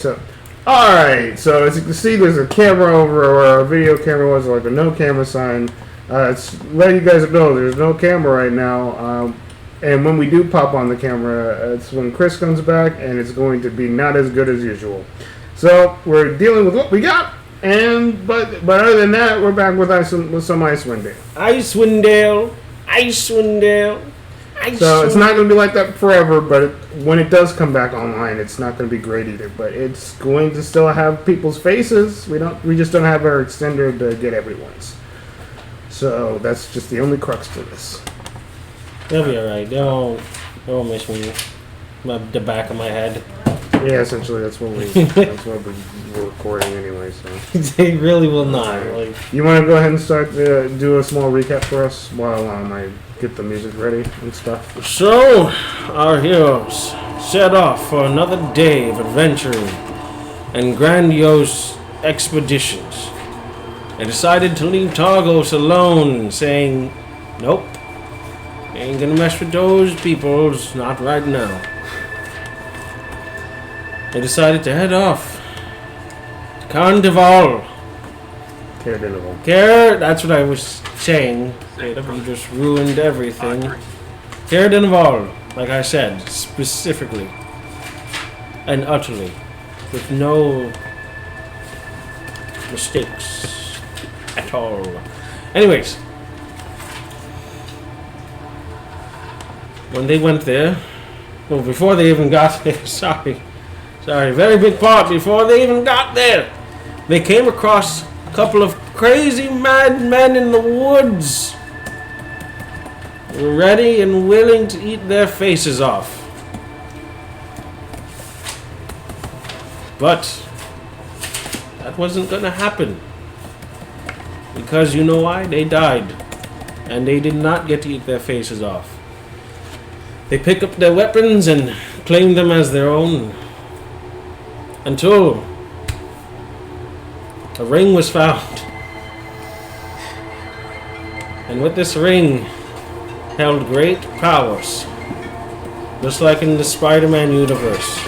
So, alright, so as you can see, there's a camera over where our video camera was, like a no camera sign. It's letting you guys know there's no camera right now. And when we do pop on the camera, it's when Chris comes back, and it's going to be not as good as usual. So, we're dealing with what we got, but other than that, we're back with some Icewindale. Icewindale. So it's not going to be like that forever, but when it does come back online, it's not going to be great either. But it's going to still have people's faces. We just don't have our extender to get everyone's. So that's just the only crux to this. They'll be alright. They won't miss me. The back of my head. Yeah, essentially that's what we're recording anyway. So they really will not. Like, you want to go ahead and start do a small recap for us while I get the music ready and stuff. So, our heroes set off for another day of adventuring and grandiose expeditions. They decided to leave Targos alone, saying, "Nope, ain't gonna mess with those peoples, not right now." They decided to head off to Caer-Dineval. Caer-Dineval. That's what I was saying. You just ruined everything. Caer-Dineval, like I said, specifically and utterly, with no mistakes at all. Anyways, when they went there, well, before they even got there, sorry, very big part, before they even got there, they came across a couple of crazy mad men in the woods, ready and willing to eat their faces off. But that wasn't gonna happen, because you know why? They died, and they did not get to eat their faces off. They picked up their weapons and claimed them as their own, until a ring was found. And with this ring held great powers, just like in the Spider-Man universe.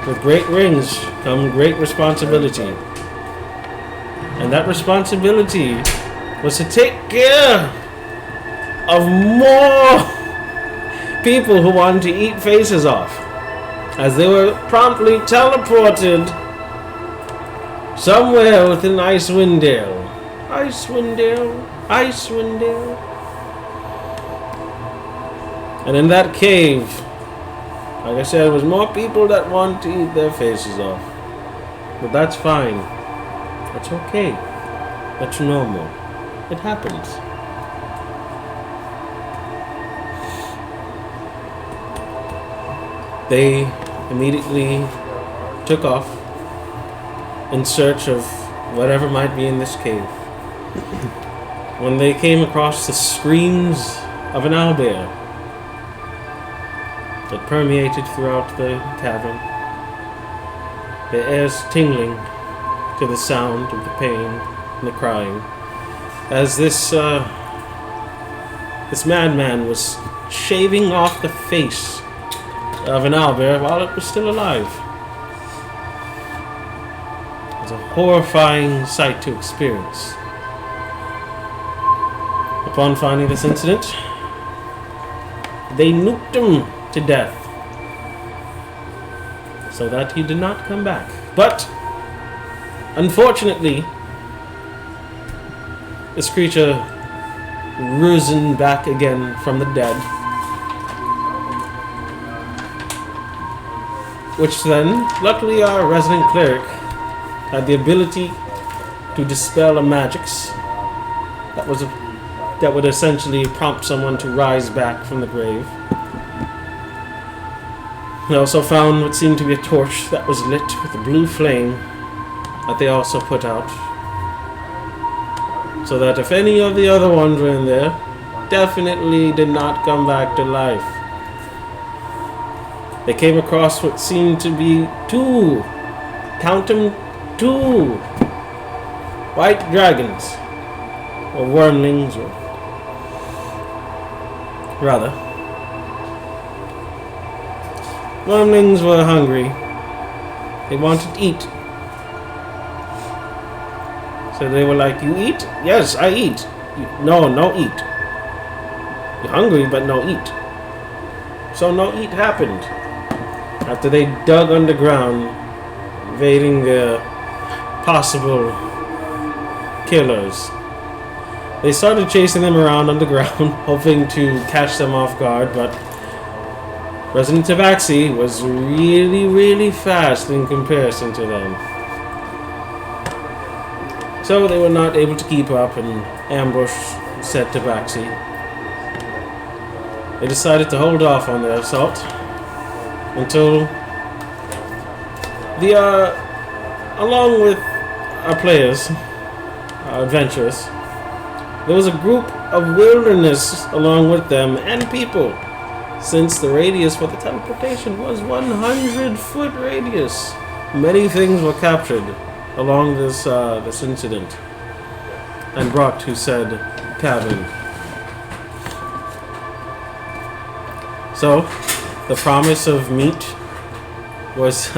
With great rings come great responsibility. And that responsibility was to take care of more people who wanted to eat faces off, as they were promptly teleported somewhere within Icewindale. Icewindale. And in that cave, like I said, there was more people that wanted to eat their faces off. But that's fine. That's okay. That's normal. It happens. They immediately took off in search of whatever might be in this cave. When they came across the screams of an owlbear that permeated throughout the cavern, the air's tingling to the sound of the pain and the crying, as this madman was shaving off the face of an owlbear while it was still alive. It was a horrifying sight to experience. Upon finding this incident, they nuked him to death, so that he did not come back. But unfortunately, this creature risen back again from the dead, which then, luckily, our resident cleric had the ability to dispel a magics that would essentially prompt someone to rise back from the grave. They also found what seemed to be a torch that was lit with a blue flame that they also put out, so that if any of the other ones were in there, definitely did not come back to life. They came across what seemed to be two white dragons, or wormlings, or rather, wormlings were hungry They wanted to eat. So they were like, "You eat?" "Yes, I eat." No eat. "You're hungry, but no eat." So no eat happened. After they dug underground, evading the possible killers, they started chasing them around underground, hoping to catch them off guard, but Resident Tabaxi was really, really fast in comparison to them. So they were not able to keep up and ambush said Tabaxi. They decided to hold off on their assault until along with our players, our adventurers, there was a group of wilderness along with them and people, since the radius for the teleportation was 100-foot radius. Many things were captured along this incident and brought to said cabin. So, the promise of meat was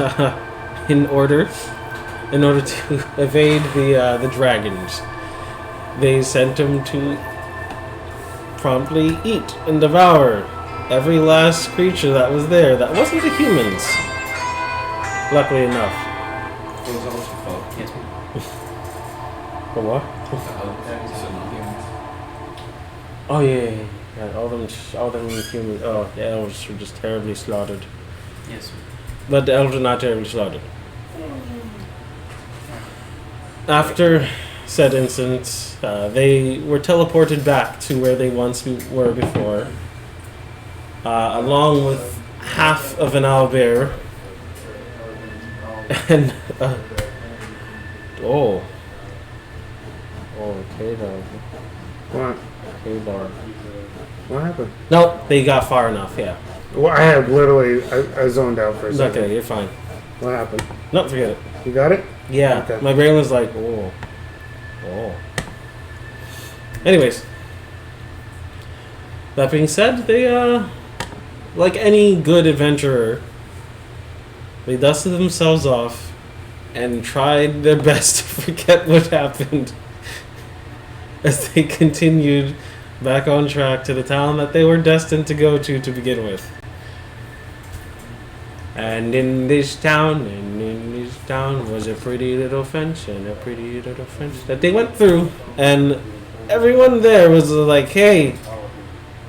in order to evade the dragons. They sent them to promptly eat and devour every last creature that was there that wasn't the humans. Luckily enough. It was also called yes. For what? Oh yeah. All them humans. Oh, the elves were just terribly slaughtered. Yes. But the elves were not terribly slaughtered. After said incident, they were teleported back to where they once were before, along with half of an owlbear and okay though. What? Okay, bar. What happened? No, they got far enough. Yeah. Well, I had literally I zoned out for a second. Okay, you're fine. What happened? No, forget it. You got it? Yeah, Okay. my brain was like, oh. Anyways, that being said, they like any good adventurer, they dusted themselves off and tried their best to forget what happened as they continued back on track to the town that they were destined to go to begin with. And in this town was a pretty little fence that they went through, and everyone there was like, "Hey,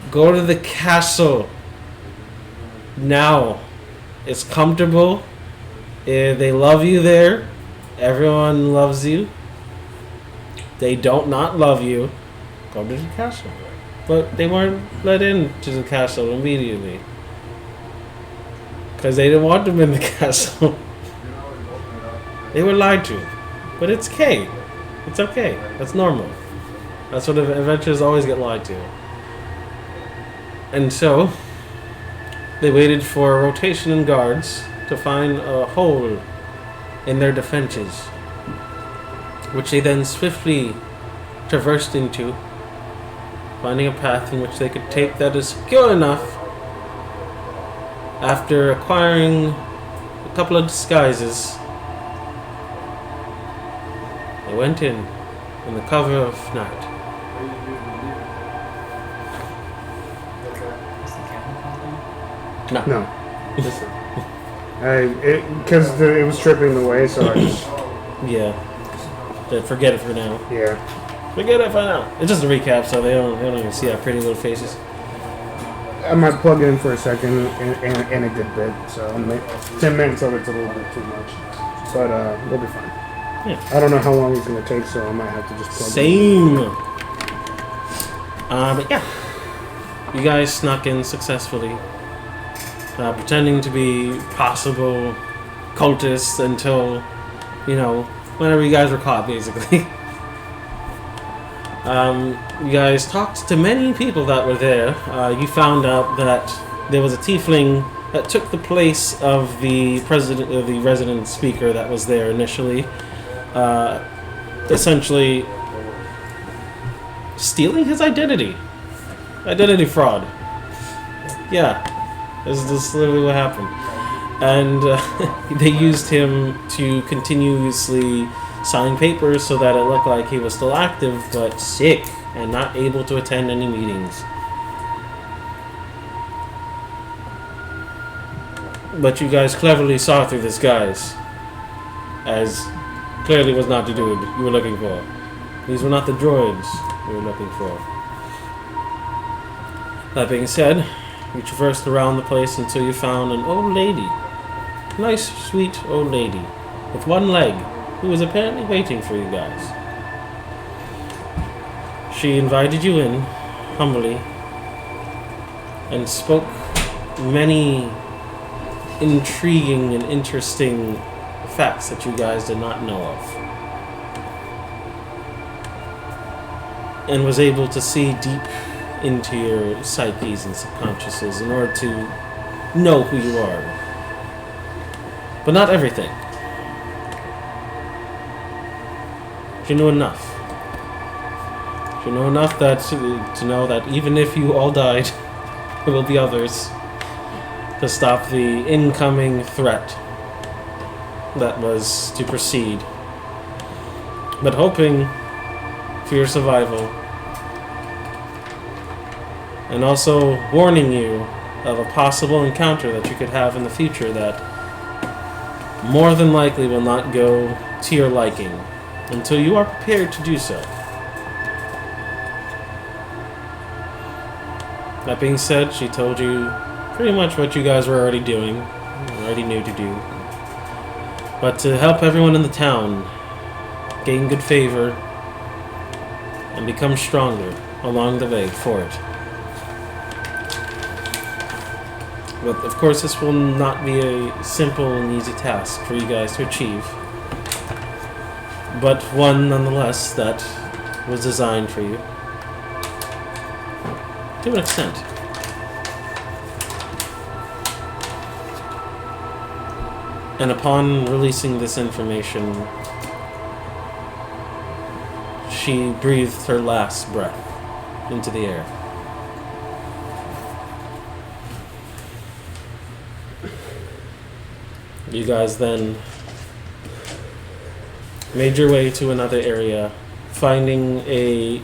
go to the castle now. It's comfortable. They love you there. Everyone loves you. They don't not love you. Go to the castle." But they weren't let into the castle immediately because they didn't want them in the castle. They were lied to. But it's okay. It's okay. That's normal. That's what adventurers always get lied to. And so, they waited for rotation and guards to find a hole in their defenses, which they then swiftly traversed into, finding a path in which they could take that is secure enough. After acquiring a couple of disguises, they went in the cover of night. No. Because it was tripping away, so I just... Yeah. Forget it for now. Yeah. Forget it for now. It's just a recap, so they don't even see our pretty little faces. I might plug in for a second and a good bit, so 10 minutes of it's a little bit too much. But we'll be fine. Yeah. I don't know how long it's going to take, so I might have to just plug Same. But yeah. You guys snuck in successfully. Pretending to be possible cultists until, whenever you guys were caught, basically. You guys talked to many people that were there. You found out that there was a tiefling that took the place of the resident speaker that was there initially, essentially stealing his identity fraud. Yeah, this is literally what happened. And they used him to continuously sign papers so that it looked like he was still active, but sick and not able to attend any meetings. But you guys cleverly saw through this guise, as clearly was not the dude you were looking for. These were not the droids you were looking for. That being said, you traversed around the place until you found an old lady. Nice, sweet old lady, with one leg, who was apparently waiting for you guys. She invited you in, humbly, and spoke many intriguing and interesting facts that you guys did not know of. And was able to see deep into your psyches and subconsciouses in order to know who you are. But not everything. She knew enough. She knew enough that to know that even if you all died, there will be others to stop the incoming threat that was to proceed. But hoping for your survival. And also warning you of a possible encounter that you could have in the future that more than likely will not go to your liking until you are prepared to do so. That being said, she told you pretty much what you guys were already doing, already knew to do. But to help everyone in the town gain good favor and become stronger along the way for it. But of course this will not be a simple and easy task for you guys to achieve. But one nonetheless that was designed for you. To an extent. And upon releasing this information, she breathed her last breath into the air. You guys then made your way to another area, finding a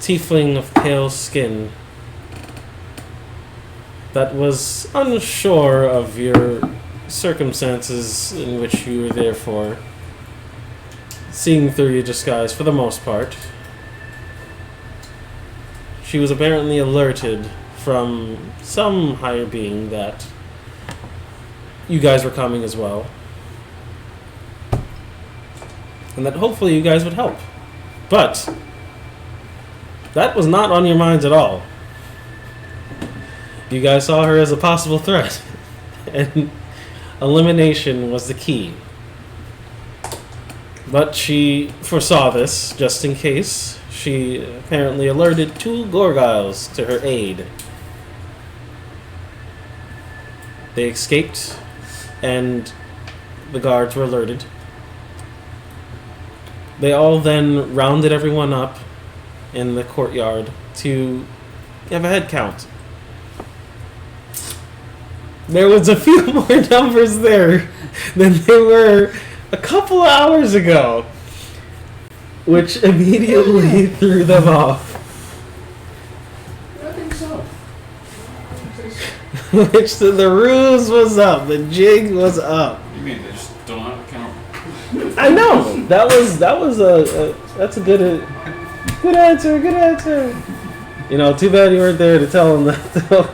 tiefling of pale skin that was unsure of your circumstances in which you were there for, seeing through your disguise for the most part. She was apparently alerted from some higher being that you guys were coming as well, and that hopefully you guys would help. But that was not on your minds at all. You guys saw her as a possible threat, and elimination was the key. But she foresaw this, just in case. She apparently alerted 2 Gorgiles to her aid. They escaped, and the guards were alerted. They all then rounded everyone up in the courtyard to have a head count. There was a few more numbers there than there were a couple hours ago, which immediately threw them off. I think so. Which the ruse was up, the jig was up. You mean they just don't have a count? I know that's a good answer. Good answer. You know, too bad you weren't there to tell them that. Though.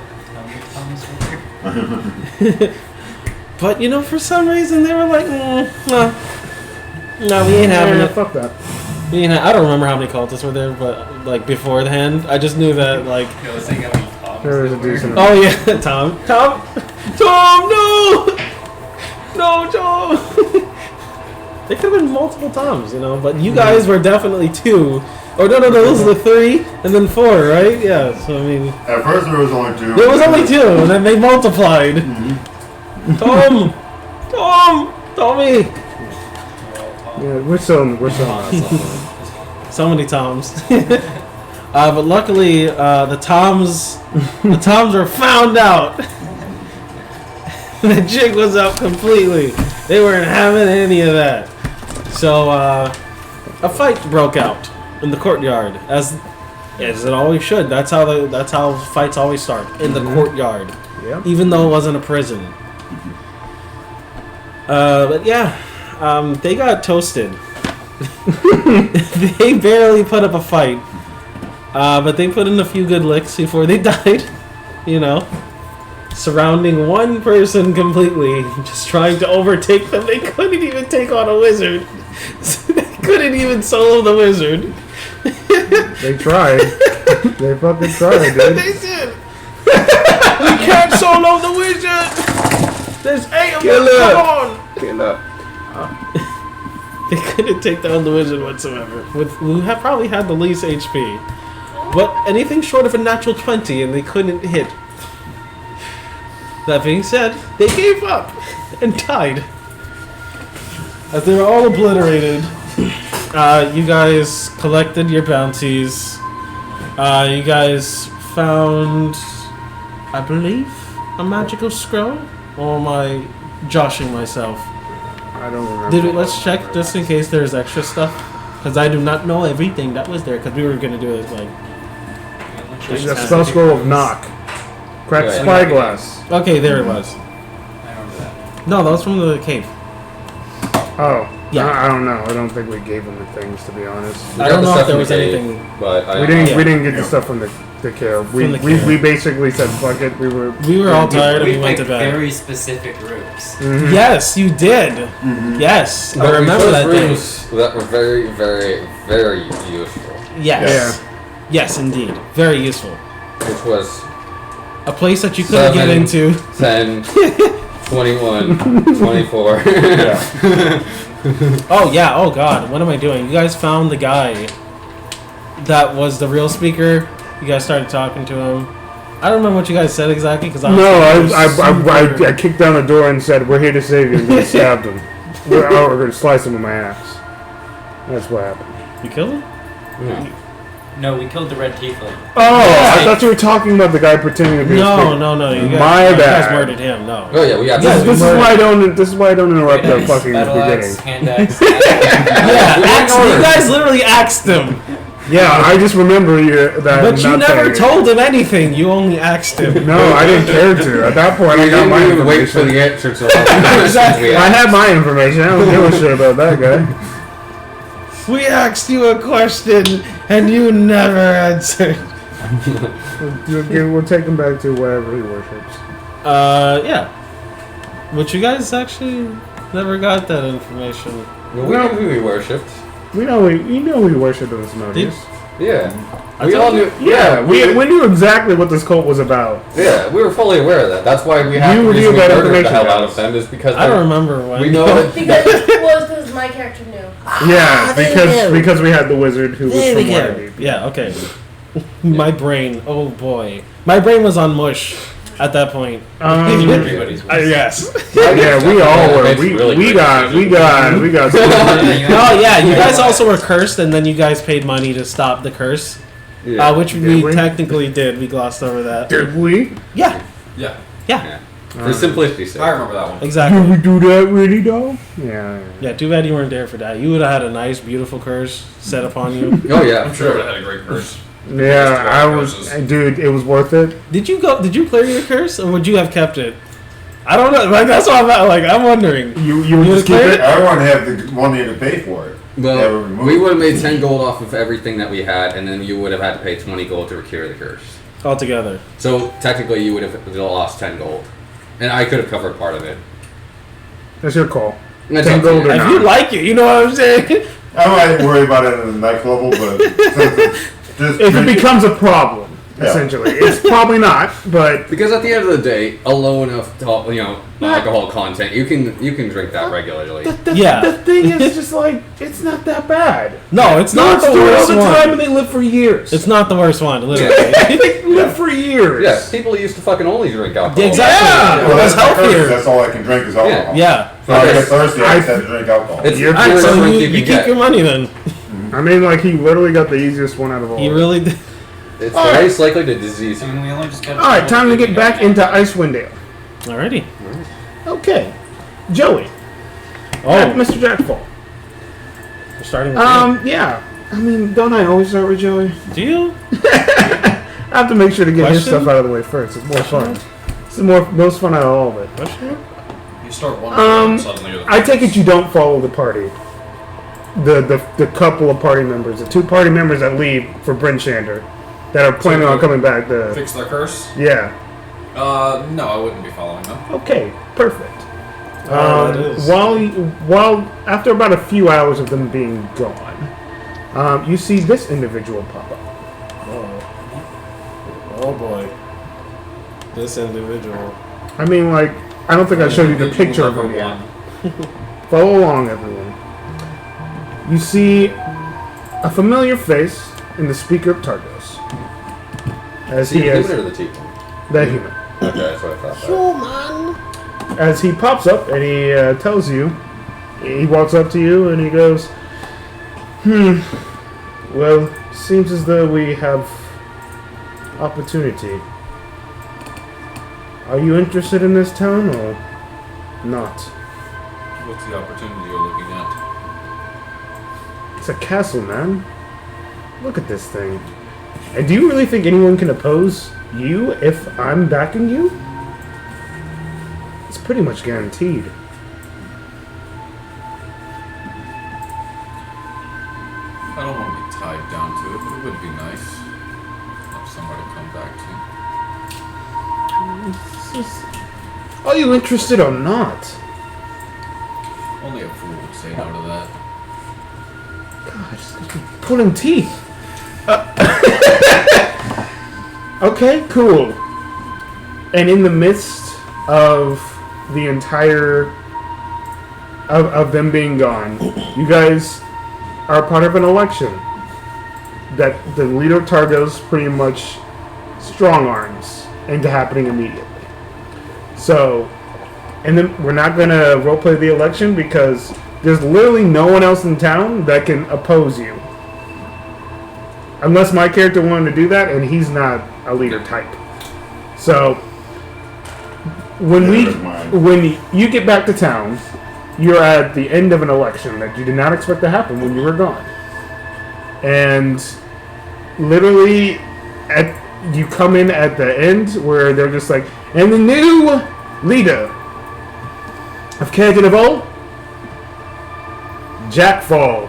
But you know, for some reason they were like, no, we ain't having it. Fuck that. I don't remember how many cultists were there, but like beforehand, I just knew that like. Yeah, let's think how many Toms There was a there were. decent Oh yeah, Tom, no, Tom. There could have been multiple Toms, you know, but you guys were definitely 2. Oh no, those were 3 and then 4, right? Yeah. So I mean, At first there was only 2. there was only 2, and then they multiplied. Mhm. Tommy. Yeah, we're still So many Toms. But luckily, the Toms were found out. The jig was out completely. They weren't having any of that. So a fight broke out in the courtyard, as it always should. That's how fights always start, in the courtyard. Yep. Even though it wasn't a prison. But yeah, they got toasted. They barely put up a fight. But they put in a few good licks before they died. You know. Surrounding one person completely. Just trying to overtake them. They couldn't even take on a wizard. They couldn't even solo the wizard. They tried. They fucking tried, dude. They did. We can't solo the wizard. There's 8 of them. Come on. Kill up. They couldn't take down the wizard whatsoever. Who have probably had the least HP. But anything short of a natural 20 and they couldn't hit. That being said, they gave up and died. As they were all obliterated, you guys collected your bounties. You guys found, I believe, a magical scroll? Or am I joshing myself? I don't remember. Let's check just in case there's extra stuff. Because I do not know everything that was there. Because we were going to do it like... The spell scroll of knock. Cracked spyglass. Okay, there it was. I remember that. No, that was from the cave. Oh. Yeah. I don't know. I don't think we gave them the things, to be honest. I don't know if there was anything... But We didn't get the stuff from the Caer. We basically said fuck it. We were all tired and we went to picked bed. very specific routes. Mhm. Yes, you did. Yes, I remember that day. That were very, very, very useful. Yes. Yes, indeed. Very useful. Which was A place that you couldn't get 7, into. 10, 21, 24. Oh, yeah. Oh, God. What am I doing? You guys found the guy that was the real speaker. You guys started talking to him. I don't remember what you guys said exactly. Cause I kicked down the door and said, "We're here to save you," and then stabbed him. We're going to slice him with my axe. That's what happened. You killed him? No. No, we killed the red tiefling. Oh, I thought you were talking about the guy pretending to be a No. speaker. You guys, My you guys bad. murdered him. No. Oh yeah, we got This is why I don't. This is why I don't interrupt the Great axe, fucking battle beginning. axe, hand axe. Yeah, you guys literally axed him. Yeah, I just remember that. But you not never saying it. told him anything. You only axed him. No, I didn't care to. At that point, I We got my didn't even wait for information. the answer to all the questions we I asked. had my information. I don't give a shit about that guy. We asked you a question and you never answered. We'll take him back to wherever he worships. Yeah. But you guys actually never got that information. Well, we knew who we worshipped. We know we worshipped in Asmodeus. Yeah. I We all told knew. Yeah, we knew exactly what this cult was about. Yeah, we were fully aware of that. That's why we have You to knew that murder the information, hell out guys. of them. Is because I don't remember when. we know that. Because my character knew. Yeah, there we go. because we had the wizard who was There from we go. Waterdeep. Yeah, okay. My brain, oh boy. My brain was on mush at that point. Everybody's Yes. Yeah, we all were. Makes We really great got. Oh yeah, you guys also were cursed and then you guys paid money to stop the curse. Yeah. Which Did we we? technically did. We glossed over that. Did we? Yeah. Yeah, Yeah. For simplicity's sake. I remember that one. Did Exactly. we do that really though? Yeah. Yeah, too bad you weren't there for that. You would have had a nice, beautiful curse set upon you. Oh yeah. I'm sure I would have had a great curse. Yeah, I was. Dude, it was worth it. Did you clear your curse, or would you have kept it? I don't know. Like that's what I'm wondering. You would You just keep declared it. Everyone had the money to pay for it. They were Well, removed. we would have made 10 gold off of everything that we had, and then you would have had to pay 20 gold to cure the curse. Altogether. So technically, you would have lost 10 gold, and I could have covered part of it. That's your call. That's 10 up to gold you. or If not. you like it, you know what I'm saying. I might worry about it at the next level, but since it's just If it becomes a problem, Yeah. essentially, it's probably not. But Because at the end of the day, a low enough, alcohol content, you can drink that regularly. Yeah. the thing is just like it's not that bad. No, it's not the do it all worst the one. time, and they live for years. It's not the worst one, literally. They live for years. Yeah, people used to fucking only drink alcohol. Exactly. Yeah. well, That's that's healthier. That's all I can drink is alcohol. Yeah. So I Okay. get thirsty, I just have to drink alcohol. It's You're- the Alright, purest so drink you can keep get. your money then. I mean, like he literally got the easiest one out of all. You really did. It's the least likely to disease I you. mean, we only just got. All right, time to get back into Icewindale. Alrighty. Okay. Joey. Oh, Mr. Jackfall. we're starting with you. Yeah. I mean, don't I always start with Joey? Do you? I have to make sure to get his Question? stuff out of the way first. It's more fun. It's the most fun out of all of it. Question? You start one Um, suddenly you're the I take it you don't follow the party. The couple of party members, the 2 party members that leave for Bryn Shander, that are planning on coming back. fix their curse? Yeah. No, I wouldn't be following them. Okay. Perfect. Oh, that is. While after about a few hours of them being gone, you see this individual pop up. Oh boy. This individual. I mean, like, I don't think I showed you the picture of him yet. Follow along, everyone. You see a familiar face in the speaker of Targos. As See he the has human or the tiefling? the human. Okay, that's what I thought. As he pops up and he tells you, he walks up to you and he goes, well, seems as though we have opportunity. Are you interested in this town or not? What's the opportunity you're looking at? It's a castle, man. Look at this thing. And do you really think anyone can oppose you if I'm backing you? It's pretty much guaranteed. I don't want to be tied down to it, but it would be nice to have somewhere to come back to. Are you interested or not? Only a fool would say no to that. Gosh, pulling teeth. Okay, cool. And in the midst of the entire of them being gone, you guys are part of an election that the leader of Targos pretty much strong arms into happening immediately. So, and then we're not gonna roleplay the election because there's literally no one else in town that can oppose you. Unless my character wanted to do that, and he's not a leader type. So, when when you get back to town, you're at the end of an election that you did not expect to happen when you were gone. And literally, you come in at the end where they're just like, and the new leader of Caer-Dineval, Jackfall.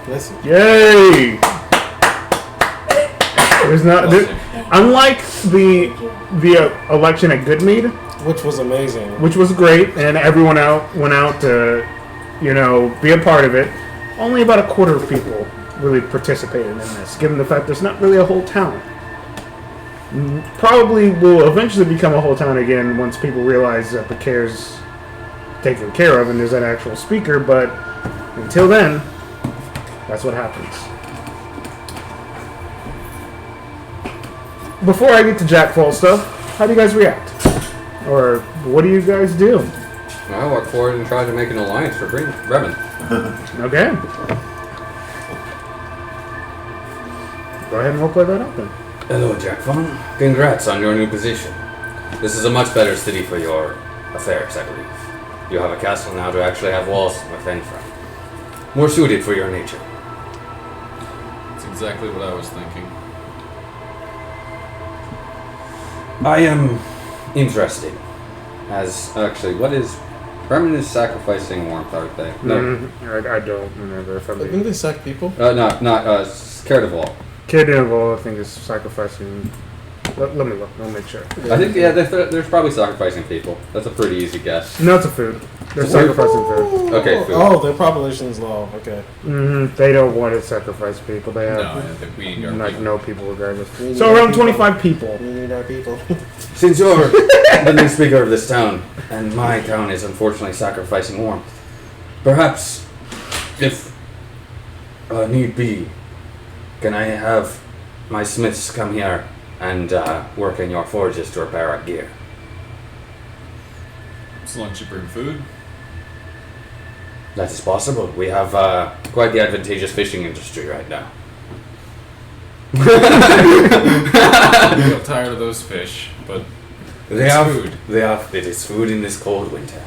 Listen. Yay! There's not, unlike the election at Goodmead, Which was amazing. which was great, and everyone went out to, be a part of it. Only about a quarter of people really participated in this, given the fact there's not really a whole town. Probably will eventually become a whole town again once people realize that the Caer's taken care of and there's an actual speaker, but until then, that's what happens. Before I get to Jackfall stuff, how do you guys react? Or what do you guys do? I walk forward and try to make an alliance for Bremen. Okay. Go ahead and roleplay that up then. Hello, Jackfall. Congrats on your new position. This is a much better city for your affairs, I believe. You have a castle now to actually have walls to defend from. More suited for your nature. That's exactly what I was thinking. I am interested. As actually, what is Bremen is sacrificing warmth, aren't they? No, I don't remember if I'm I think they suck people. not Caer-Dineval. Caer-Dineval, I think, is sacrificing. Let me look. I'll make sure. I think there's probably sacrificing people. That's a pretty easy guess. No, it's a food. They're sacrificing food. Okay, food. Oh, their population's low. Okay. They don't want to sacrifice people. They No, have I think we need our like people. no people regardless. We need So our around people. 25 people. We need our people. Since you're the new speaker of this town, and my town is unfortunately sacrificing warmth, perhaps, if need be, can I have my smiths come here and work in your forges to repair our gear? As long as you bring food. That is possible. We have quite the advantageous fishing industry right now. I'm tired of those fish, but food. It is food in this cold winter.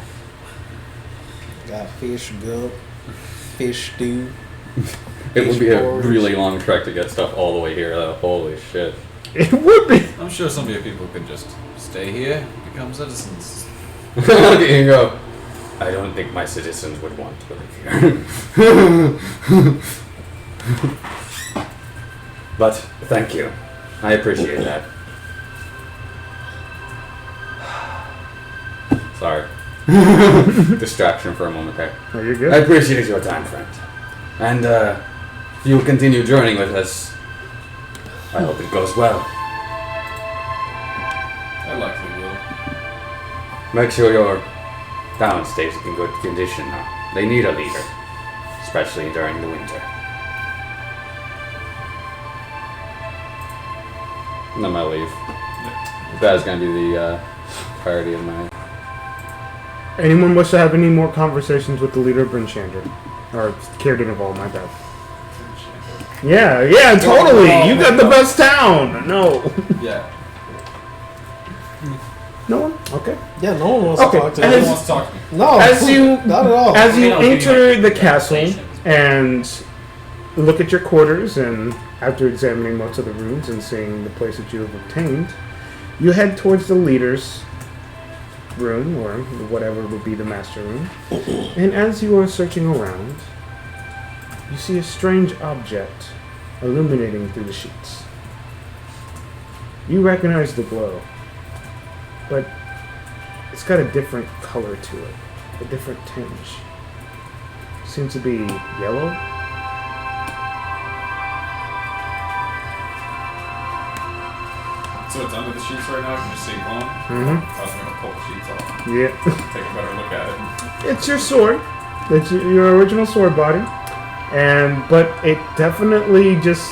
Got fish gulp, fish stew. It would be a Porridge. really long trek to get stuff all the way here, though. Holy shit. It would be. I'm sure some of you people could just stay here, become citizens. Here you go. I don't think my citizens would want to live here. But thank you. I appreciate that. Sorry. Distraction for a moment there. Oh, you're I good. appreciate your time, friend. And if you'll continue journeying with us, I hope it goes well. I likely will. Make sure your town stays in good condition now. They need a leader, especially during the winter. And then I leave. That's gonna be the priority of my. Anyone wish to have any more conversations with the leader of Brinshander? Or Caer-Dineval, my bad. Yeah, totally. You got the best town. No. Yeah. No one? Okay. Yeah, no one wants Okay, to talk to and No me. one wants to talk to me. No, As you not at all. As you They don't give enter you the much castle relaxation. and look at your quarters, and after examining most of the rooms and seeing the place that you have obtained, you head towards the leader's room, or whatever would be the master room. And as you are searching around, you see a strange object illuminating through the sheets. You recognize the glow, but it's got a different color to it, a different tinge. Seems to be yellow. So it's under the sheets right now. You can just see it glowing. Mhm. I was gonna pull the sheets off, Yeah. take a better look at it. It's your sword. It's your original sword body. But it definitely just,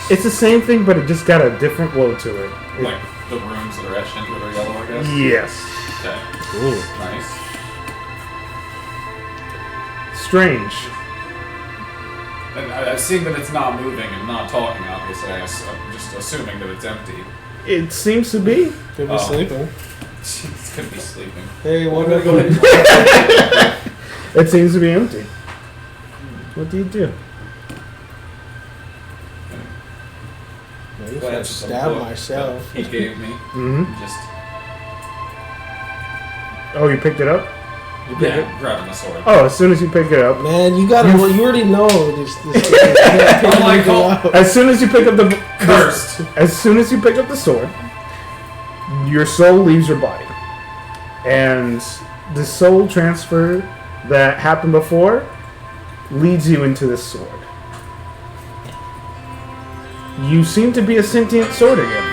it's the same thing, but it just got a different glow to it. Like the runes that are etched into it are yellow, I guess. Yes. Okay. Ooh. Nice. Strange. And seeing that it's not moving and not talking, obviously, I'm just assuming that it's empty. It seems to be. Could be Oh. sleeping. It could be sleeping. Hey, I'm what gonna go ahead and It seems to be empty. What do you do? Maybe if I glance at the stab book myself. that he gave me. Mm-hmm. Just Oh, you picked it up? You picked it? yeah, grabbing the sword. Oh, as soon as you pick it up. Man, you gotta. You already know this. I'm like, oh, As soon as you pick up the cursed. As soon as you pick up the sword, your soul leaves your body. And the soul transfer that happened before leads you into this sword. You seem to be a sentient sword again.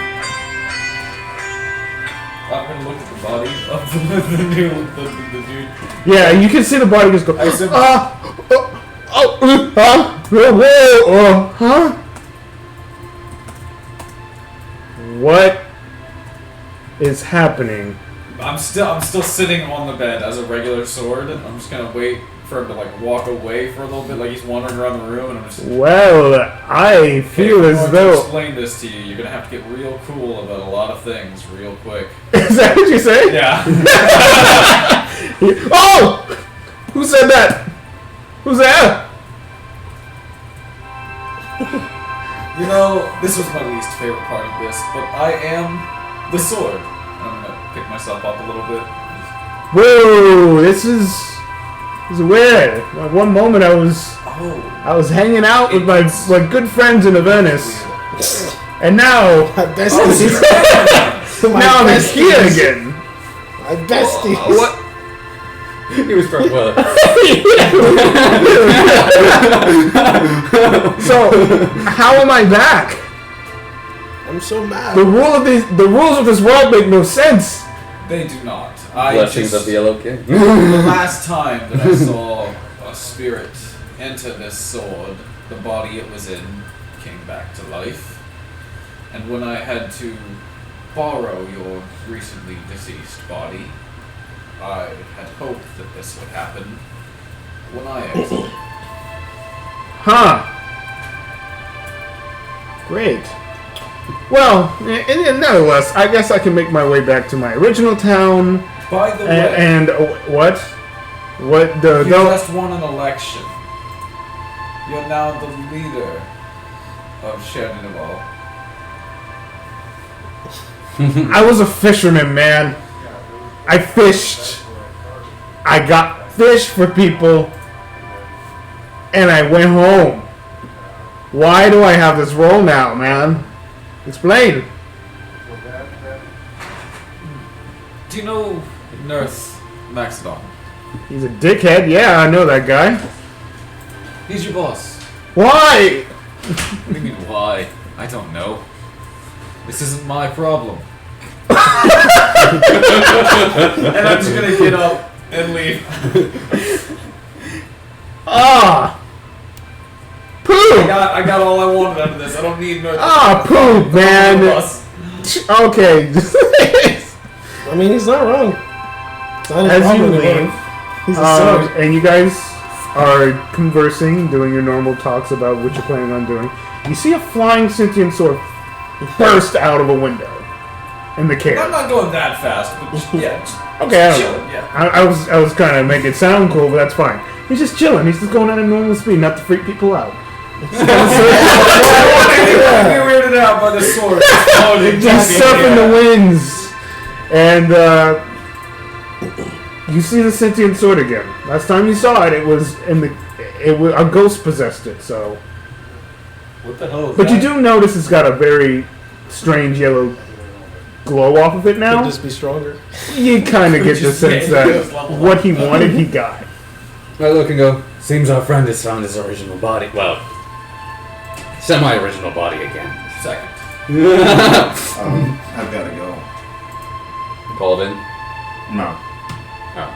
I'm gonna look at the body of the dude. Yeah, you can see the body just go, I said- huh? What is happening? I'm still sitting on the bed as a regular sword. I'm just gonna wait for him to like walk away for a little bit, like he's wandering around the room, and I'm just. Well, I feel If I as want to though. explain this to you, you're gonna have to get real cool about a lot of things real quick. Is that what you say? Yeah. Oh! Who said that? Who's that? You know, this was my least favorite part of this, but I am the sword. And I'm gonna pick myself up a little bit. Whoa! This is weird. At one moment I was Oh. hanging out with my good friends in Avernus, and now My besties. My now I'm besties. here again. My besties. What? He was from well. So how am I back? I'm so mad. The rules of this world make no sense. They do not. I Blessings just, of the Yellow King. the last time that I saw a spirit enter this sword, the body it was in came back to life. And when I had to borrow your recently deceased body, I had hoped that this would happen when I exited. Huh. Great. Well, nevertheless, I guess I can make my way back to my original town. By the way, And what? What the? you No, just won an election. You're now the leader of Caer-Dineval. I was a fisherman, man. I fished. I got fish for people, and I went home. Why do I have this role now, man? Explain. Do you know Nurse Maxidon? He's a dickhead. Yeah, I know that guy. He's your boss. Why? What do you mean, why? I don't know. This isn't my problem. And I'm just gonna get up and leave. Ah. Poop. I got all I wanted out of this. I don't need Nurse. Ah, poop, man. Boss. Okay. I mean, he's not wrong. It's not his As you problem leave, anymore. He's a son. and you guys are conversing, doing your normal talks about what you're planning on doing. You see a flying sentient sword burst out of a window in the I'm Caer. not going that fast, but yeah. Just Okay, I don't chilling, know. yeah. I was trying to make it sound cool, but that's fine. He's just chilling. He's just going at a normal speed, not to freak people out. I don't be weirded out by the sword. Just surfing the winds, and you see the sentient sword again. Last time you saw it, it was a ghost possessed it. So, What the hell is but that? you do notice it's got a very strange yellow glow off of it Could now. this be stronger? You kind of get the Just sense that what he wanted, he got. I look and go, seems our friend has found his original body. Well, semi-original body again. Second. I've got to go. Called in? No. Oh.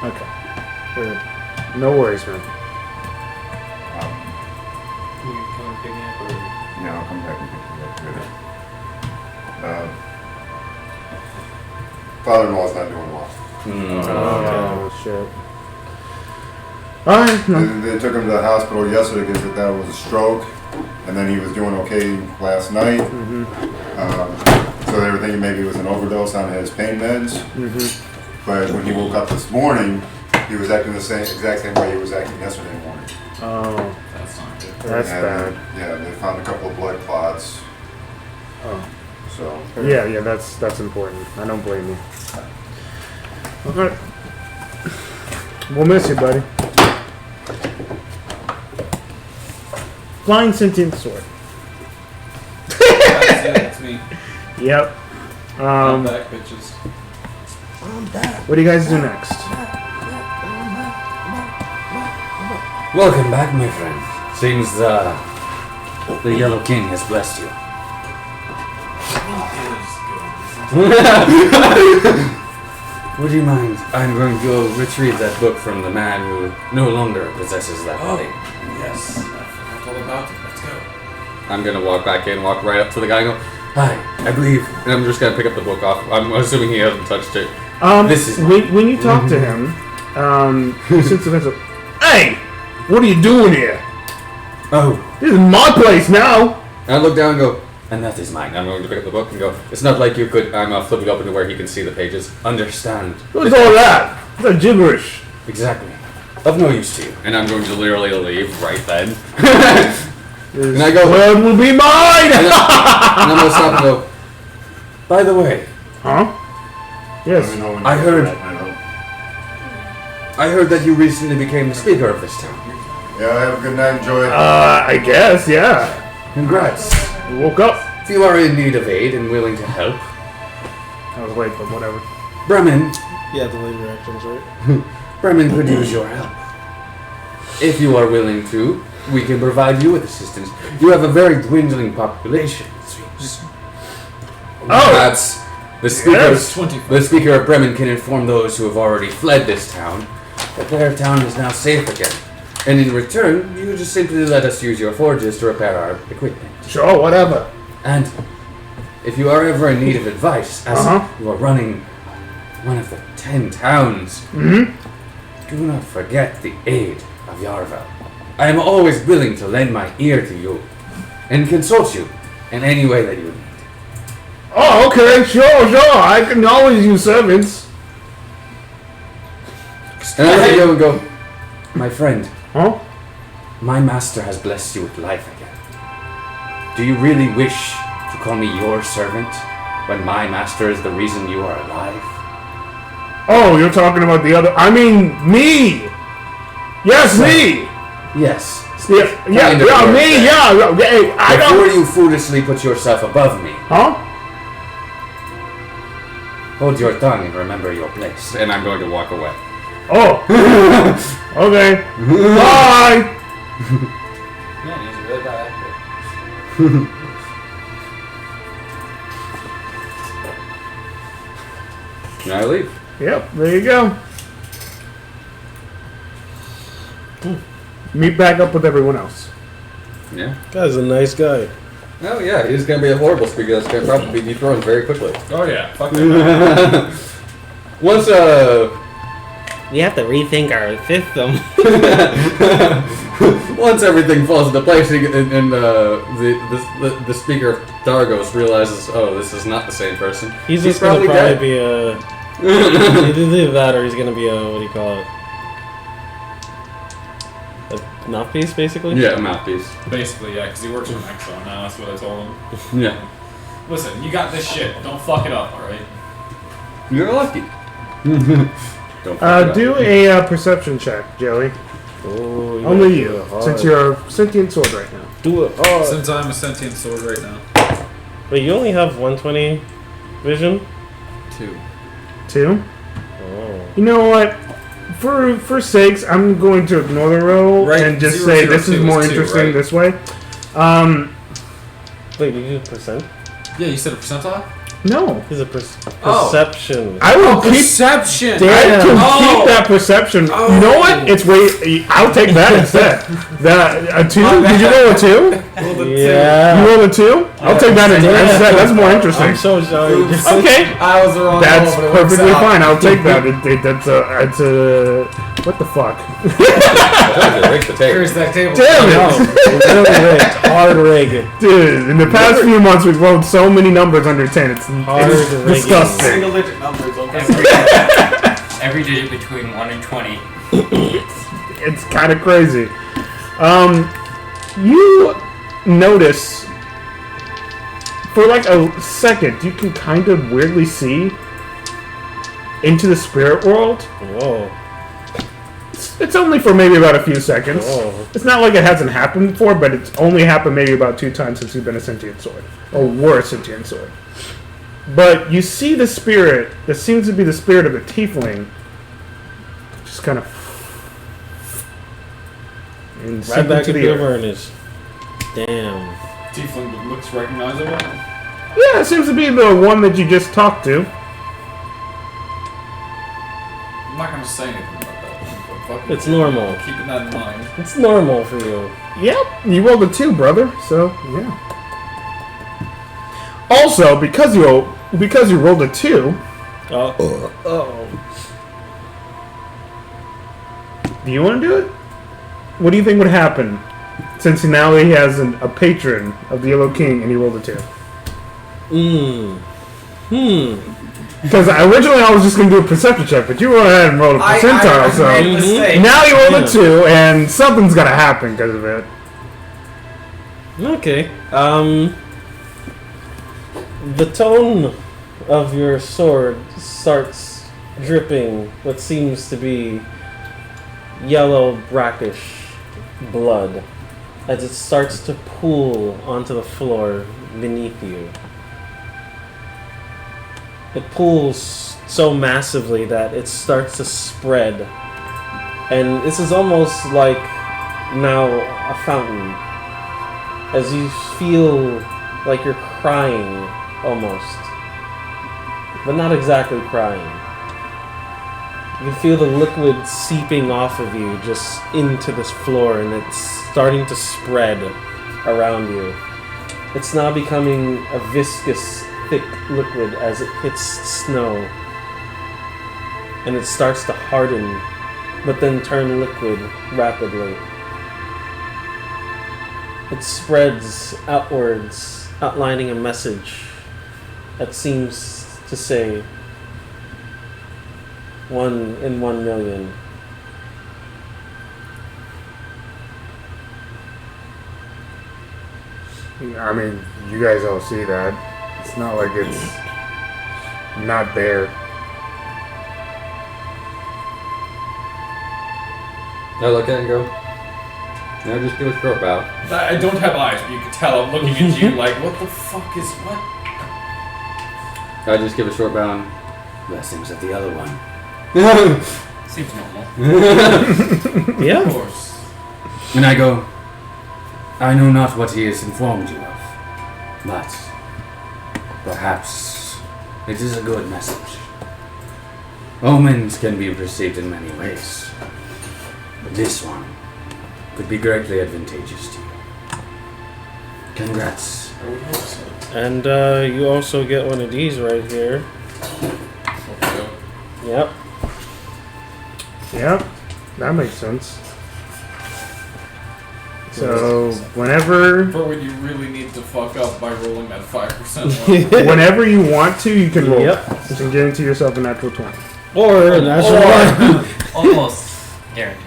Okay. No worries, man. Yeah, I'll come back and pick you up. Father-in-law's not doing well. Oh, shit. Alright. They took him to the hospital yesterday because that was a stroke, and then he was doing okay last night. So they were thinking maybe it was an overdose on his pain meds. But when he woke up this morning, he was acting the exact same way he was acting yesterday morning. Oh, That's not good. that's And, bad. yeah, they found a couple of blood clots. Oh. So Yeah, that's important. I don't blame you. Okay. We'll miss you, buddy. Flying sentient sword. That's me. Yep. I'm back, bitches. What do you guys do next? Welcome back, my friend. Seems the Yellow King has blessed you. Would you mind? I'm going to go retrieve that book from the man who no longer possesses that body. Yes, I forgot all about it. Let's go. I'm going to walk back in, walk right up to the guy and go, hi, I believe, and I'm just going to pick up the book off. I'm assuming he hasn't touched it. This is when you talk to him, he sits and says, "Hey, what are you doing here? Oh. This is my place now." And I look down and go, and that is mine. I'm going to pick up the book and go, it's not like you could, I'm flipping open to where he can see the pages. Understand. What's all that? What's that gibberish? Exactly. Of no use to you. And I'm going to literally leave right then. This And I go, world will be mine. and I'm going to stop and go, by the way, Huh? let me Yes. know when I you heard- get back, I heard that you recently became the speaker of this town. Yeah, have a good night. Enjoy it. I guess. Yeah. Congrats. I woke up. If you are in need of aid and willing to help, I was late, but whatever. Bremen, Yeah, the later actions, right? Bremen could use your help. If you are willing to, we can provide you with assistance. You have a very dwindling population, it seems. Perhaps the Yes. the speaker of Bremen can inform those who have already fled this town that their town is now safe again. And in return, you just simply let us use your forges to repair our equipment. Sure, whatever. And if you are ever in need of advice, as you are running one of the 10 towns, do not forget the aid of Yarvel. I am always willing to lend my ear to you and consult you in any way that you need. Oh, okay, sure. I can always use servants. And I look at you and go, my friend, Huh? my master has blessed you with life again. Do you really wish to call me your servant when my master is the reason you are alive? Oh, you're talking about the other. I mean, me. Yes, me. Yes. Yeah, Kind of me. words, Yeah. Hey, I Before don't. you foolishly put yourself above me, Huh? hold your tongue and remember your place. And I'm going to walk away. Oh. Okay. Bye. Man, he's a really bad actor. And I leave. Yep. There you go. Meet back up with everyone else. Yeah. Guy's a nice guy. Oh yeah, he's gonna be a horrible speaker that's gonna probably be dethroned very quickly. Oh yeah, fuck that. Once We have to rethink our system. once everything falls into place and the speaker of Dargos realizes, oh, this is not the same person. He's just gonna probably probably dead. be a. Either that or he's gonna be a, what do you call it? A mouthpiece, basically? Yeah, mouthpiece. Basically, yeah, because he works for Exxon now. That's what I told him. Yeah. Listen, you got this shit. Don't fuck it up, all right? You're lucky. Don't fuck it up. Do a perception check, Joey. Oh, you Only gotta do you, it hard. since you're a sentient sword right now. Do it hard. Since I'm a sentient sword right now. Wait, you only have 120 vision? 2. 2. Oh. You know what? For sakes, I'm going to ignore the roll Right, and just 0, say 0, this is 2 more is 2, interesting right? this way. Wait, you do percent? Yeah, you said a percentile? No. He's a Oh. perception. I will keep. Perception! I can Oh. keep that perception. You know what? It's way. I'll take that instead. A 2? Did you roll a 2? Yeah. You rolled a 2? I'll take that instead. That's more interesting. I'm so sorry. Okay. I was the wrong That's roll, but it works perfectly out. fine. I'll take that. It's a. What the fuck? Rake the tape. Here's that table. Damn No, it! really rigged. Hard rigged. Dude, in the past few months we've rolled so many numbers under 10. It's Hard rigging. disgusting. Single digit numbers, okay? Every digit between 1 and 20. It's kind of crazy. You notice for like a second you can kind of weirdly see into the spirit world. Whoa. It's only for maybe about a few seconds. Oh. It's not like it hasn't happened before, but it's only happened maybe about 2 times since you've been a sentient sword. Or were a sentient sword. But you see the spirit that seems to be the spirit of a tiefling just kind of and Right sink back into into the the earth. awareness. Damn. Tiefling looks recognizable. Yeah, it seems to be the one that you just talked to. I'm not gonna say anything about that. But fucking It's normal. Keeping that in mind. It's normal for you. Yep, you rolled a 2, brother. So yeah. Also, because you rolled a 2, Oh. do you want to do it? What do you think would happen since now he has a patron of the Yellow King and he rolled a 2? Because originally I was just going to do a perception check, but you went ahead and rolled a percentile, I made a mistake. now you rolled a 2 and something's going to happen because of it. Okay. The tone of your sword starts dripping what seems to be yellow brackish blood as it starts to pool onto the floor beneath you. It pools so massively that it starts to spread. And this is almost like now a fountain. As you feel like you're crying almost. But not exactly crying. You can feel the liquid seeping off of you just into this floor, and it's starting to spread around you. It's now becoming a viscous, thick liquid as it hits snow. And it starts to harden, but then turn liquid rapidly. It spreads outwards, outlining a message that seems to say 1 in 1 million. I mean, you guys all see that. It's not like it's not there. I look at it and go, no, just do a short bow. I don't have eyes, but you can tell I'm looking at you like, what the fuck is what? I just give a short bow and Blessings of the other one. Seems normal. Yeah. Of course. And I go, I know not what he has informed you of, but perhaps it is a good message. Omens can be received in many ways, but this one could be greatly advantageous to you. Congrats. I would hope so. And you also get one of these right here. Okay. Yep. Yep, that makes sense. So whenever For when you really need to fuck up by rolling that 5% one. whenever you want to, you can roll. Yep. You can guarantee yourself a natural 20. Or that's one. Almost guaranteed.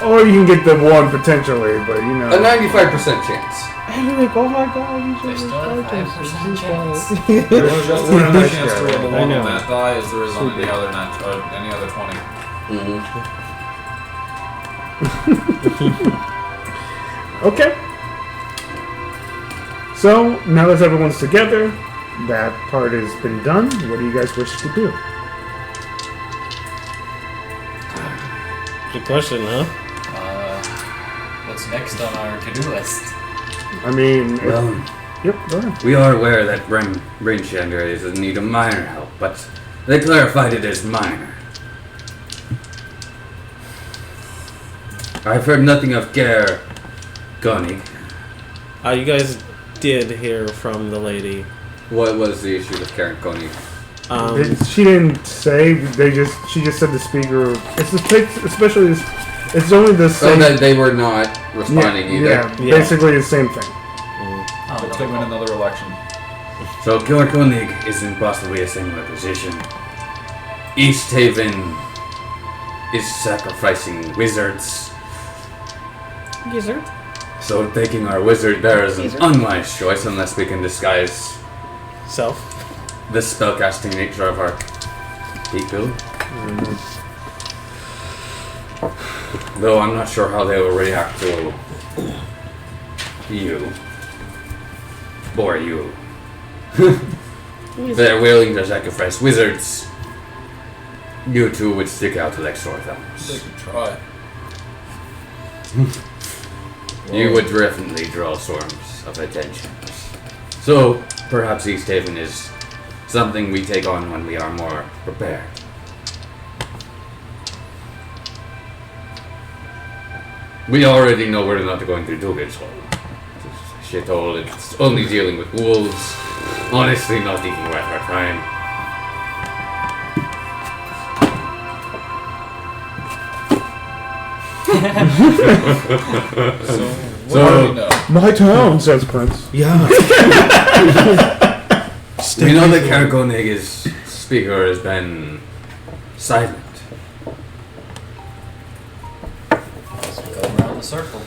Or you can get the 1 potentially, but you know. a 95% chance. Hey, like, oh my god, you There's should still a 5% chance. There's just as much Nice chance to guy. roll a I 1 know. on that die as there is on any other 20. Okay. So, now that everyone's together, that part has been done. What do you guys wish to do? Good question, huh? What's next on our to-do list? I mean, Well, yep, go ahead. we are aware that Brinchander is in need of minor help, but they clarified it as minor. I've heard nothing of Caer-Konig. You guys did hear from the lady. What was the issue with Caer-Konig? She didn't say. She just said the speaker. Especially this. It's only the So same. that they were not responding either. Yeah, Yeah. basically the same thing. Oh, If they win another election. So Caer-Konig is in possibly a similar position. East Haven is sacrificing wizards. Gizzard. So taking our wizard there is an unwise choice unless we can disguise Self. the spellcasting nature of our people. Though I'm not sure how they will react to you. Or you. They're willing to sacrifice wizards. You two would stick out like sore They thumbs. could try. You would definitely draw swarms of attention. So, perhaps East Haven is something we take on when we are more prepared. We already know we're not going to do this whole shithole. It's only dealing with wolves. Honestly, not even worth our time. So, what So- do we know? My town, says Prince. Yeah. We know that Caer-Konig's speaker has been silent. Let's go around the circle.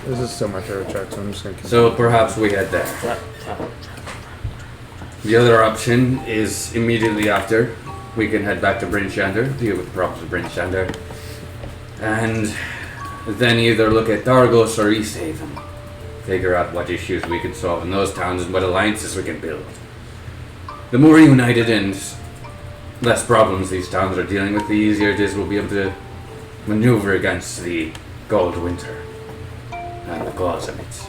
This is still my favorite track, so I'm just gonna keep So perhaps we head there. The other option is immediately after. We can head back to Brinchander, deal with the problems with Brinchander, and then either look at Dargos or East Haven. Figure out what issues we can solve in those towns and what alliances we can build. The more united and less problems these towns are dealing with, the easier it is we'll be able to maneuver against the cold winter and the cause of it.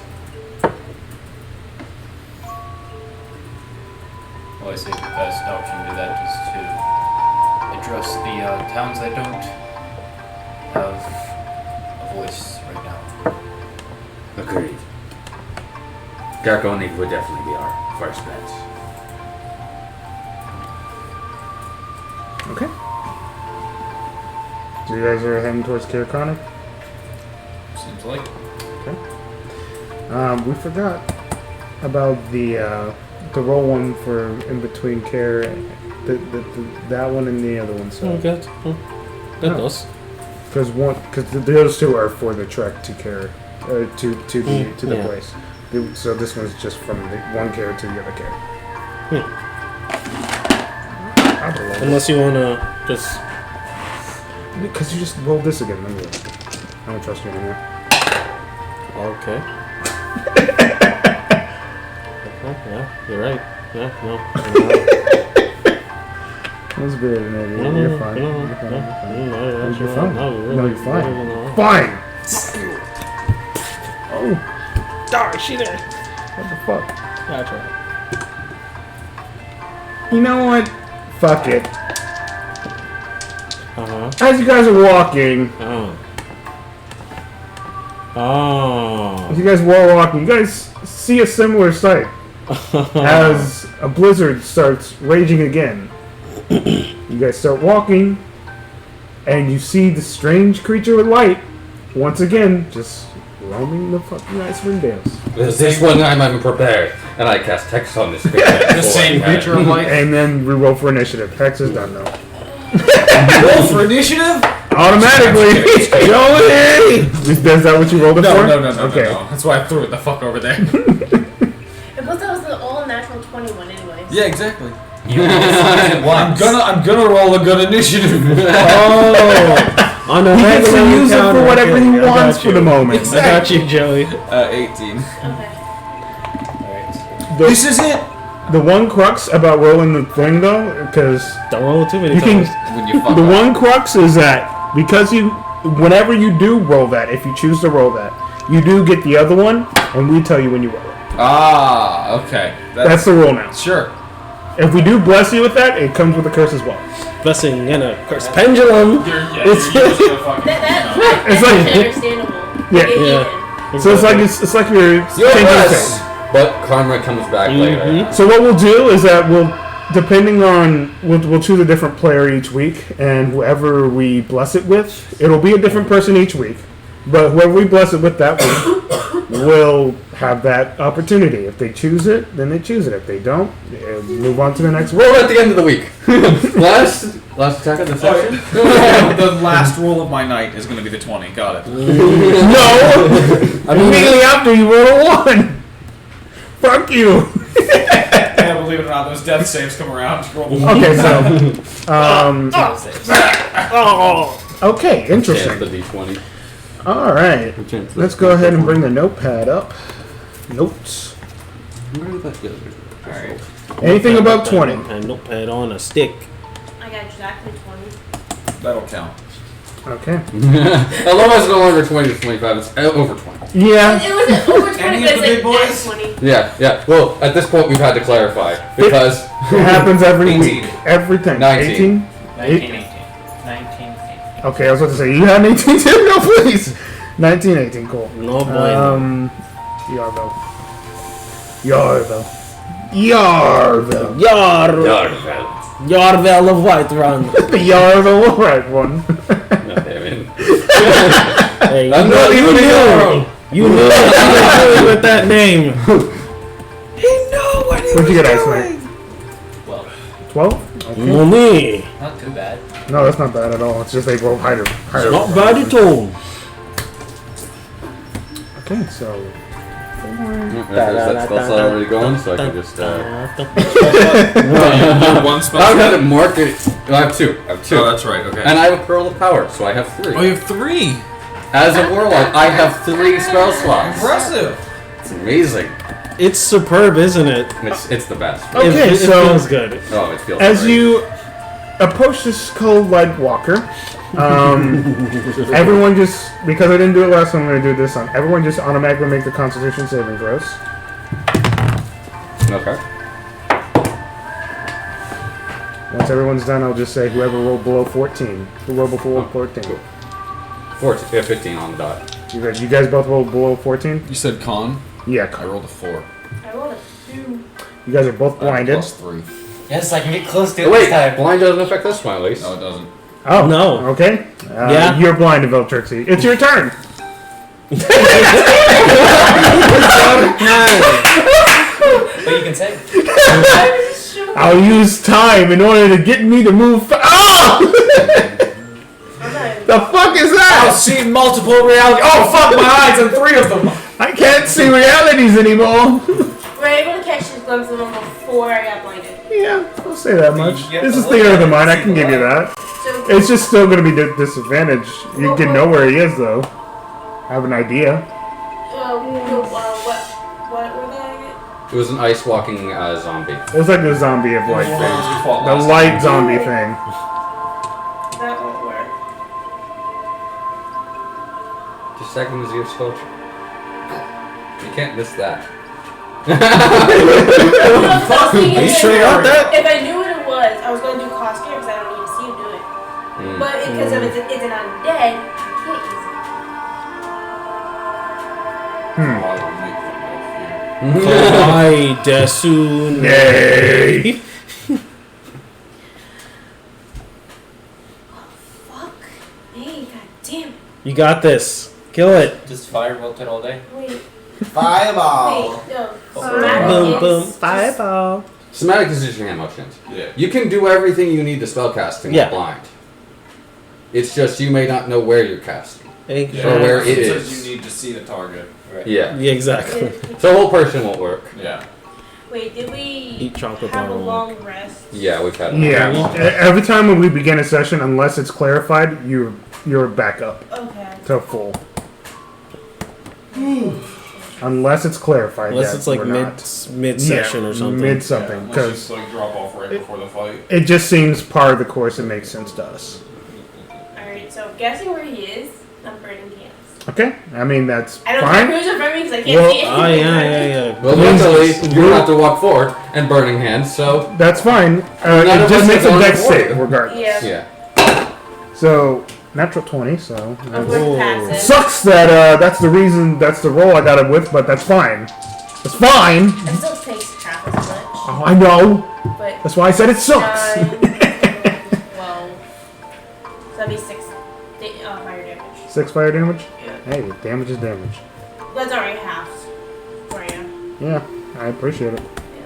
Well, I say the best option to that is to address the towns that don't have a voice right now. Agreed. Caer-Konig would definitely be our first bet. Okay. So you guys are heading towards Caer-Konig? Seems like. We forgot about the to roll one for in between Caer, that one and the other one. So Good. That does. because those two are for the trek to Caer, to the yeah. place. So this one's just from the one Caer to the other Caer. I'll roll this. Unless you wanna just. Because you just rolled this again. Let me roll. I don't trust you anymore. Okay. Yeah, you're right. Yeah, no. That's good, maybe. You're fine. You're fine. You're fine. No, No, you're fine. Fine! Oh, Darn, she there. what the fuck? That's right. You know what? Fuck it. Uh-huh. As you guys are walking, as you guys were walking, you guys see a similar sight. As a blizzard starts raging again, you guys start walking, and you see the strange creature with light once again just roaming the fucking Icewindales. This one time I'm prepared, and I cast text on this creature. The same creature of light. And then we roll for initiative. Hex is done though. Roll for initiative? Automatically, Joey. Is that what you rolled it for? No. Okay. No. That's why I threw it the fuck over there. And plus, that was the all natural 21 anyways. Yeah, exactly. You once. I'm gonna roll a good initiative. Oh! On a He gets to regular use it for encounter. whatever he Okay, I wants got for the you. moment. I got you, Joey. 18. Okay. Alright. This is it. The one crux about rolling the thing though, because Don't roll too many you times. can. When you fuck The up. one crux is that because whenever you do roll that, if you choose to roll that, you do get the other one, and we tell you when you roll it. Ah, okay. That's the rule now. Sure. If we do bless you with that, it comes with a curse as well. Blessing and a curse pendulum. It's That's like- understandable. Yeah. Yeah. so it's like you're You're changing blessed. things. But karma comes back later. So what we'll do is that we'll choose a different player each week, and whoever we bless it with, it'll be a different person each week. But whoever we bless it with that week will have that opportunity. If they choose it, then they choose it. If they don't, they'll move on to the next Roll one. at the end of the week. last attack of the session. The last roll of my night is gonna be the 20. Got it. No! Immediately after you roll a 1! Fuck you! Yeah, believe it or not, those death saves come around. Roll the Okay, so okay, Chance interesting. the D20. All right, Chance let's go ahead and bring the notepad up. Notes. Where did that go? Alright. Anything above 20. And notepad on a stick. I got exactly 20. That'll count. Okay. Although it's no longer 20 to 25, it's over 20. Yeah. It wasn't over 20, Any but of the it's big like boys? 20. Yeah. Well, at this point, we've had to clarify because It happens every 18. week. Everything. 19. 18? 1918. Okay, I was about to say, you had an 18 too? No, please. 1918, cool. No bueno. Yarville. Yarvel of Whiterun. The Yarville right one. No, damn it. Hey, I'm not even Yarl. You knew what you were doing with that name. He knew what he What'd you was get, Icewind? doing. 12? Okay. Money. Not too bad. No, that's not bad at all. It's just they roll higher. Not bad at all. Okay, so That spell's already going, so I can just. One spell. I've got to mark it. I have two. Oh, that's right. Okay. And I have a Pearl of Power, so I have 3. Oh, you have 3. As a warlock, I have 3 spell slots. Impressive. It's amazing. It's superb, isn't it? It's the best. Okay, it so- feels good. Oh, it feels as great. you approach this cold light walker, everyone just, because I didn't do it last time, I'm going to do it this time. Everyone just automatically make the Constitution saving throws. Okay. Once everyone's done, I'll just say whoever rolled below 14. Who rolled below 14? 15 on the dot. You guys both rolled below 14? You said con. Yeah, I rolled a 4. I rolled a 2. you guys are both blinded. +3. Yes, I can get close to it Oh, this wait, time. blind doesn't affect this one at least. No, it doesn't. Oh, No. Okay. Yeah. You're blinded, Veltrixie. It's your turn. But you can say. I was just shooting. I'll use time in order to get me to move. Oh! I'm not. The fuck is I've that? seen multiple reality. Oh fuck my eyes and 3 of them. I can't see realities anymore. We're able to catch these glimpses of them before I got blinded. Yeah, I'll say that much. You get This to is look theater at of the it mind. and I can see give you the that. So It's just still going to be disadvantage. You can know where he is, though. Have an idea. what were they? It was an ice walking zombie. It was like the zombie of light Ones thing. we fought The last light time. zombie thing. That won't work. Just second is your sculpture. You can't miss that. You sure about that? If I knew what it was, I was going to do cost gear because I don't need to see him do it. But because of it's an undead, I can't use it. I desune. Yay! Fuck me, god damn it. You got this. Kill it. Just firebolt it all day. Wait, Fireball. no. Boom, boom. Just- Fireball. Somatic is just your hand motions. Yeah. You can do everything you need to spellcasting Yeah. blind. It's just you may not know where you're casting. Yeah. Or where it Sometimes is. you need to see the target. Right. Yeah. Yeah, exactly. So a whole person won't work. Yeah. Wait, did we Eat chocolate have a bar. long rest? Yeah, we've had Yeah. Every time when we begin a session, unless it's clarified, you're back up Okay. to full. Unless it's clarified. Unless yet, it's like we're not. mid session or something. Mid something, Unless because you like drop off right before the fight. it just seems part of the course that makes sense to us. Alright, so guessing where he is, I'm burning cans. Okay, I mean that's I don't fine. care who's in front of me because I can't Well, see it. Oh, yeah. Well, eventually you have to walk forward and burning hands. So That's fine. None It of just us makes are a going dex forward. save regardless. Yeah. yeah. So natural 20. So I'm going to pass it. sucks that that's the reason. That's the roll I got it with, but that's fine. It's fine. It still takes half as much, Oh, I know. but That's why I said it sucks. 9, 12. So that'd be 6 fire damage. 6 fire damage. Yeah. Hey, damage is damage. That's already halved for you. Yeah, I appreciate it.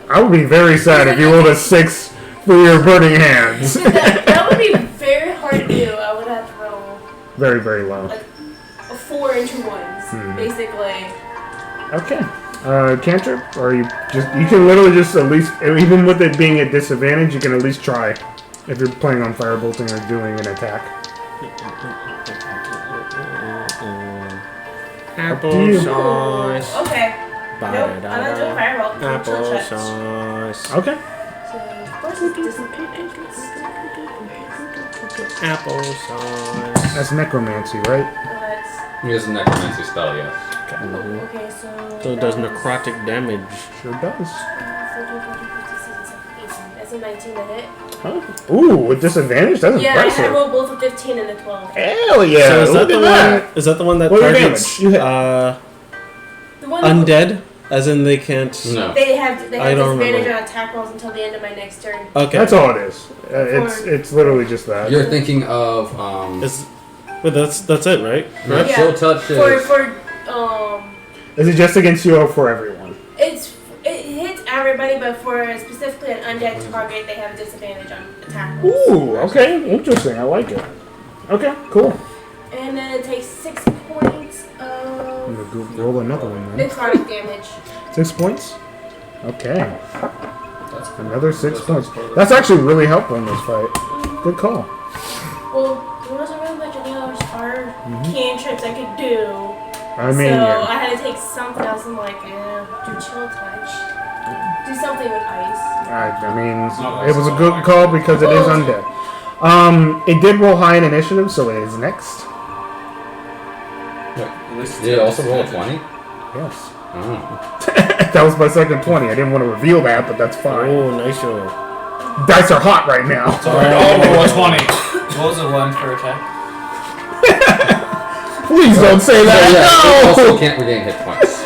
I would be very sad if you rolled a 6 for your burning hands. that would be very hard to do. I would have to roll Very, very low. like a 4 into 1s, basically. Okay. Cantrip, or you can literally just at least, even with it being at disadvantage, you can at least try if you're planning on firebolting or doing an attack. Apple you. sauce. Okay. Nope, I'm not doing fireball. I'm Apple chill touch. sauce. Okay. So, of course, it's disadvantage. Apple sauce. That's necromancy, right? That's He has a necromancy spell, yes. okay. So it does necrotic damage. Sure does. 14, 14, 15, 16, 17, 18. That's a 19 to hit. Huh? Ooh, with disadvantage? That's Yeah, I impressive. rolled both a 15 and a 12. Hell yeah! So is that look the at that. one? Is that the one that What was your targets damage? You hit. The one undead? As in they can't. No. They have I don't disadvantage remember. on attack rolls until the end of my next turn. Okay. That's all it is. It's literally just that. You're thinking of But that's it, right? no, Yeah. chill touch is Is it just against you or for everyone? it hits everybody, but for specifically an undead target, they have a disadvantage on attack rolls. Ooh, okay, interesting. I like it. Okay, cool. And then it takes 6 points I'm of gonna go roll another one then. necrotic damage. 6 points? Okay. That's cool. Another 6 points. That's actually really helpful in this fight. Good call. Well, there wasn't really much of the other cantrips I could do. I mean, so yeah. I had to take something else. I'm like, do chill touch. Do something with ice. I mean, not it was a like- good call because it is undead. It did roll high in initiative, so it is next. Did it also roll a 20? Yes. Oh. That was my second 20. I didn't want to reveal that, but that's fine. Oh, nice show. Dice are hot right now. Alright, I'll roll a 20. What was it, 1 for attack? Please don't say So yeah, it that. also No! can't regain hit points.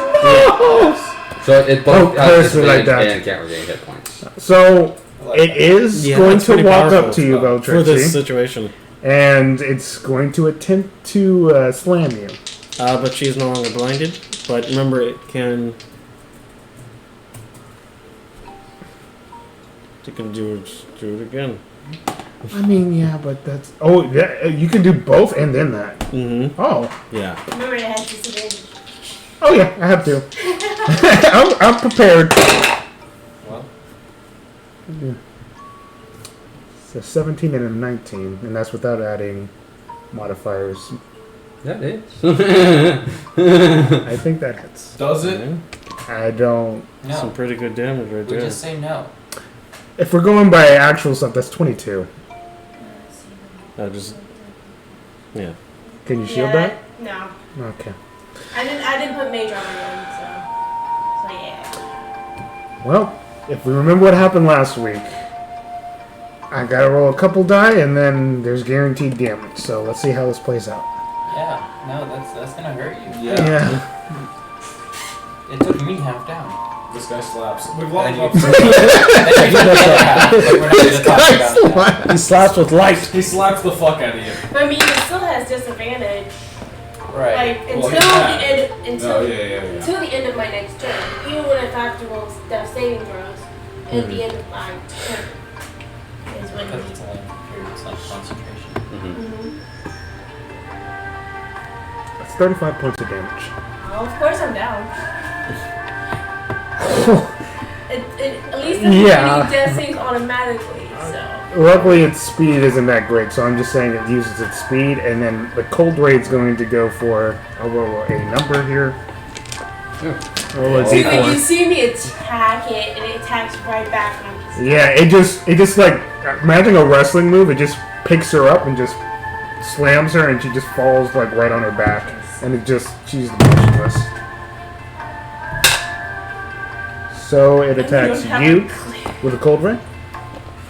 So it Oh, both has curse it like disadvantage that. and can't regain hit points. So, it is Yeah, going that's to pretty walk powerful up to you, though, for this Trixie. situation. And it's going to attempt to slam you. But she's no longer blinded. But remember, it can. You can do it again. I mean, yeah, but that's... Oh, yeah, you can do both and then that. Mm-hmm. Oh. Yeah. Remember, it has disadvantage. Oh, yeah, I have to. I'm prepared. Well, So 17 and a 19, and that's without adding modifiers. That is. I think that hits. Does it? I don't... Some no. pretty good damage right We there. just say no. If we're going by actual stuff, that's 22. Yeah. Can you shield that? No. Okay. I didn't put mage armor in, so yeah. Well, if we remember what happened last week, I gotta roll a couple die, and then there's guaranteed damage. So let's see how this plays out. Yeah, no, that's gonna hurt you. Yeah. It took me half down. This guy slaps. We've And locked you- up. and you took the other half, but we're not gonna talk about that. He slaps with light. He slaps the fuck out of you. But I mean, it still has disadvantage. Right. Like Well, until he's the mad. end, until Oh, yeah. until the end of my next turn. Even when I have to roll death saving throws, at the end of my turn is when. Because it's only period, it's not concentration. That's 35 points of damage. Well, of course I'm down. It at least it's Yeah. death saves automatically. So. Luckily, its speed isn't that great, so I'm just saying it uses its speed, and then the cold raid's going to go for a number here. Roll a See, when you d4. see me attack it, and it attacks right back, and I'm just. Yeah, it just like imagine a wrestling move. It just picks her up and just slams her, and she just falls like right on her back, and she's motionless. So it attacks you with a cold ray.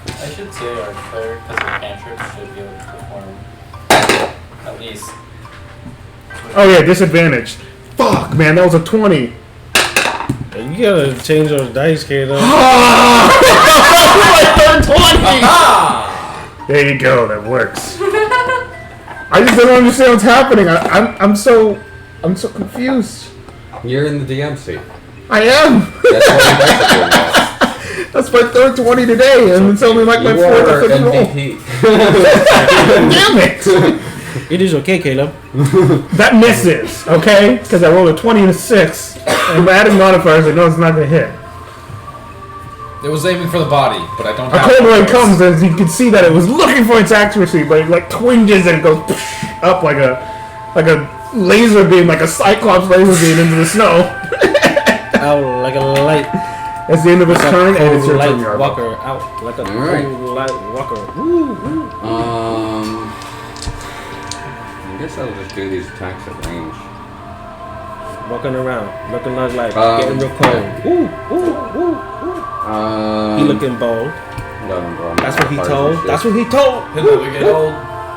I should say our cleric, because of cantrips, should be able to perform at least. Oh yeah, disadvantage. Fuck, man, that was a 20. You gotta change those dice, Kato. There you go, that works. I just don't understand what's happening. I'm so confused. You're in the DM seat. I am. That's why you guys are doing that. That's my third 20 today, and it's only like my You fourth or are fifth roll. MVP. Damn it! It is okay, Caleb. That misses, okay? Because I rolled a 20 and a 6, and by adding modifiers, I know it's not gonna hit. It was aiming for the body, but I don't A have cold ray those. comes, and you can see that it was looking for its accuracy, but it like twinges and it goes up like a laser beam, like a cyclops laser beam into the snow. Out like a light. That's the end of its turn, and it's your light turn, Yarbo. walker. Out like a Alright. cold light walker. Woo, woo. I guess I'll just do these attacks at range. Walking around, looking like Um, getting real cold. Woo, woo, woo, woo. He looking bold. That's what he told. That's what he told. He'll never get old.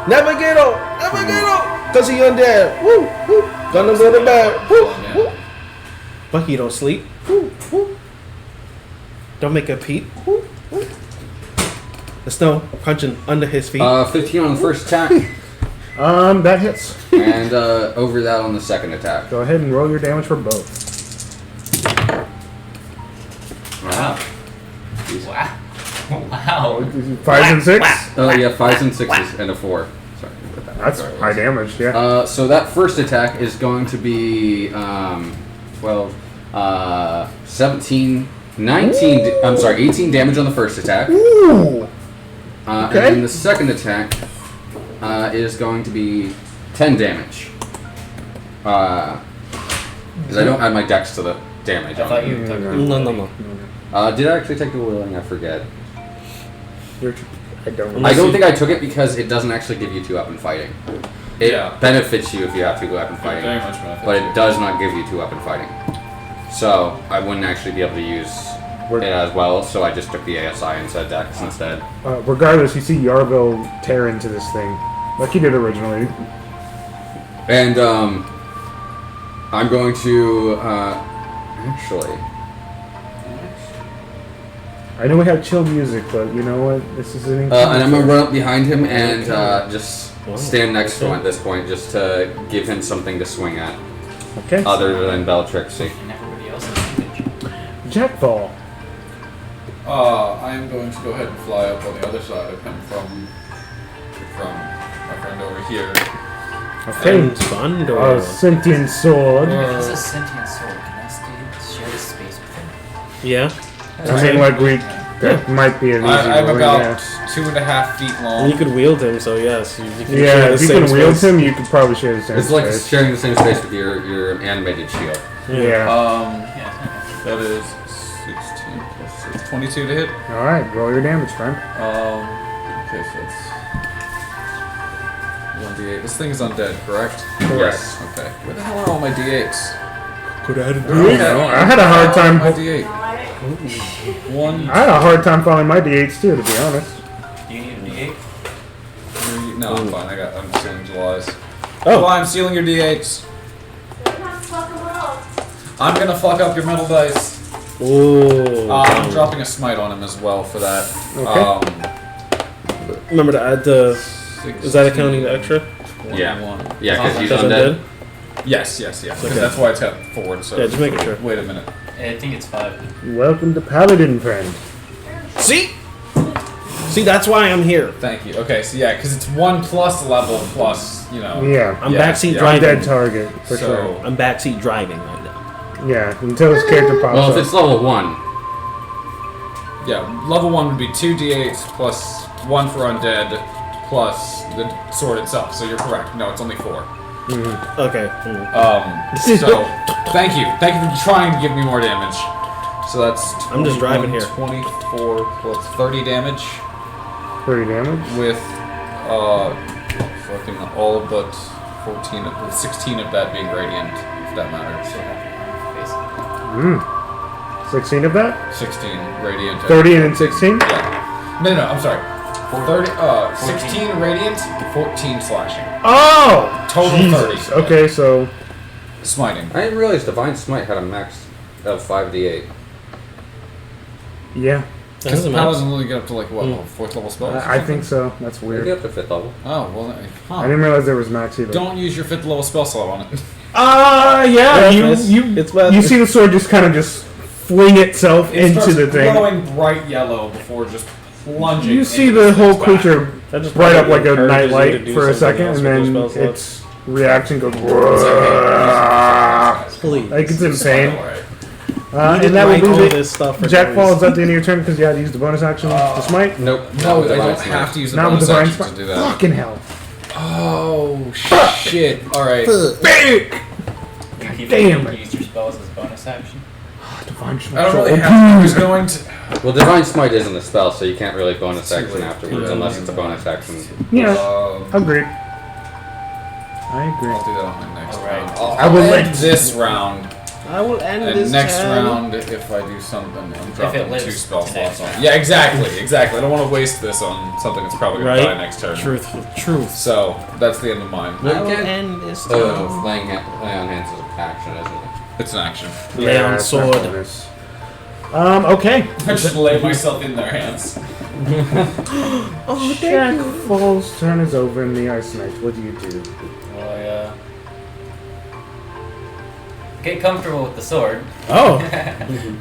Never get old. Never get old. Cause he undead. Woo, woo. Gonna go to bed. Woo, woo. But he don't sleep. Woo, woo. Don't make a peep. Woo, woo. The snow crunching under his feet. 15 on the first attack, That hits. and over that on the second attack. Go ahead and roll your damage for both. Wow. Wow. Wow. 5s and 6? Oh yeah, 5s and 6s and a 4. Sorry. what that That's was. high damage, yeah. So that first attack is going to be 17, 19. I'm sorry, 18 damage on the first attack. Ooh! And Okay. then the second attack is going to be 10 damage. Because I don't add my dex to the damage. I thought you took No. Did I actually take the willing? I forget. I don't I don't think I took it because it doesn't actually give you 2 weapon fighting. It Yeah. benefits you if you have 2 weapon Very fighting, much benefits but you. it does not give you 2 weapon fighting. So I wouldn't actually be able to use it as well. So I just took the ASI and said dex instead. Regardless, you see Yarville tear into this thing, like he did originally. And I'm going to actually. I know we have chill music, but you know what? This is an And I'm gonna run up behind him and just stand next to him at this point, just to give him something to swing at, Okay. other than Bellatrixie. And everybody else is damage. Jackball. I am going to go ahead and fly up on the other side of him from my friend over here. A faint, a sentient sword. If it's a sentient sword, can I share the space with him? Yeah. I mean, like that might be an easy I'm way, about yeah. 2.5 feet long. And you could wield him, so yes. You can share Yeah, the if you same can wield space. him, you could probably share the same It's like space. sharing the same space with your animated shield. Yeah. That is 16 plus 6, 22 to hit. Alright, roll your damage, friend. Okay, so it's 1d8. This thing is undead, correct? Yes. Okay. Where the hell are all my d8s? Could have had I had a hard time. My d8. One. I had a hard time following my d8s too, to be honest. Do you need a D8? No, I'm fine. I'm stealing July's. Oh. July, I'm stealing your d8s. You're not fucking up. I'm gonna fuck up your metal dice. Ooh. I'm dropping a smite on him as well for that. Remember to add the. Is that accounting the extra? 21. Yeah, because he's Because undead. Yes. Because Okay. that's why it's got forward. So Yeah, just making sure. Wait a minute. I think it's 5. Welcome to Paladin, friend. See? See, that's why I'm here. Thank you. Okay, so yeah, because it's 1 plus level plus, you know. Yeah. I'm Yeah, backseat yeah. driving. Dead target, for So- sure. I'm backseat driving right now. Yeah, until his character pops Well, if up. it's level 1, Yeah, level 1 would be 2d8s plus 1 for undead plus the sword itself. So you're correct. No, it's only 4. Okay. So thank you for trying to give me more damage. So that's I'm just driving here. 24 plus 30 damage 30 damage. with fucking all but 14, with 16 of that being radiant, if that matters. So basically. 16 of that? 16 radiant. 30 and then 16? Yeah. No, I'm sorry. 30, 16 radiant, 14 slashing. Oh! Total Jesus. 30. Okay, so. Smiting. I didn't realize Divine Smite had a max of 5d8. Yeah. Because the matter. paladin only get up to like what, 4th level spells? or I think something? so. That's We weird. get up to 5th level. Oh, well, I didn't realize there was max either. Don't use your 5th level spell slot on it. Yeah, Yeah, you it's- it's bad. you see the sword just kind of just fling itself It into starts the thing. glowing bright yellow before just plunging. You see into the this whole thing's creature That just bright up probably like a encourages you to nightlight do for a something second, else and with then those spell slots. its reaction goes. Please. Like it's insane. Alright. And that will all be this stuff for Jack no falls reason. at the end of your turn because you had to use the bonus action to smite. Nope. No, with I Divine don't Smite. have to use the Not with bonus divine action smite. to do that. Fucking hell. Oh, shit. Alright. Keep Damn it. use your spells as bonus action. Divine I don't really have to. I was going to. Well, Divine Smite isn't a spell, so you can't really bonus Too action late. afterwards unless it's a bonus action. Yeah, agreed. I I'll agree. do that on my next Alright. round. I I'll will end let- this round. I will end And this next turn. round, if I do something, I'm dropping lives 2 spell next slots on. round. Yeah, exactly. I don't want to waste this on something that's probably going Right. to die next turn. Truth. So, that's the end of mine. I will end this Oh, turn. laying on hands is an action, isn't it? It's an action. Lay on it's not sword. bonus. Okay. I just lay myself in their hands. Jack Fall's turn is over in the Ice Knight. What do you do? Well, get comfortable with the sword, Oh.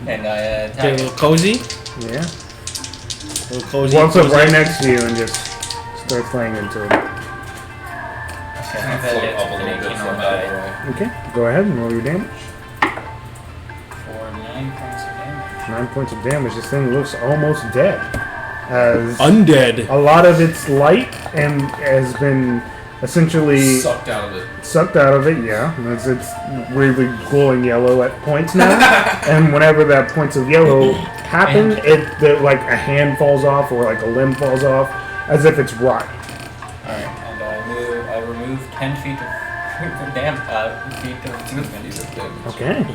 and I Okay, a attack little it. cozy. Yeah. A little cozy. Walks up cozy. right next to you and just starts laying into it. Okay, Kind of that float hits up a with an little bit 18 from on that die way. Okay, go ahead and roll your damage. for 9 points of damage. 9 points of damage. This thing looks almost dead. As Undead. a lot of its light and has been essentially Sucked out of it. sucked out of it, yeah. It's weirdly glowing yellow at points now. And whenever that points of yellow happen, like a hand falls off or like a limb falls off, as if it's rot. Alright, and I remove 10 feet of movement. Okay.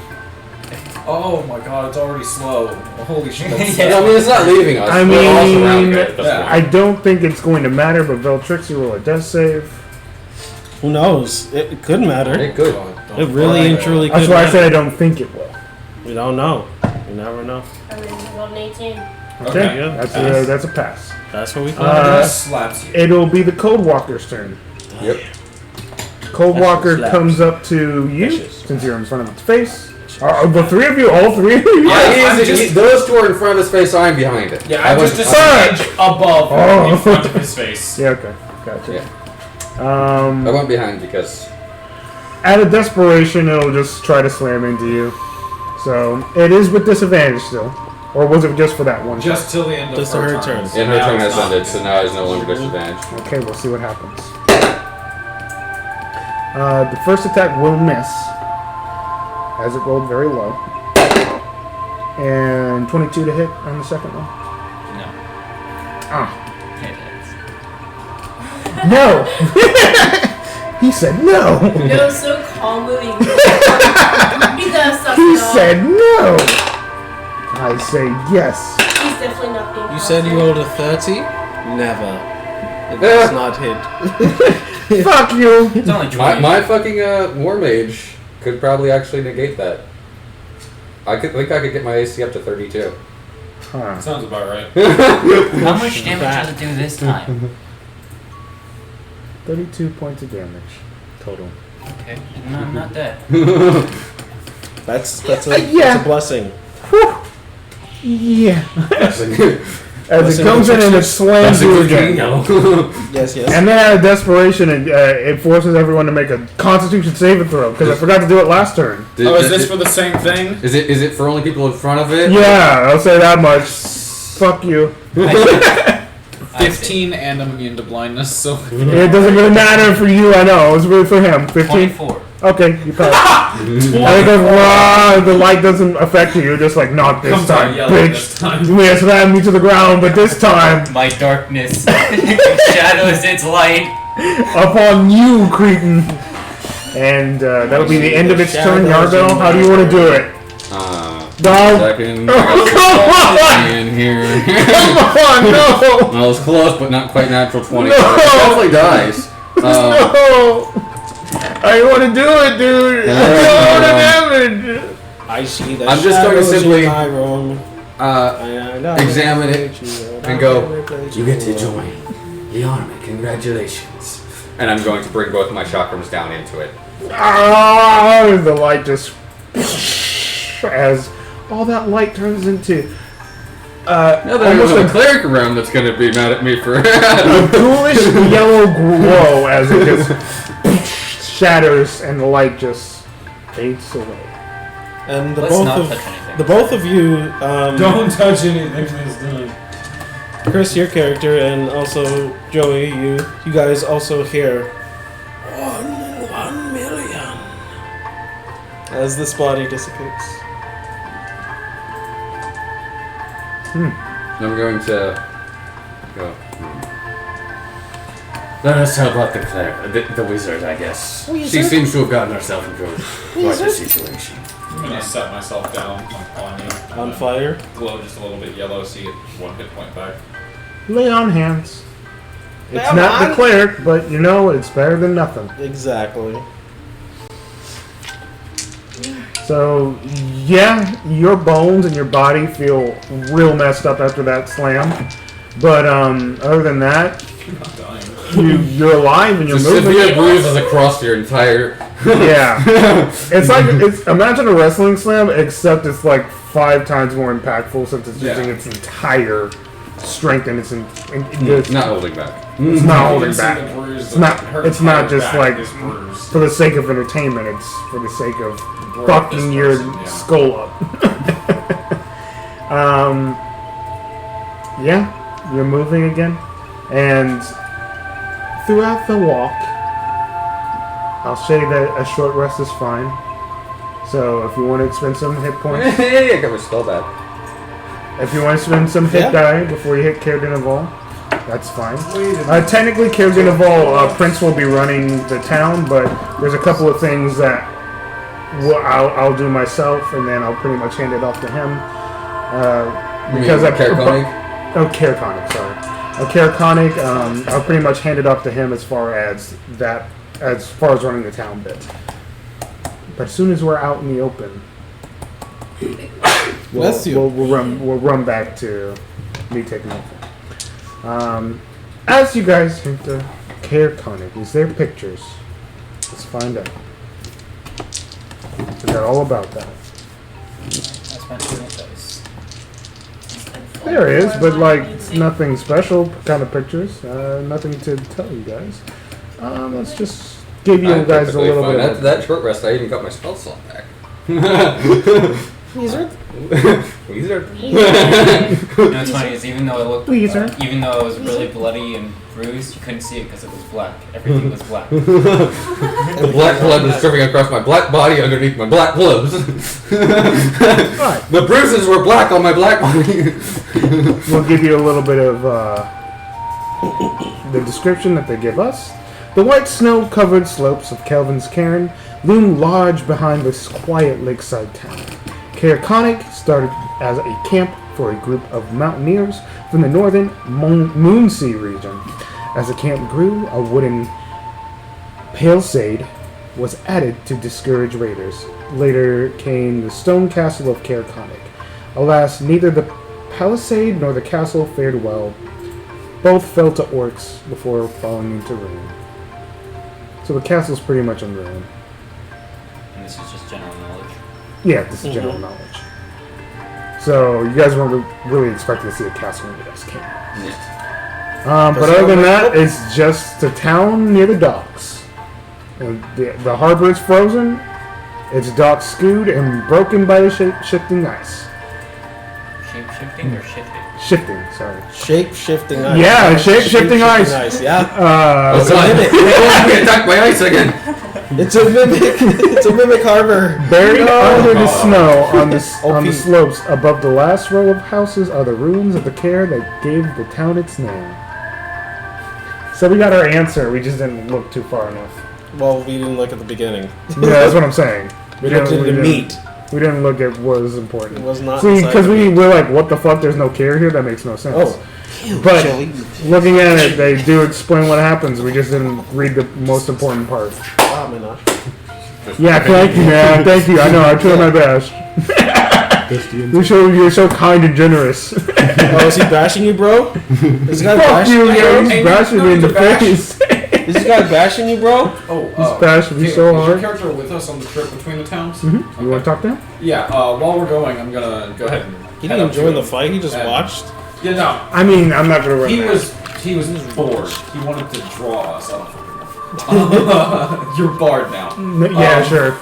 Oh my god, it's already slow. Holy shit. That's Yeah. I mean, it's not leaving us. I We're all surrounded mean, at this yeah. point. I don't think it's going to matter, but Veltrixie roll a death save. Who knows? It could matter. It could. It really and truly could That's why I matter. said I don't think it will. We don't know. You never know. I mean, rolled an 18. Okay, Yeah, that's a pass. That's what we It thought. just slaps you. It'll be the Cold Walker's turn. Yep. Cold That's Walker slaps. comes up to you, Vicious. since you're in front of its face, Are the three of you, all three of you? Those two are in front of his face. I'm behind it. Yeah, I'm just a Sarge! smidge above him in front of his face. Yeah, okay. Gotcha. Yeah. I went behind because Out of desperation, it'll just try to slam into you. So, it is with disadvantage still. Or was it just for that one? Just till the end of Just her her turn. turn. and her Now turn it's has not. ended, so now he's no longer disadvantaged. Okay, we'll see what happens. The first attack will miss, as it rolled very low. And 22 to hit on the second one. No. Ah. It is. No! He said no! No, so calmly. He does something. He said no! I say yes. He's definitely not being. You said you rolled a 30? Never. It does not hit. Fuck you! It's only 20. My fucking war mage could probably actually negate that. I think I could get my AC up to 32. Huh. Sounds about right. How much damage does it do this time? 32 points of damage total. Okay, not that. That's Yeah. a blessing. Whew. Yeah. As Listen, it comes in and it slams you again. Yes, yes. And then out of desperation, it forces everyone to make a Constitution saving throw, because I forgot to do it last turn. Oh, is this for the same thing? Is it for only people in front of it? Yeah, I'll say that much. Fuck you. 15 and I'm immune to blindness, so... It doesn't really matter for you, I know. It's really for him. 15? 24. Okay, you pass. And it goes, wow, the light doesn't affect you. You're just like, not this Comes time, out yellow bitch. this time. You may have slammed me to the ground, but this time, My darkness shadows its light. upon you, cretin. And that'll be the end of its turn, Yargo. How do you want to do it? Dog. Second. Come In here. on, no! Well, it's close, but not quite natural 20. No. So it definitely dies. No! I want to do it, dude! I don't want to damage! I see the I'm just going to shadows in simply, my room. examine it and go, you get to join the army. Congratulations. And I'm going to bring both my chakrams down into it. Ah, the light just... as all that light turns into... Now that almost there's a a cleric around that's going to be mad at me for... a ghoulish yellow glow as it just shatters and the light just fades away. And the Let's both not of touch anything. the both of you, Don't touch anything this time. Chris, your character, and also Joey, you guys also hear 1 in 1 million as this body dissipates. I'm going to go. Let us help out the wizard, I guess. She seems to have gotten herself into quite a situation. I'm gonna set myself down on you. On fire. Glow just a little bit yellow so you get 1 hit point back. Lay on hands. It's Come not on. the cleric, but you know, it's better than nothing. Exactly. So, yeah, your bones and your body feel real messed up after that slam. But other than that, You're not dying. you're alive and you're Just moving. severe bruises across your entire... Yeah. It's like, imagine a wrestling slam, except it's like 5 times more impactful since it's using its entire strength and it's Not holding back. it's not holding You can see back. the bruise, It's not. her It's not entire just back like is bruised. for the sake of entertainment. It's for the sake of Broke fucking this your person, yeah. skull up. Yeah, you're moving again, and throughout the walk, I'll say that a short rest is fine. So if you want to expend some hit points, Hey, I got my skull back. if you want to spend some hit Yeah. die before you hit Caer-Dineval, that's fine. Technically, Caer-Dineval, Prince will be running the town, but there's a couple of things that I'll do myself, and then I'll pretty much hand it off to him. Because I Caer-Konig? Oh, Caer-Konig, sorry. Caer-Konig, I'll pretty much hand it off to him as far as running the town bit. But as soon as we're out in the open, Bless you. we'll run back to me taking over. As you guys enter Caer-Konig, is there pictures? Let's find out. Forgot all about that. That's my 2 dice. There is, but like it's nothing special kind of pictures. Nothing to tell you guys. Let's just give you I'm guys a perfectly little fine. bit. After that short rest, I even got my spell slot back. Wizard? Wizard. You know what's funny is even though it looked, Weezer. even though it was really bloody and bruised, you couldn't see it because it was black. Everything was black. The black blood was dripping across my black body underneath my black gloves. The bruises were black on my black body. We'll give you a little bit of the description that they give us. The white snow-covered slopes of Kelvin's Cairn loom large behind this quiet lakeside town. Caer-Konig started as a camp for a group of mountaineers from the northern Moonsea region. As the camp grew, a wooden palisade was added to discourage raiders. Later came the stone castle of Caer-Konig. Alas, neither the palisade nor the castle fared well. Both fell to orcs before falling into ruin. So the castle's pretty much in ruin. And this is just general knowledge. Yeah, this is general knowledge. So you guys weren't really expecting to see a castle when you guys came. But other than that, it's just a town near the docks. And the harbor is frozen. Its docks skewed and broken by the shifting ice. Shape-shifting or shifting? Shifting, sorry. Shape-shifting ice. Yeah, shape-shifting ice. Yeah. It's a mimic. I'm getting attacked by ice again. It's a mimic. It's a mimic harbor. Buried under the snow on the OP. slopes above the last row of houses are the ruins of the Caer that gave the town its name. So we got our answer. We just didn't look too far enough. Well, we didn't look at the beginning. Yeah, that's what I'm saying. We looked at the meat. We didn't look at what was important. It was not. See, inside because the we meat. were like, what the fuck? There's no Caer here? That makes no sense. Oh. But looking at it, they do explain what happens. We just didn't read the most important part. Ah, man. Yeah, thank you, man. Thank you. I know. I tried my best. You're so kind and generous. Oh, is he bashing you, bro? Is this guy Fuck bashing you, you, yeah. bro? He's bashing me in the face. Is this guy bashing you, bro? Oh, He's bashing me so Is your hard. character with us on the trip between the towns? You want to talk to him? Yeah. While we're going, I'm gonna go ahead and. He head didn't up to enjoy the him. fight. He just And- watched. Yeah, no. I mean, I'm not gonna run. He that. was bored. He wanted to draw us. I don't fucking know. You're barred now. Yeah, sure.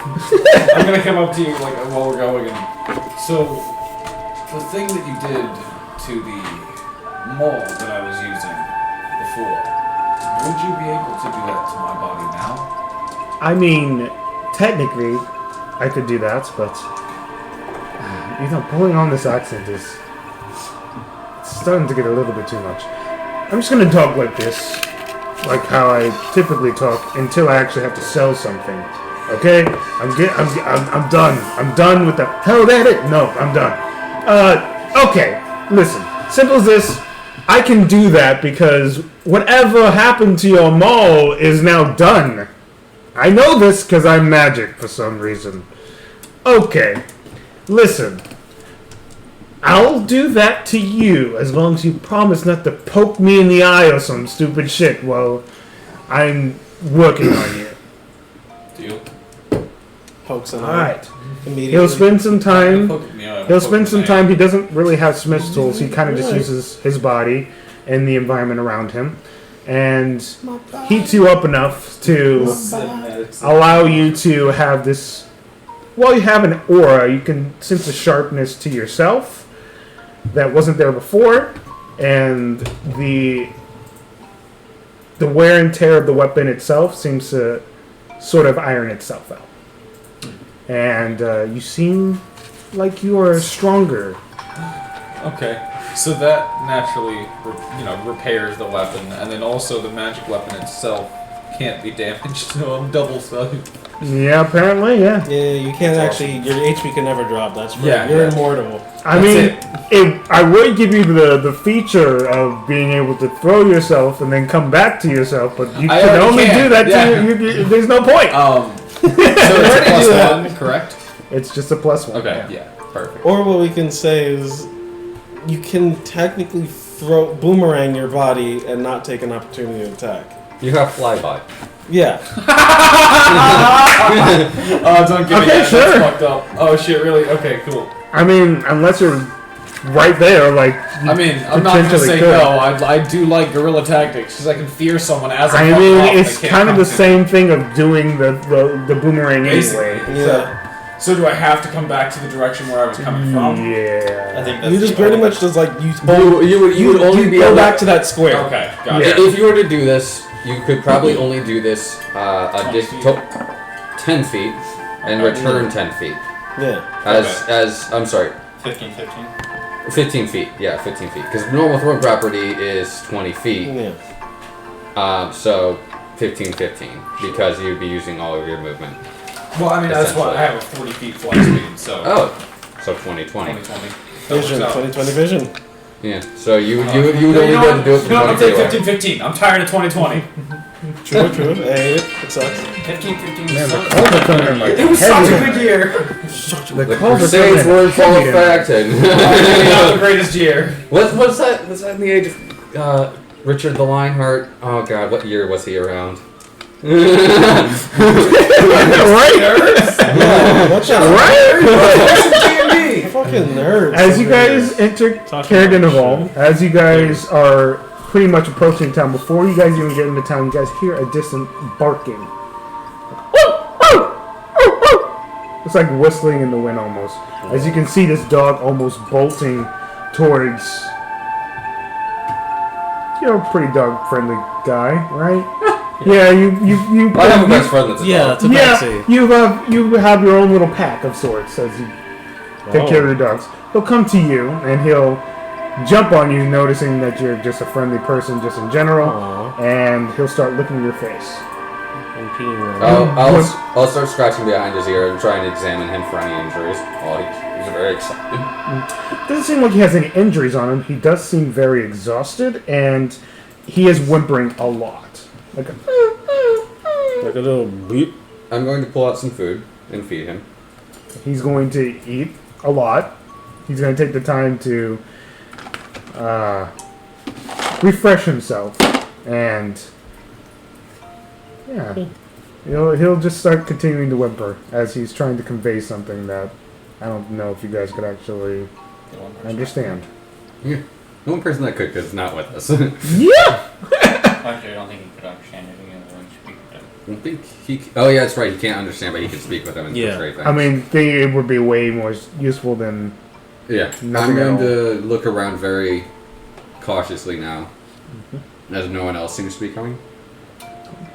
I'm gonna come up to you like while we're going. And so, the thing that you did to the mold that I was using before, would you be able to do that to my body now? I mean, technically, I could do that, but pulling on this accent is starting to get a little bit too much. I'm just gonna talk like this, like how I typically talk, until I actually have to sell something. Okay? I'm done. I'm done with the hell that it. No, I'm done. Okay. Listen. Simple as this. I can do that because whatever happened to your mole is now done. I know this because I'm magic for some reason. Okay. Listen. I'll do that to you as long as you promise not to poke me in the eye or some stupid shit while I'm working on you. Deal. Pokes him. Alright. Immediately. He'll spend some time. He'll He'll spend some time. He doesn't really have smith's tools. He kind of just uses his body and the environment around him. And heats you up enough to allow you to have this. While you have an aura, you can sense a sharpness to yourself that wasn't there before, and the wear and tear of the weapon itself seems to sort of iron itself out. And you seem like you are stronger. Okay. So that naturally, repairs the weapon, and then also the magic weapon itself can't be damaged, so I'm double stunned. Yeah, apparently, yeah. Yeah, you can't actually. Your HP can never drop. That's right. Yeah, You're yeah. immortal. I mean, I would give you the feature of being able to throw yourself and then come back to yourself, but you I can already only can, do that yeah. to there's no point. So it's a +1, correct? It's just a +1. Okay, yeah, perfect. Or what we can say is, you can technically boomerang your body and not take an opportunity to attack. You have flyby. Yeah. Oh, don't give me Okay, that. sure. That's fucked up. Oh shit, really? Okay, cool. I mean, unless you're right there, like. I mean, I'm not gonna potentially say could. no. I do like guerrilla tactics because I can fear someone as I I'm mean, walking off, it's they can't kind of come the to same thing of doing the boomerang Basically. anyway. Yeah. So do I have to come back to the direction where I was coming from? Yeah. I think that's You just the pretty only- much just like you You would only be go able back to that square. Okay, got Yeah. it. If you were to do this, you could probably only do this 20 feet. 10 feet and return 10 feet. Yeah. As I'm sorry, 15. 15 feet. Yeah, 15 feet. Because normal throwing property is 20 feet. Yeah. So 15 because you'd be using all of your movement. Well, I mean, that's why I have a 40 feet flight speed, so. Oh, so 20. 20. Vision. 20/20 vision. Yeah. So you would You only know be able what? to do it from No, I'm 20 saying feet. 15. I'm tired of 2020. True. Hey, it sucks. 15. Man, the calls are coming in like It was such a heavy. good year. The The calls are Crusades coming were in in full heavy tonight. effect, and Maybe not the greatest year. what's that? Was that in the age of Richard the Lionheart? Oh God, what year was he around? Right? Watch out. Right? Fucking nerds. As you guys enter Talking Caer-Dineval, as you guys are pretty much approaching town, before you guys even get into town, you guys hear a distant barking. It's like whistling in the wind almost. As you can see this dog almost bolting towards... You're a pretty dog-friendly guy, right? Yeah, you I have a best friend that's a Yeah, dog. that's a yeah, taxi. you have your own little pack of sorts as you take care of your dogs. He'll come to you and he'll jump on you, noticing that you're just a friendly person, just in general, Aw. and he'll start licking your face. And peeing around. I'll start scratching behind his ear and trying to examine him for any injuries. Oh, he's very excited. Doesn't seem like he has any injuries on him. He does seem very exhausted, and he is whimpering a lot. Like Like a little beep. I'm going to pull out some food and feed him. he's going to eat a lot. He's going to take the time to refresh himself, and yeah, he'll just start continuing to whimper as he's trying to convey something that I don't know if you guys could actually understand. Yeah. The one person that could is not with us. Yeah. Actually, I don't think he could understand anything other than speak with him. I don't think he. Oh yeah, that's right. He can't understand, but he can speak with him and Yeah. portray things. I mean, it would be way more useful than yeah. nothing I'm at going all. to look around very cautiously now, as no one else seems to be coming.